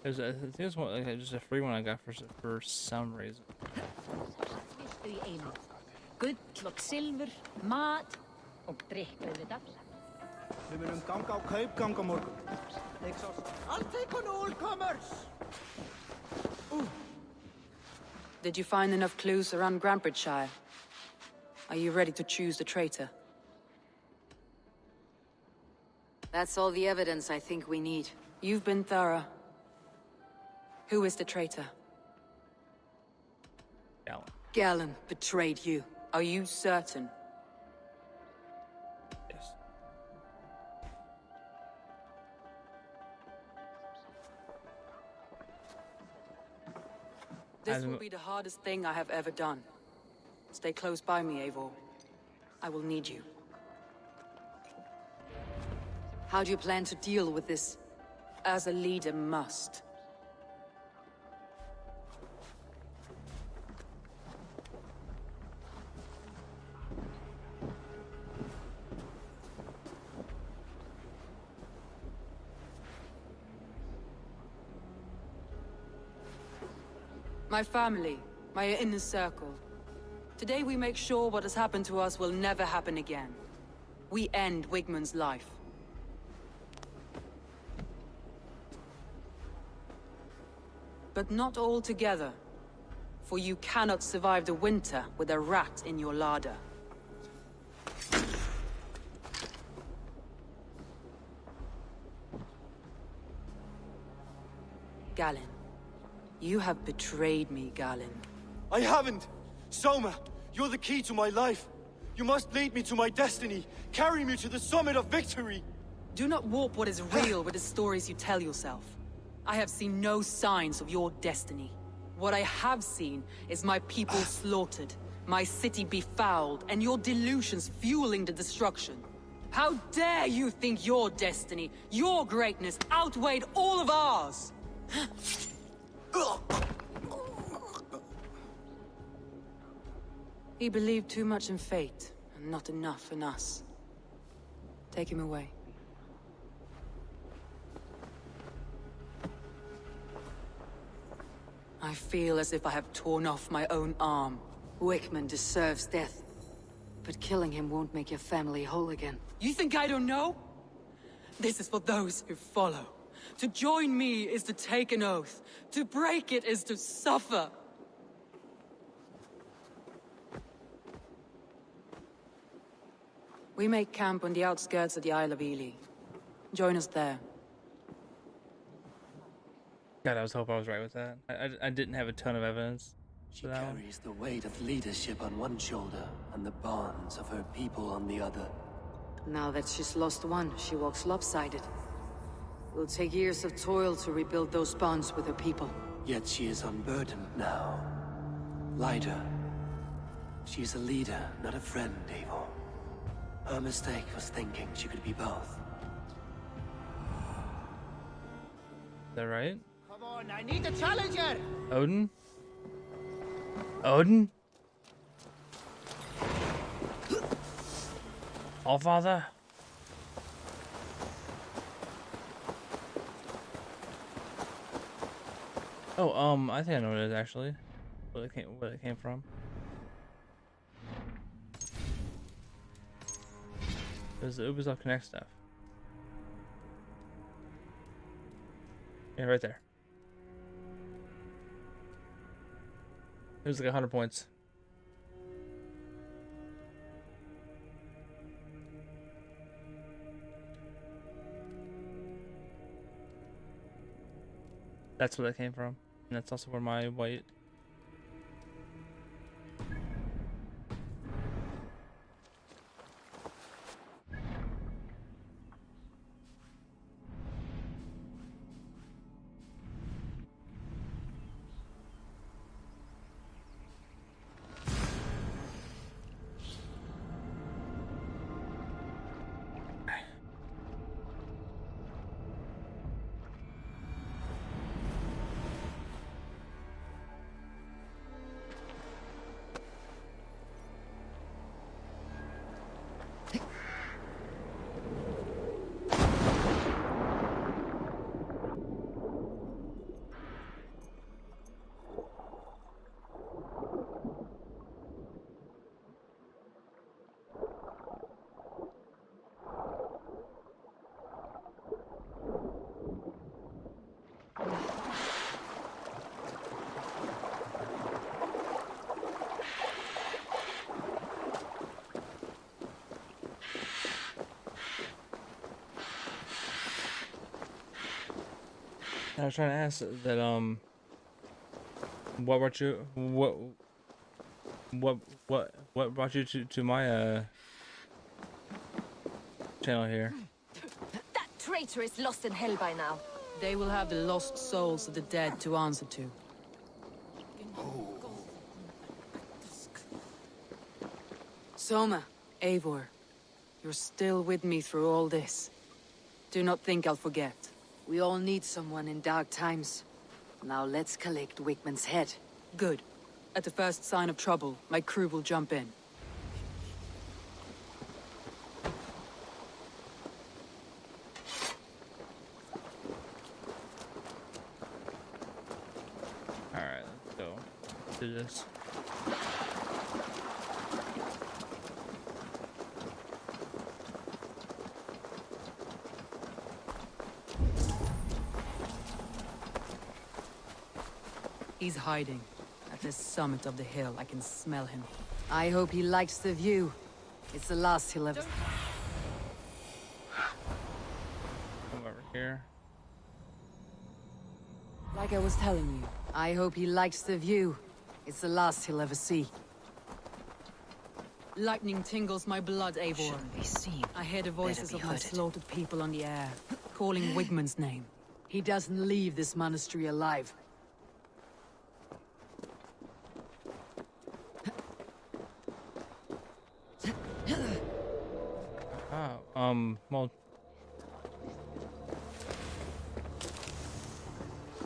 I think it was one, like, just a free one I got for some reason. Gull og silfur, mat og drikk auðvitað. Við munum ganga á kaupgang á morgun. I'll take on all comers! Did you find enough clues around Grantbridgeshire? Are you ready to choose the traitor? That's all the evidence I think we need. You've been thorough. Who is the traitor? Galen. Galen betrayed you. Are you certain? Yes. This will be the hardest thing I have ever done. Stay close by me, Eivor. I will need you. How do you plan to deal with this? As a leader must. My family, my inner circle. Today we make sure what has happened to us will never happen again. We end Wigmund's life. But not all together, for you cannot survive the winter with a rat in your larder. Galen, you have betrayed me, Galen. I haven't! Soma, you're the key to my life. You must lead me to my destiny. Carry me to the summit of victory. Do not warp what is real with the stories you tell yourself. I have seen no signs of your destiny. What I have seen is my people slaughtered, my city befouled, and your delusions fueling the destruction. How dare you think your destiny, your greatness, outweighed all of ours? He believed too much in fate, and not enough in us. Take him away. I feel as if I have torn off my own arm. Wigmund deserves death. But killing him won't make your family whole again. You think I don't know? This is for those who follow. To join me is to take an oath. To break it is to suffer. We make camp on the outskirts of the Isle of Ely. Join us there. God, I was hoping I was right with that. I didn't have a ton of evidence. She carries the weight of leadership on one shoulder and the bonds of her people on the other. Now that she's lost one, she walks lopsided. It will take years of toil to rebuild those bonds with her people. Yet she is unburdened now. Lighter. She's a leader, not a friend, Eivor. Her mistake was thinking she could be both. Is that right? Come on, I need a challenger! Odin? Odin? Allfather? Oh, I think I know what it is actually. Where it came from. It was the Ubisoft Connect stuff. Yeah, right there. It was like 100 points. That's where that came from. And that's also where my white... I was trying to ask that what brought you what brought you to my channel here? That traitor is lost in hell by now. They will have the lost souls of the dead to answer to. Soma, Eivor, you're still with me through all this. Do not think I'll forget. We all need someone in dark times. Now let's collect Wickman's head. Good. At the first sign of trouble, my crew will jump in. Alright, let's go. Let's do this. He's hiding. At the summit of the hill, I can smell him. I hope he likes the view. It's the last he'll ever... Come over here. Like I was telling you, I hope he likes the view. It's the last he'll ever see. Lightning tingles my blood, Eivor. Shouldn't be seen. I hear the voices Better of be my hooded. slaughtered people on the air, calling Wigman's name. He doesn't leave this monastery alive. Well,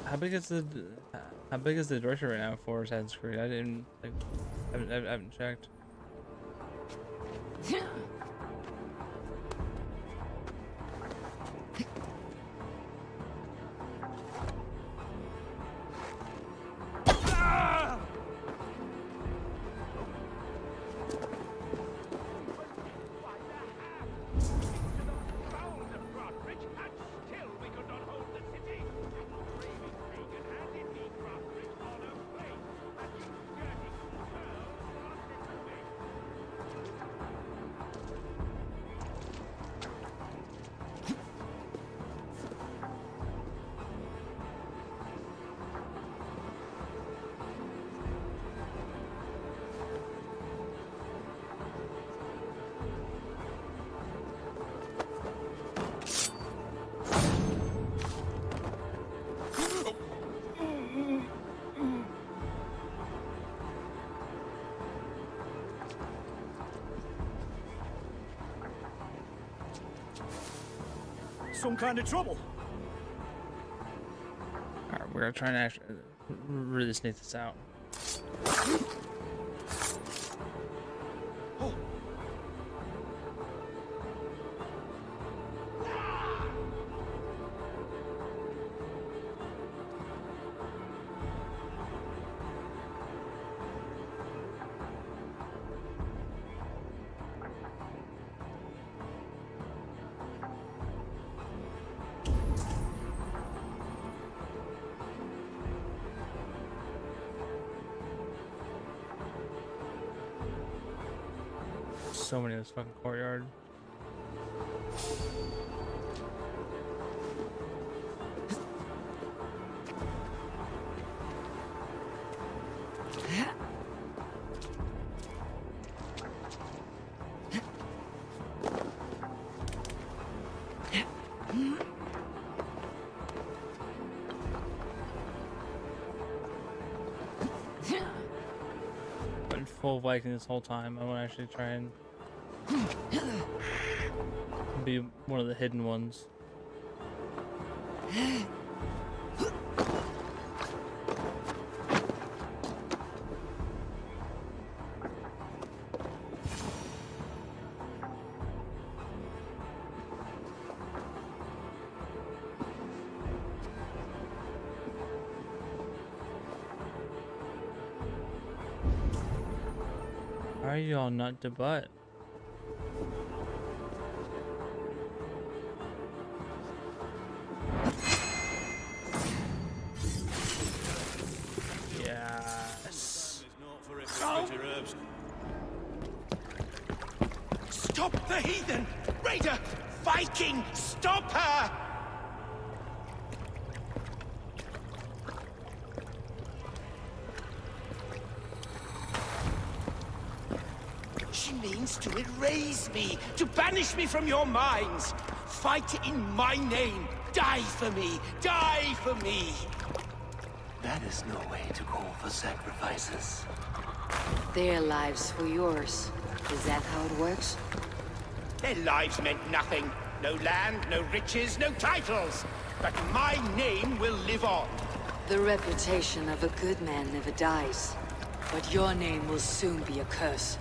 how big is the director right now for Assassin's Creed? I didn't like, I haven't checked. Some kind of trouble. Alright, we're trying to actually really sneak this out. So many in this fucking courtyard. Been full Viking this whole time. I want to actually try and be one of the hidden ones. Why are you all nut to butt? Yes. Stop the heathen! Raider! Viking! Stop her! She means to erase me, to banish me from your minds. Fight in my name. Die for me. Die for me. That is no way to call for sacrifices. Their lives for yours. Is that how it works? Their lives meant nothing. No land, no riches, no titles. But my name will live on. The reputation of a good man never dies. But your name will soon be a curse.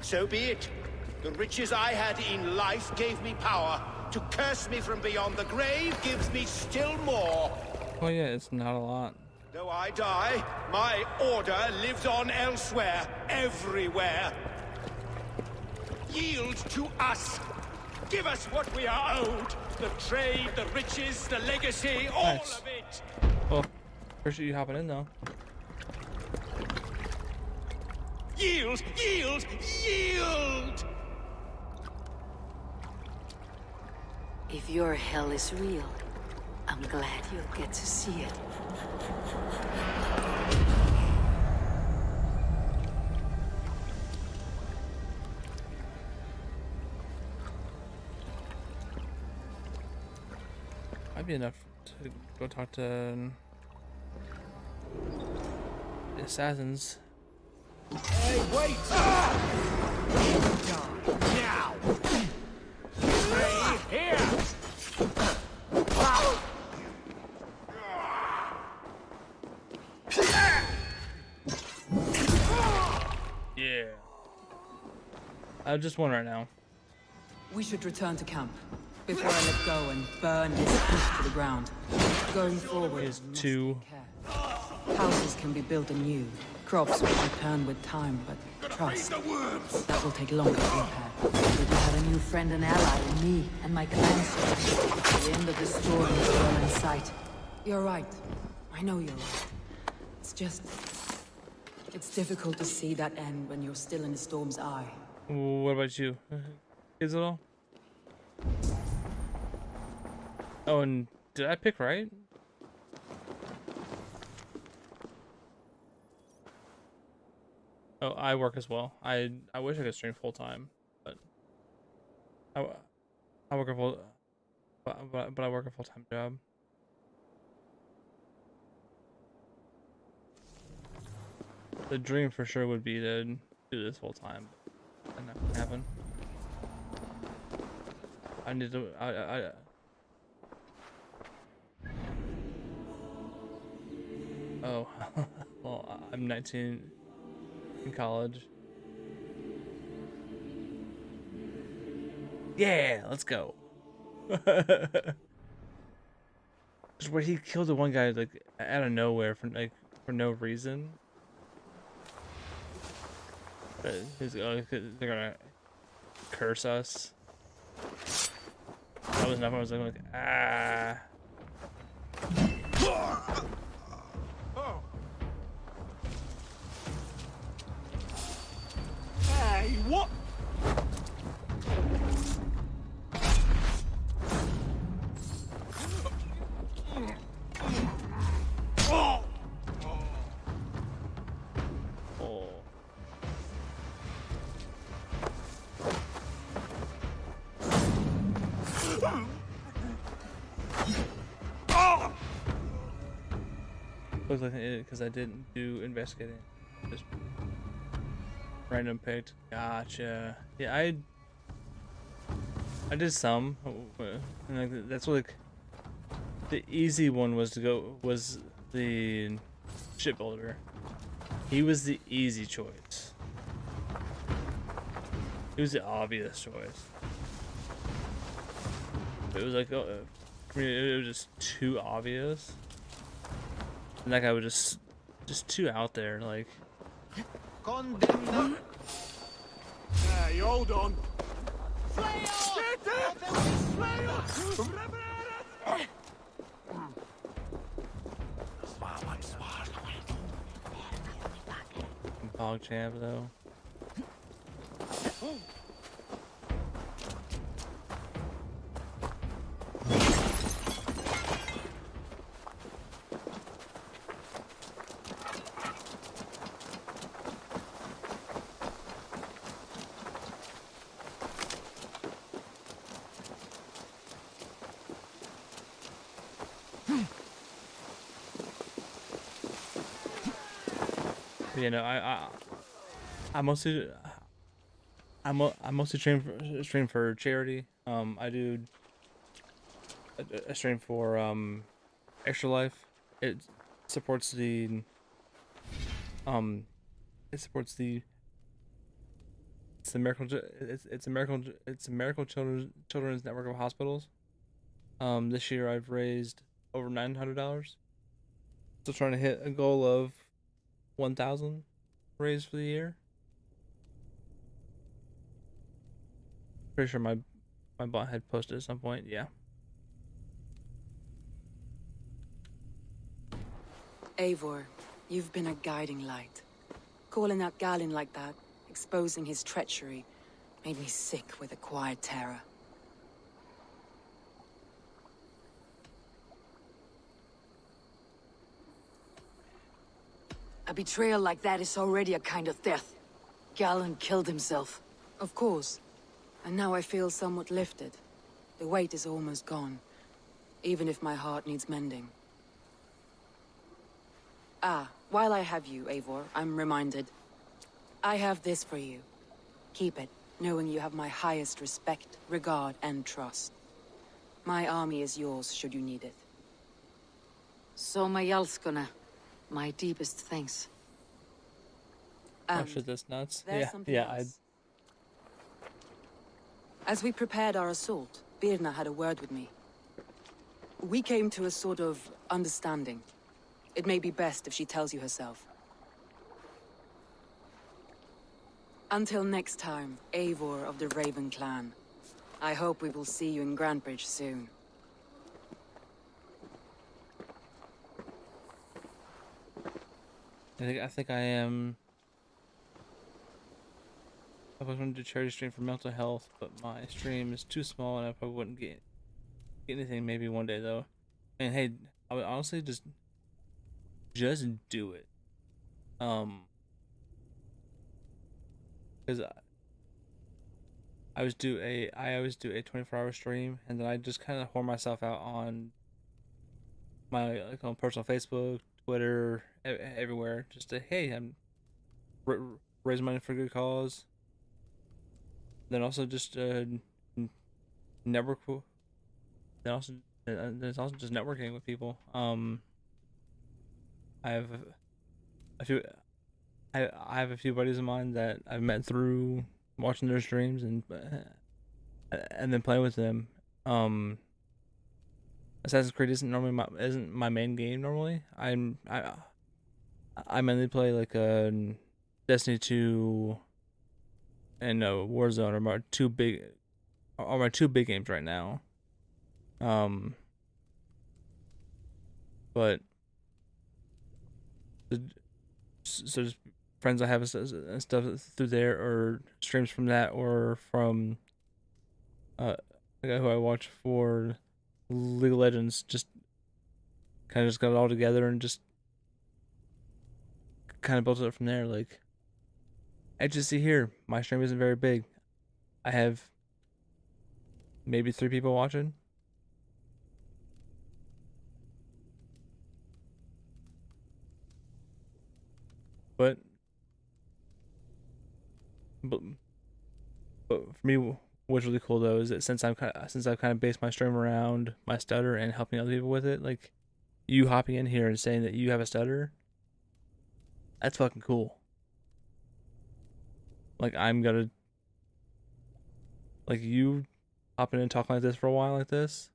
So be it. The riches I had in life gave me power. To curse me from beyond the grave gives me still more. Oh yeah, it's not a lot. Though I die, my order lives on elsewhere, everywhere. Yield to us. Give us what we are owed. The trade, the riches, the legacy, all Nice. of it. Well, appreciate you hopping in though. Yield, yield, yield! If your hell is real, I'm glad you'll get to see it. Might be enough to go talk to the assassins. Hey, wait! Now! Stay here! Yeah. I just one right now. We should return to camp before I let go and burn his fish to the ground. Going forward, Is two. houses can be built anew. Crops will return with time, but trust, that will take longer to repair. But you have a new friend and ally in me and my clan sister. The end of the storm is well in sight. You're right. I know you're right. It's just... it's difficult to see that end when you're still in the storm's eye. What about you? Kids at all? Oh, and did I pick right? Oh, I work as well. I wish I could stream full time, but I work a full, but I work a full time job. The dream for sure would be to do this full time, but that's not gonna happen. I need to. Oh, well, I'm 19 in college. Yeah, let's go. Just where he killed the one guy like out of nowhere for no reason. But they're gonna curse us. That was enough. I was like ah. quick look at it because I didn't do investigating. Just random picked. Gotcha. Yeah, I did some. And like, that's what, like, the easy one was the shipbuilder. He was the easy choice. He was the obvious choice. It was like, I mean, it was just too obvious. And that guy was just too out there, like. Condemned. Hey, hold on. Bog champ though. You know, I mostly stream for charity. I do a stream for Extra Life. It supports the it's a miracle children's network of hospitals. This year I've raised over $900. Still trying to hit a goal of 1,000 raised for the year. Pretty sure my bot had posted at some point. Yeah. Eivor, you've been a guiding light. Calling out Galen like that, exposing his treachery, made me sick with a quiet terror. A betrayal like that is already a kind of death. Galen killed himself. Of course. And now I feel somewhat lifted. The weight is almost gone, even if my heart needs mending. Ah, while I have you, Eivor, I'm reminded. I have this for you. Keep it, knowing you have my highest respect, regard, and trust. My army is yours, should you need it. Soma Jalskona. My deepest thanks. Oh shit, that's nuts. There's something else. As we prepared our assault, Birna had a word with me. We came to a sort of understanding. It may be best if she tells you herself. Until next time, Eivor of the Raven clan. I hope we will see you in Grantbridge soon. I think I am. I was going to do charity stream for mental health, but my stream is too small and I probably wouldn't get anything. Maybe one day though. And hey, I would honestly just do it. Because I always do a 24-hour stream, and then I just kind of whore myself out on my on personal Facebook, Twitter, everywhere. Just to, hey, I'm raise money for a good cause. Then also just network. Then also there's also just networking with people. I have a few. I have a few buddies of mine that I've met through watching their streams and then playing with them. Assassin's Creed isn't my main game normally. I mainly play like Destiny 2 and Warzone are my two big games right now. But so just friends I have and stuff through there, or streams from that, or from the guy who I watch for League of Legends. Just kind of just got it all together and just kind of built it up from there. Like, as you see here, my stream isn't very big. I have maybe 3 people watching. But but but for me, what's really cool though is that since I've kind of based my stream around my stutter and helping other people with it, like you hopping in here and saying that you have a stutter, that's fucking cool. Like I'm gonna like you hopping in and talking like this for a while like this.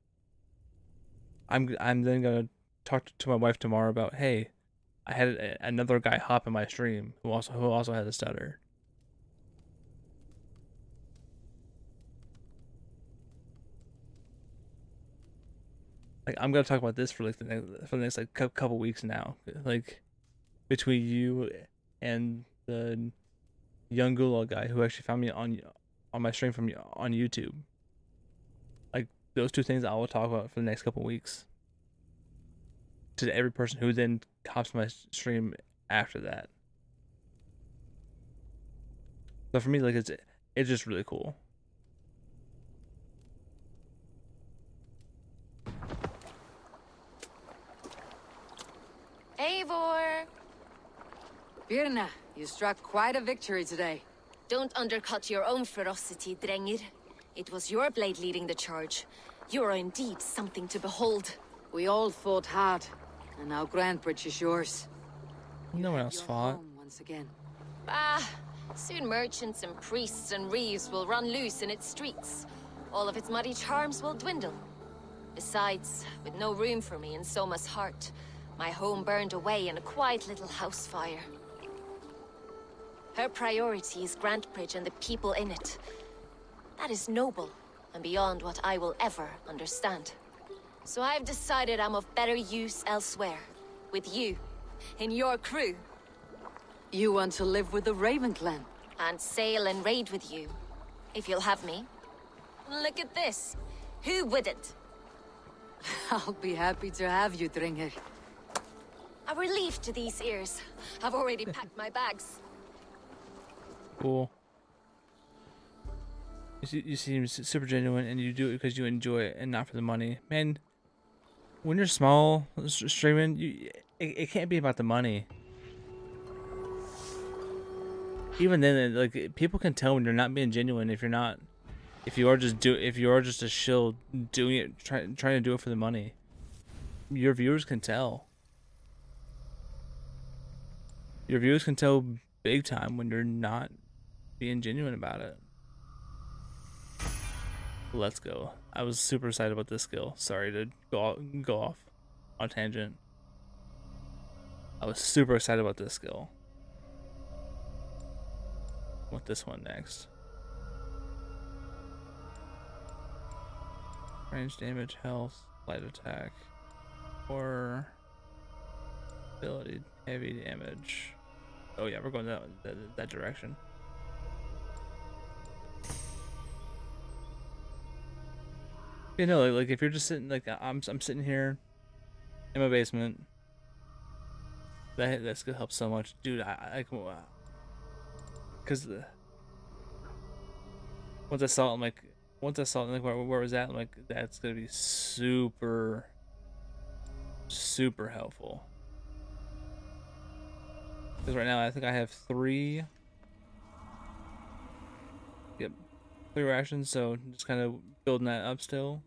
I'm then gonna talk to my wife tomorrow about, hey, I had another guy hop in my stream who also has a stutter. Like I'm gonna talk about this for like the next like couple weeks now. Like between you and the young Gulag guy who actually found me on my stream from on YouTube. Like those two things I will talk about for the next couple weeks. To every person who then hops my stream after that. But for me, like it's just really cool. Eivor! Birna, you struck quite a victory today. Don't undercut your own ferocity, Drengir. It was your blade leading the charge. You are indeed something to behold. We all fought hard, and now Grantbridge is yours. No one else fought. Once again. Bah! Soon merchants and priests and reeves will run loose in its streets. All of its muddy charms will dwindle. Besides, with no room for me in Soma's heart, my home burned away in a quiet little house fire. Her priority is Grantbridge and the people in it. That is noble, and beyond what I will ever understand. So I've decided I'm of better use elsewhere. With you. In your crew. You want to live with the Raven clan? And sail and raid with you. If you'll have me. Look at this. Who wouldn't? I'll be happy to have you, Dringer. A relief to these ears. I've already packed my bags. Cool. You seem super genuine, and you do it because you enjoy it and not for the money. Man, when you're small streaming, it can't be about the money. Even then, like people can tell when you're not being genuine if you're not, if you are just a shill doing it, trying to do it for the money. Your viewers can tell. Your viewers can tell big time when you're not being genuine about it. Let's go. I was super excited about this skill. Sorry to go off on a tangent. I was super excited about this skill. Want this one next. Range damage, health, light attack, or ability, heavy damage. Oh yeah, we're going that direction. You know, like if you're just sitting, like I'm sitting here in my basement. That's gonna help so much, dude. I can, cause once I saw it, where was that? I'm like, that's gonna be super helpful. Because right now I think I have 3. Yep, 3 rations. So just kind of building that up still.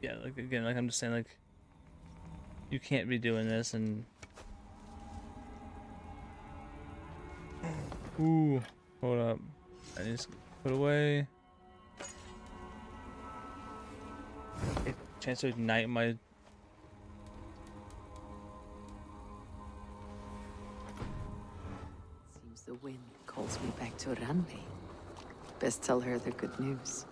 Yeah, like again, like I'm just saying, like you can't be doing this and ooh, hold up, I need to put away. A chance to ignite my. Seems the wind calls me back to Ranvi. Best tell her the good news.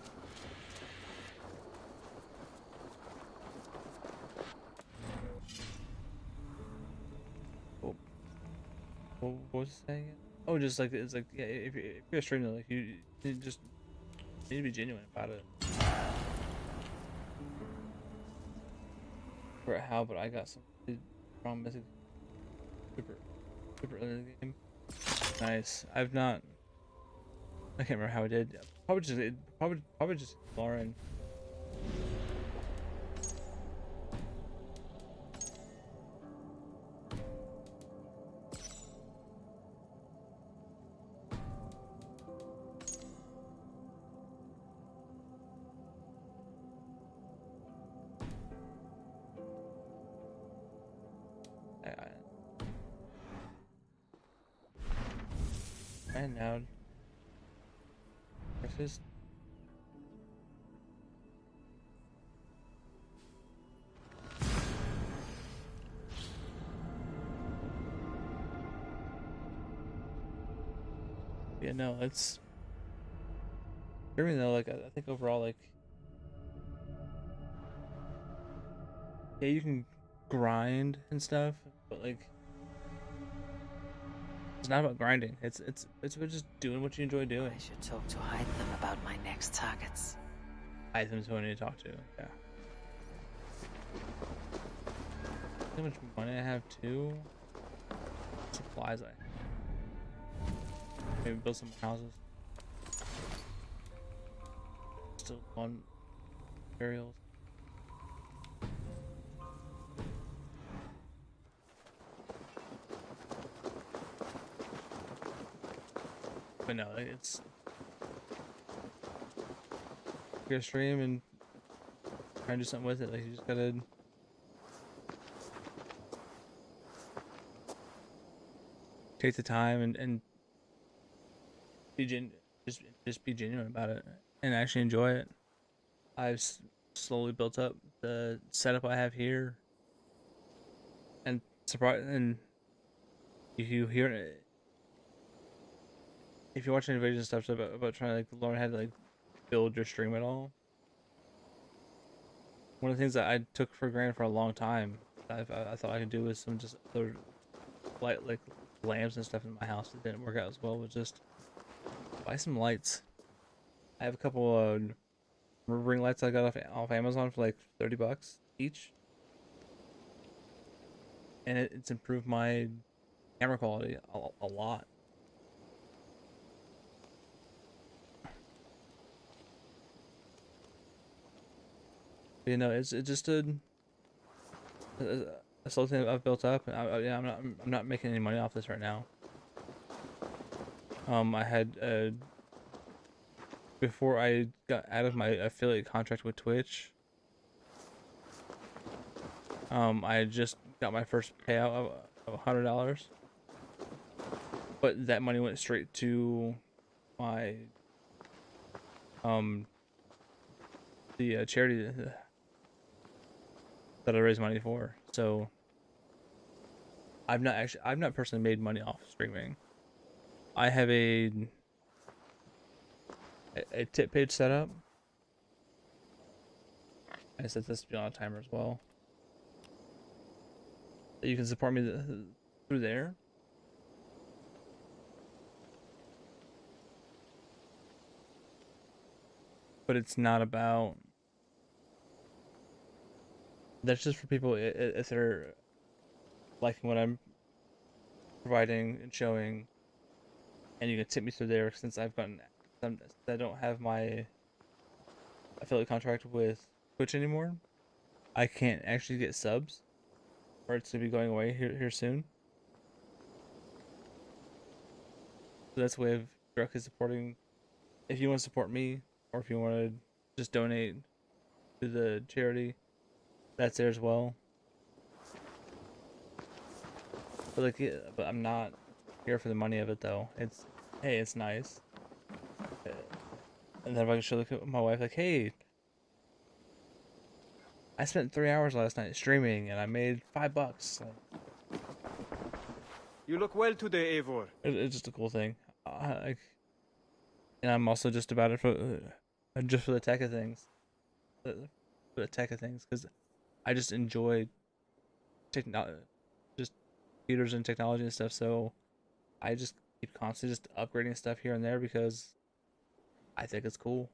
What was it saying? Oh, just like it's like, yeah, if you're a streamer, like you just need to be genuine about it. forgot how, but I got some really strong mythic super early in the game. Nice. I can't remember how I did. Probably just Lauren. And now breakfast. Yeah, no, it's streaming though. Like, I think overall, like, yeah, you can grind and stuff, but like, it's not about grinding. It's about just doing what you enjoy doing. I should talk to Hytham about my next targets. Hytham's who I need to talk to. Yeah. How much money I have too. Supplies I have. Maybe build some more houses. Still on materials. But no, it's your stream and try and do something with it. Like, you just gotta take the time and be just be genuine about it and actually enjoy it. I've slowly built up the setup I have here, and if you hear it, if you're watching videos and stuff about trying to like learn how to like build your stream at all, one of the things that I took for granted for a long time, I thought I could do with some just other light, like lamps and stuff in my house that didn't work out as well, was just buy some lights. I have a couple ring lights I got off Amazon for like $30 each, and it's improved my camera quality a lot. You know, it's just a slow thing I've built up, and I'm not making any money off this right now. I had before I got out of my affiliate contract with Twitch, I just got my first payout of $100, but that money went straight to my the charity that I raised money for. So I've not personally made money off streaming. I have a tip page set up. I set this to be on a timer as well. You can support me through there. But it's not about... That's just for people if they're liking what I'm providing and showing, and you can tip me through there. Since I don't have my affiliate contract with Twitch anymore, I can't actually get subs, or it's gonna be going away here soon. So that's a way of directly supporting. If you want to support me, or if you want to just donate to the charity, that's there as well. But like, yeah, but I'm not here for the money of it though. It's, hey, it's nice. And then if I can show my wife, like, hey, I spent 3 hours last night streaming and I made $5. Like, you look well today, Eivor. It's just a cool thing. And I'm also just about it for the tech of things. For the tech of things, because I just enjoy just computers and technology and stuff. So I just keep constantly just upgrading stuff here and there because I think it's cool.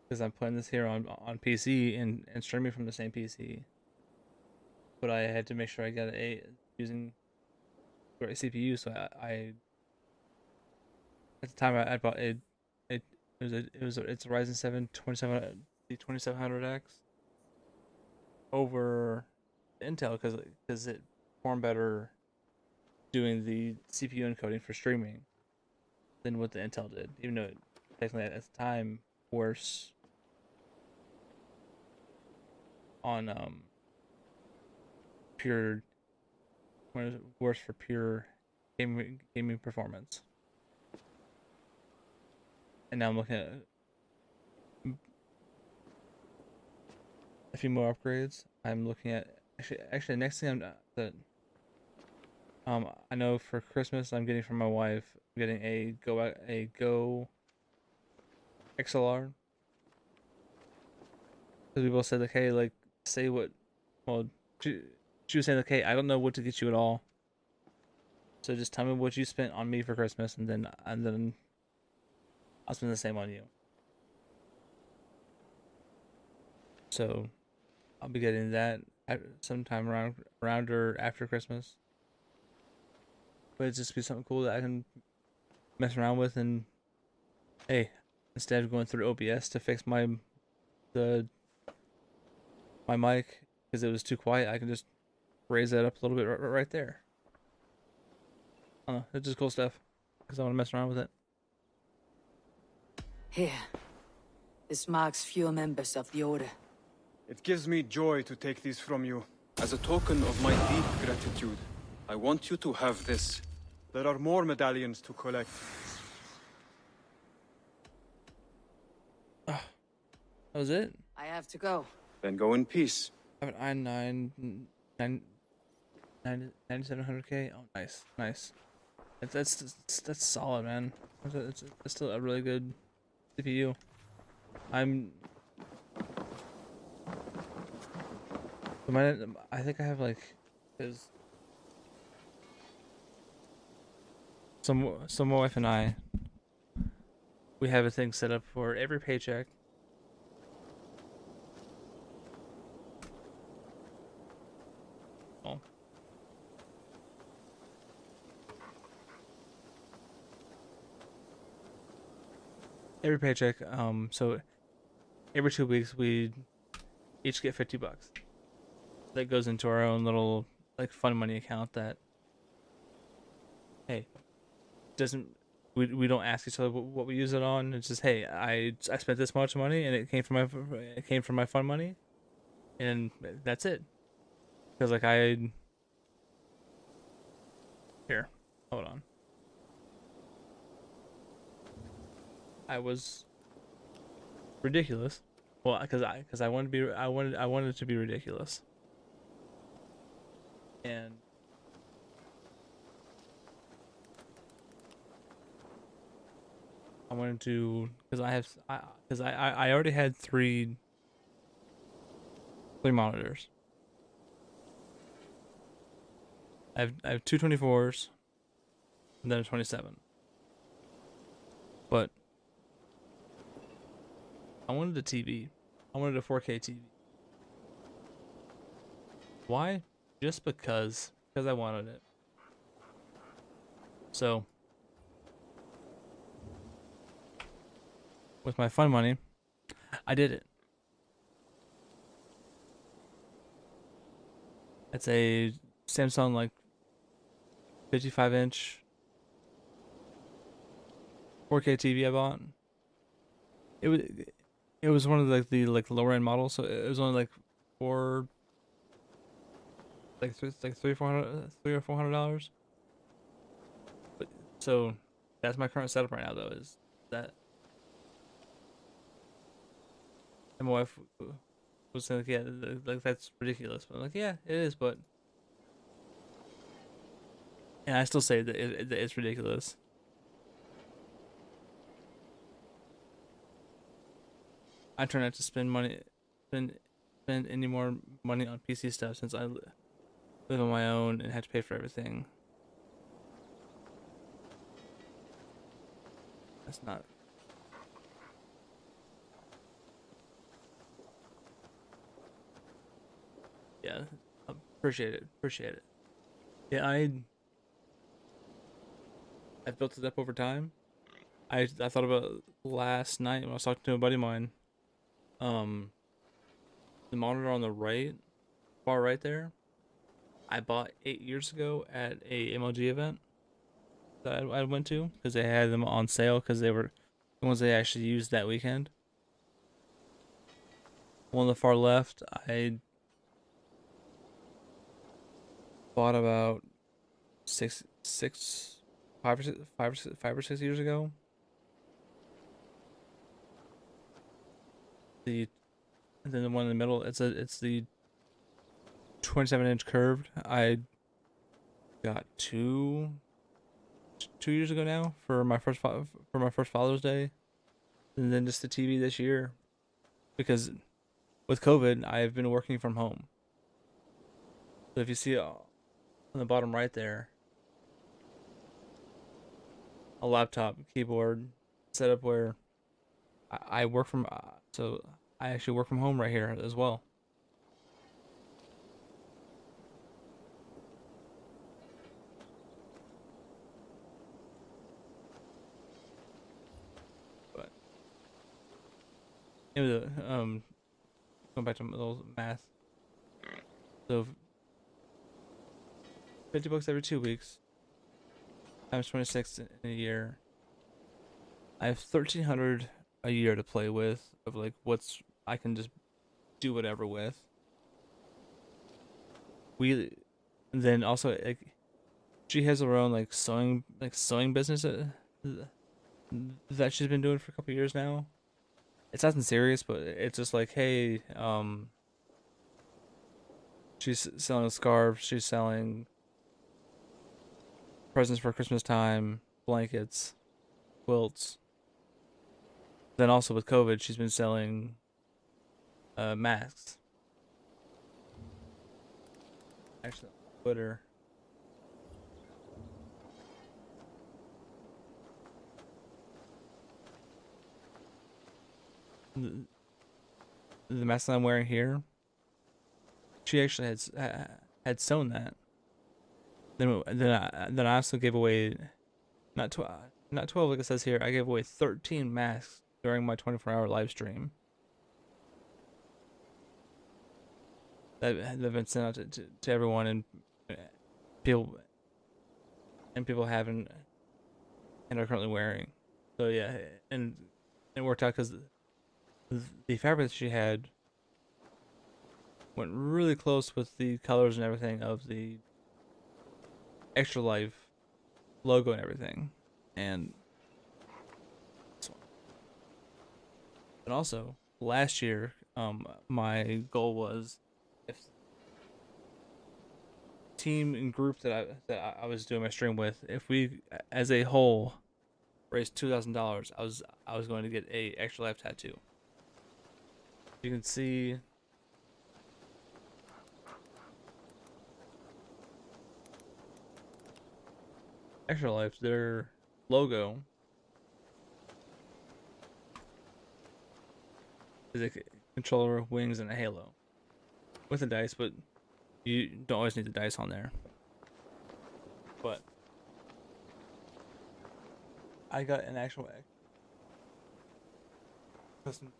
because I'm playing this here on PC and streaming from the same PC. But I had to make sure I got using the right CPU. So I at the time I bought it's a Ryzen 7 2700X over Intel because it performed better doing the CPU encoding for streaming than what the Intel did, even though it technically at the time worse on pure worse for pure gaming performance. And now I'm looking at a few more upgrades. I'm looking at actually next thing I know for Christmas I'm getting from my wife, I'm getting a Go XLR. Because we both said like, hey, like say what, well, she was saying like, hey, I don't know what to get you at all. So just tell me what you spent on me for Christmas, and then I'll spend the same on you. So I'll be getting that at sometime around or after Christmas. But it'd just be something cool that I can mess around with, and hey, instead of going through OBS to fix my mic because it was too quiet, I can just raise that up a little bit right there. I don't know, it's just cool stuff because I want to mess around with it. Here. This marks fewer members of the Order. It gives me joy to take these from you. As a token of my deep gratitude, I want you to have this. There are more medallions to collect. That was it? I have to go. Then go in peace. I have an i9 9700K. Oh, nice. That's solid, man. That's still a really good CPU. I think I have like, cause some my wife and I, we have a thing set up for every paycheck. Oh. Every paycheck, so every 2 weeks we each get $50. That goes into our own little like fun money account that, hey, we don't ask each other what we use it on. It's just, hey, I spent this much money and it came from my fun money, and that's it. Because like here, hold on. I was ridiculous. Well, because I wanted it to be ridiculous. And I wanted to, because I already had three monitors. I have two 24s and then a 27. But I wanted a TV. I wanted a 4K TV. Why? Just because I wanted it. So with my fun money, I did it. It's a Samsung like 55-inch 4K TV I bought. It was one of the lower end models, so it was only like $300 or $400. But so that's my current setup right now, though, is that. And my wife was saying, like, yeah, like that's ridiculous. But I'm like, yeah, it is, but. And I still say that it's ridiculous. I try not to spend any more money on PC stuff since I live on my own and have to pay for everything. That's not. Yeah, appreciate it. Appreciate it. Yeah, I've built it up over time. I thought about it last night when I was talking to a buddy of mine. The monitor on the right, far right there, I bought 8 years ago at a MLG event that I went to because they had them on sale because they were the ones they actually used that weekend. One on the far left, I bought about five or 6 years ago. And then the one in the middle, it's the 27-inch curved. I got two years ago now for my first Father's Day, and then just the TV this year, because with COVID I've been working from home. So if you see on the bottom right there, a laptop, keyboard, setup where I work from. So I actually work from home right here as well. But anyway, going back to a little math. So $50 every 2 weeks times 26 in a year. I have 1,300 a year to play with of like what's I can just do whatever with. Then also like she has her own like sewing business that she's been doing for a couple years now. It's nothing serious, but it's just like, hey, she's selling scarves, she's selling presents for Christmas time, blankets, quilts. Then also with COVID, she's been selling masks. Actually, Twitter. The mask that I'm wearing here, she actually had sewn that. Then I also gave away not 12 like it says here. I gave away 13 masks during my 24-hour live stream. That have been sent out to everyone, and people haven't and are currently wearing. So yeah, and it worked out because the fabric that she had went really close with the colors and everything of the Extra Life logo and everything. And also last year, my goal was, if team and group that I was doing my stream with, if we as a whole raised $2,000, I was going to get a Extra Life tattoo. You can see Extra Life, their logo is a controller, wings, and a halo with a dice, but you don't always need the dice on there. But I got an actual custom.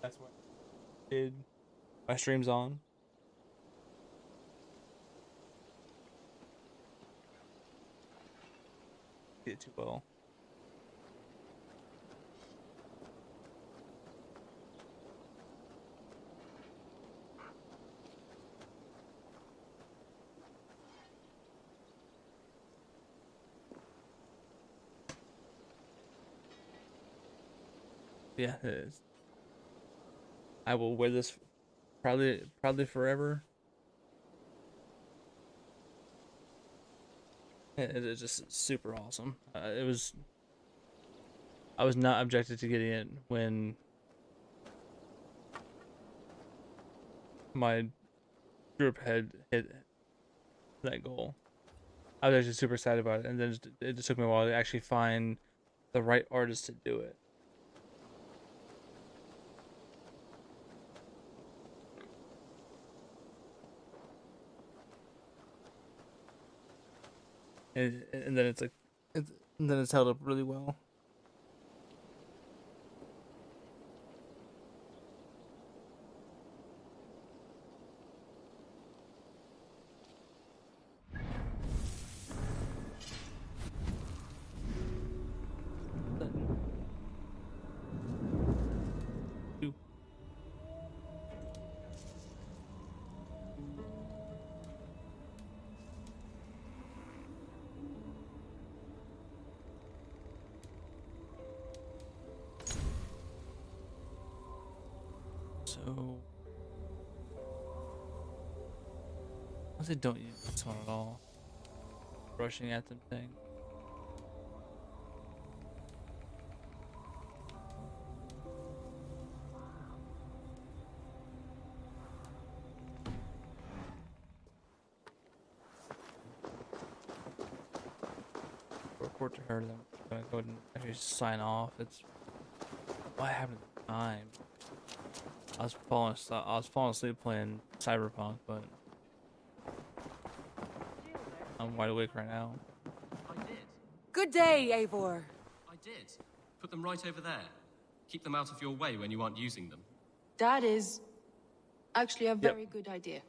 That's what I did my streams on. Did too well. Yeah, it is. I will wear this proudly forever. It is just super awesome. I was not objected to getting it when my group had hit that goal. I was actually super excited about it, and then it just took me a while to actually find the right artist to do it. And then it's like, and then it's held up really well. So, I don't use this one at all. Rushing at them thing. Report to her. Then I'm gonna go ahead and actually sign off. It's what happened at the time. I was falling asleep playing Cyberpunk, but I'm wide awake right now. I did. Good day, Eivor. I did. Put them right over there. Keep them out of your way when you aren't using them. That is actually a very good idea.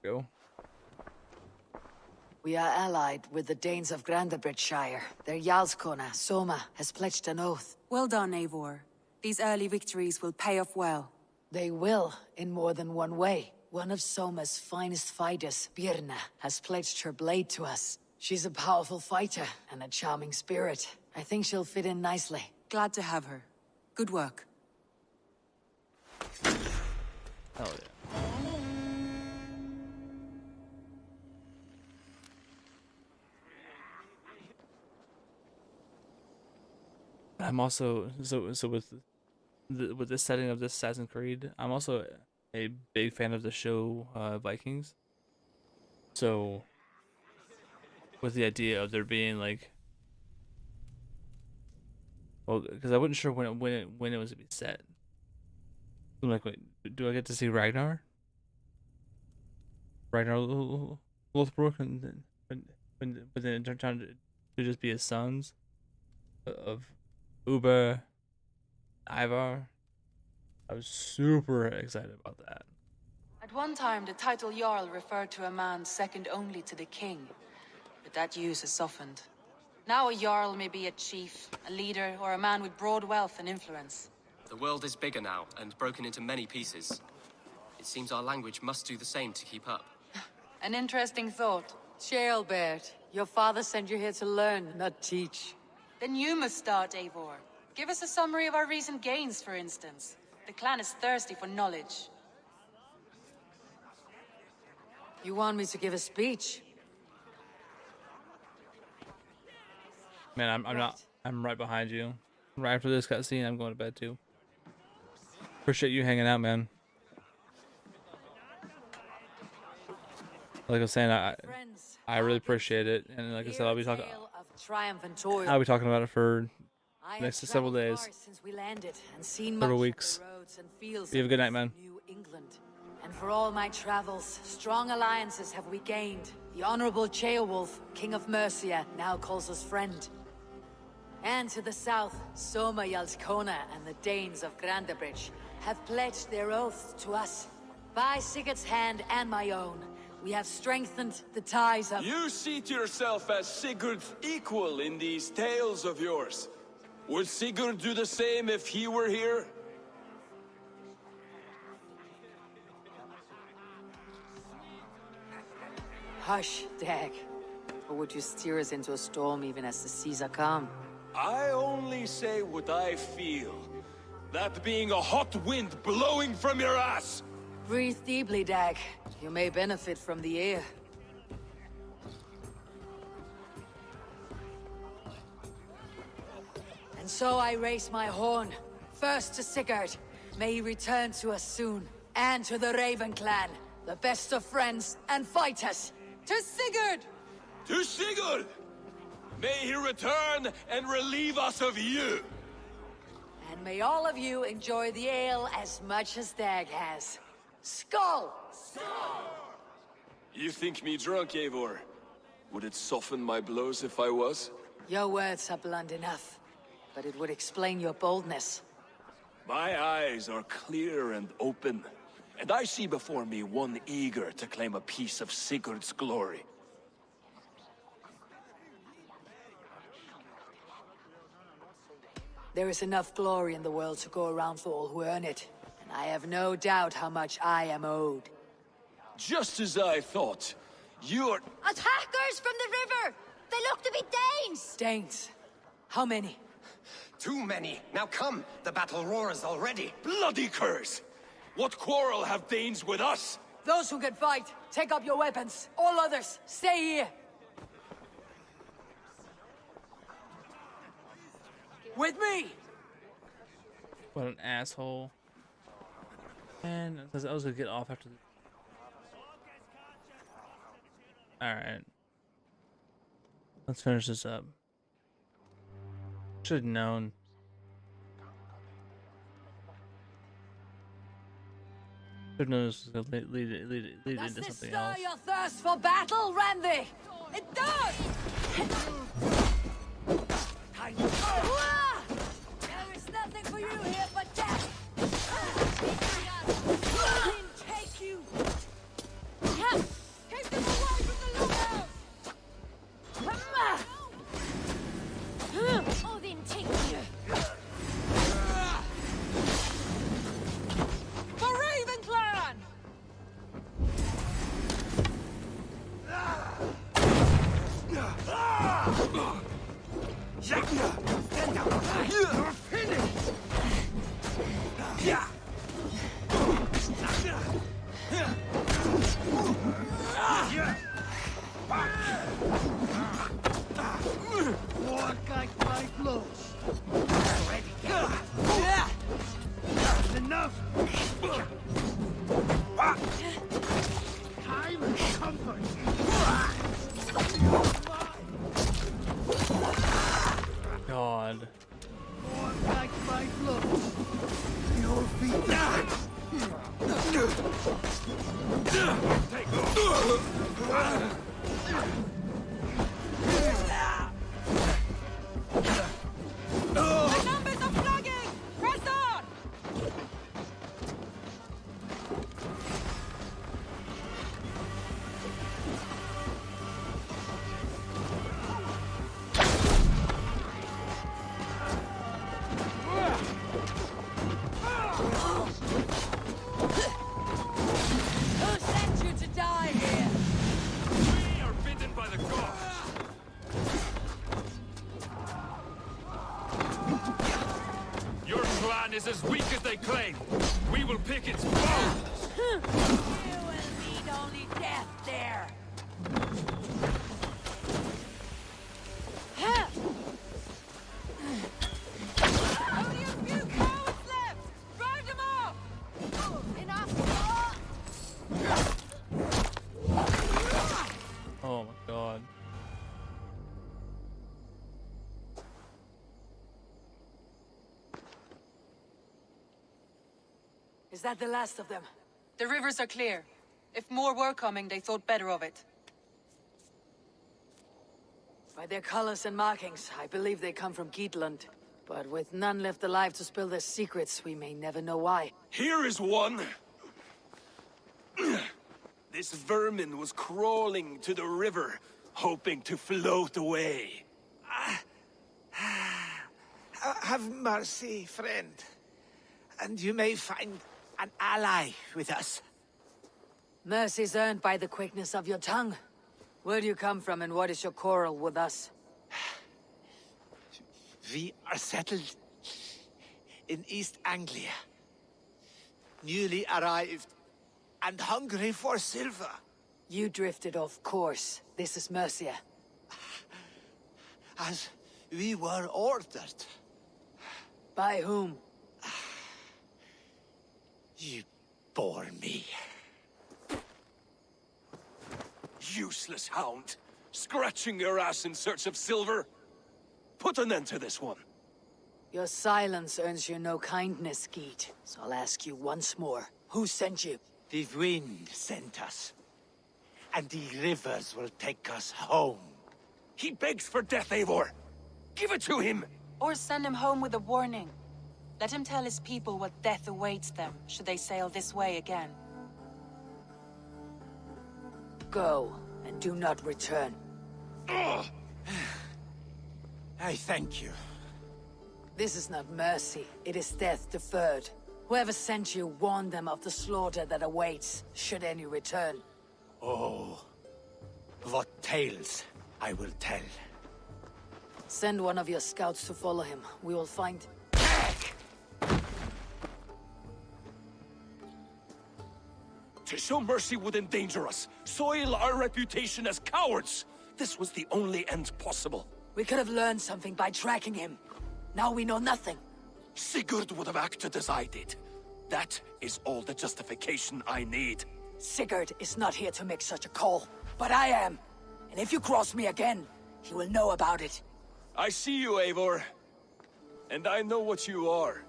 Go. We are allied with the Danes of Grandabridgeshire. Their Jarlskona, Soma, has pledged an oath. Well done, Eivor. These early victories will pay off well. They will, in more than one way. One of Soma's finest fighters, Birna, has pledged her blade to us. She's a powerful fighter and a charming spirit. I think she'll fit in nicely. Glad to have her. Good work. Hell yeah. I'm also so with the setting of this Assassin's Creed, I'm also a big fan of the show Vikings. So with the idea of there being like, well, because I wasn't sure when it was to be set. I'm like, wait, do I get to see Ragnar Lothbrok, and then it turned out to just be his sons of Uber, Ivar. I was super excited about that. At one time, the title Jarl referred to a man second only to the king, but that use has softened. Now a Jarl may be a chief, a leader, or a man with broad wealth and influence. The world is bigger now, and broken into many pieces. It seems our language must do the same to keep up. An interesting thought. Ceolbert, your father sent you here to learn, not teach. Then you must start, Eivor. Give us a summary of our recent gains, for instance. The clan is thirsty for knowledge. You want me to give a speech? Man, I'm right behind you. Right after this cutscene, I'm going to bed too. Appreciate you hanging out, man. Like I was saying, I really appreciate it, and like I said, I'll be talking about it for the next several days, several weeks. You have a good night, man. And for all my travels, strong alliances have we gained. The Honorable Ceolwulf, King of Mercia, now calls us friend. And to the south, Soma Jarlskona and the Danes of Grandabridge have pledged their oaths to us. By Sigurd's hand and my own, we have strengthened the ties of— You see to yourself as Sigurd's equal in these tales of yours. Would Sigurd do the same if he were here? Hush, Dag. Or would you steer us into a storm even as the seas are calm? I only say what I feel. That being a hot wind blowing from your ass! Breathe deeply, Dag. You may benefit from the air. And so I raise my horn. First to Sigurd. May he return to us soon. And to the Raven clan. The best of friends and fighters. To Sigurd! To Sigurd! May he return and relieve us of you! And may all of you enjoy the ale as much as Dag has. Skull! You think me drunk, Eivor? Would it soften my blows if I was? Your words are blunt enough, but it would explain your boldness. My eyes are clear and open, and I see before me one eager to claim a piece of Sigurd's glory. There is enough glory in the world to go around for all who earn it, and I have no doubt how much I am owed. Just as I thought. You're... Attackers from the river! They look to be Danes! Danes? How many? Too many. Now come, the battle roars already. Bloody curse! What quarrel have Danes with us? Those who can fight, take up your weapons. All others, stay here. With me! What an asshole. And I was gonna get off after the... Alright. Let's finish this up. Should have known. Should have known this was gonna lead into something else. Does this stir your thirst for battle, Randy? It does! There is nothing for you here but death! Take you! Keep them away from the longhouse! Oh, then take you. For Ravenclan! You're finished! Walk like my blows. Ready, That's enough! Time and comfort! God. Walk like my blows. Your feet. Take off. The numbers are flagging! Press on! Who sent you to die here? We are bidden by the gods! Your clan is as weak as they claim. We will pick its bones! You will need only death there. Only a few cowards left! Drive them off! Enough! Oh my god. Is that the last of them? The rivers are clear. If more were coming, they thought better of it. By their colors and markings, I believe they come from Geatland. But with none left alive to spill their secrets, we may never know why. Here is one. This vermin was crawling to the river, hoping to float away. Have mercy, friend. And you may find an ally with us. Mercy's earned by the quickness of your tongue. Where do you come from and what is your quarrel with us? We are settled in East Anglia. Newly arrived and hungry for silver. You drifted off course. This is Mercia. As we were ordered. By whom? You bore me. Useless hound. Scratching your ass in search of silver. Put an end to this one. Your silence earns you no kindness, Geet. So I'll ask you once more. Who sent you? The wind sent us. And the rivers will take us home. He begs for death, Eivor. Give it to him. Or send him home with a warning. Let him tell his people what death awaits them, should they sail this way again. Go, and do not return. I thank you. This is not mercy, it is death deferred. Whoever sent you warned them of the slaughter that awaits, should any return. Oh, what tales I will tell. Send one of your scouts to follow him. We will find... To show mercy would endanger us, soil our reputation as cowards. This was the only end possible. We could have learned something by tracking him. Now we know nothing. Sigurd would have acted as I did. That is all the justification I need. Sigurd is not here to make such a call, but I am. And if you cross me again, he will know about it. I see you, Eivor. And I know what you are.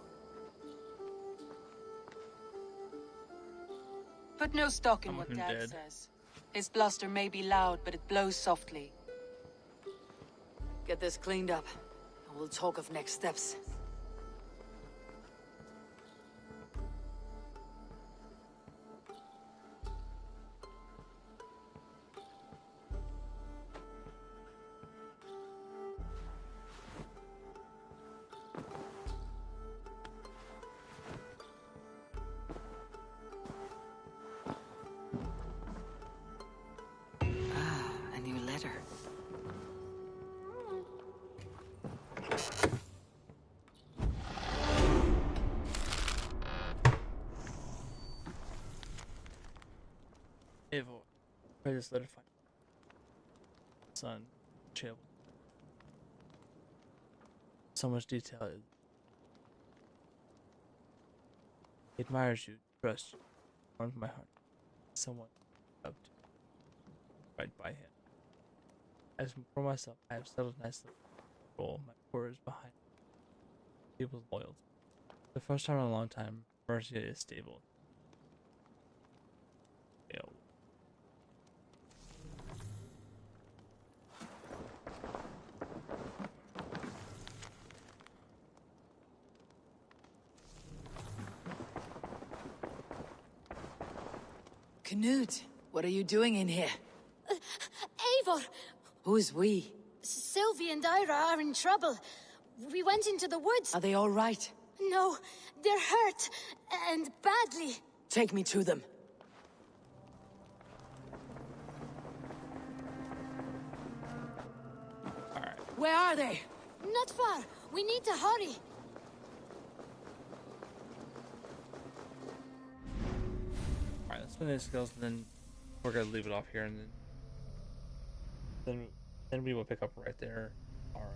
Put no stock in what Dad dead. says. His bluster may be loud, but it blows softly. Get this cleaned up, and we'll talk of next steps. A new letter. Eivor, where this letter find? Son, chill. So much detail. He admires you, trusts you, warms my heart. Someone up to right by him. As for myself, I have settled nicely. Roll my quarters behind people's loyalty. For the first time in a long time, Mercia is stable. Ew. Knut, what are you doing in here? Eivor! Who's we? Sylvie and Ira are in trouble. We went into the woods. Are they all right? No, they're hurt. And badly. Take me to them. Where are they? Not far. We need to hurry. Alright, let's finish skills and then we're gonna leave it off here and then we will pick up right there tomorrow.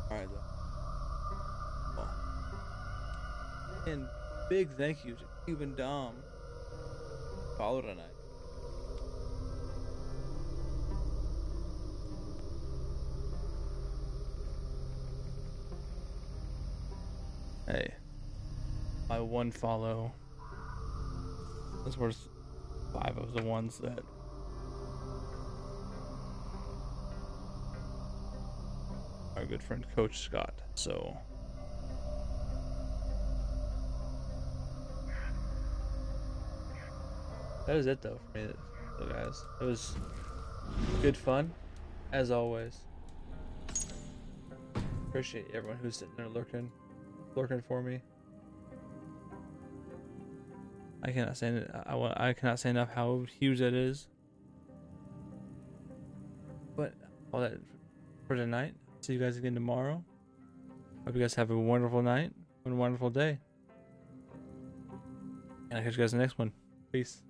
Alright, and big thank you to Cuban Dom. Follow tonight. Hey, my one follow is worth 5 of the ones that our good friend Coach Scott. So that is it though for me, so guys. It was good fun, as always. Appreciate everyone who's sitting there lurking for me. I cannot say it. I cannot say enough how huge that is. But all that for tonight. See you guys again tomorrow. Hope you guys have a wonderful night and a wonderful day. And I'll catch you guys in the next one. Peace.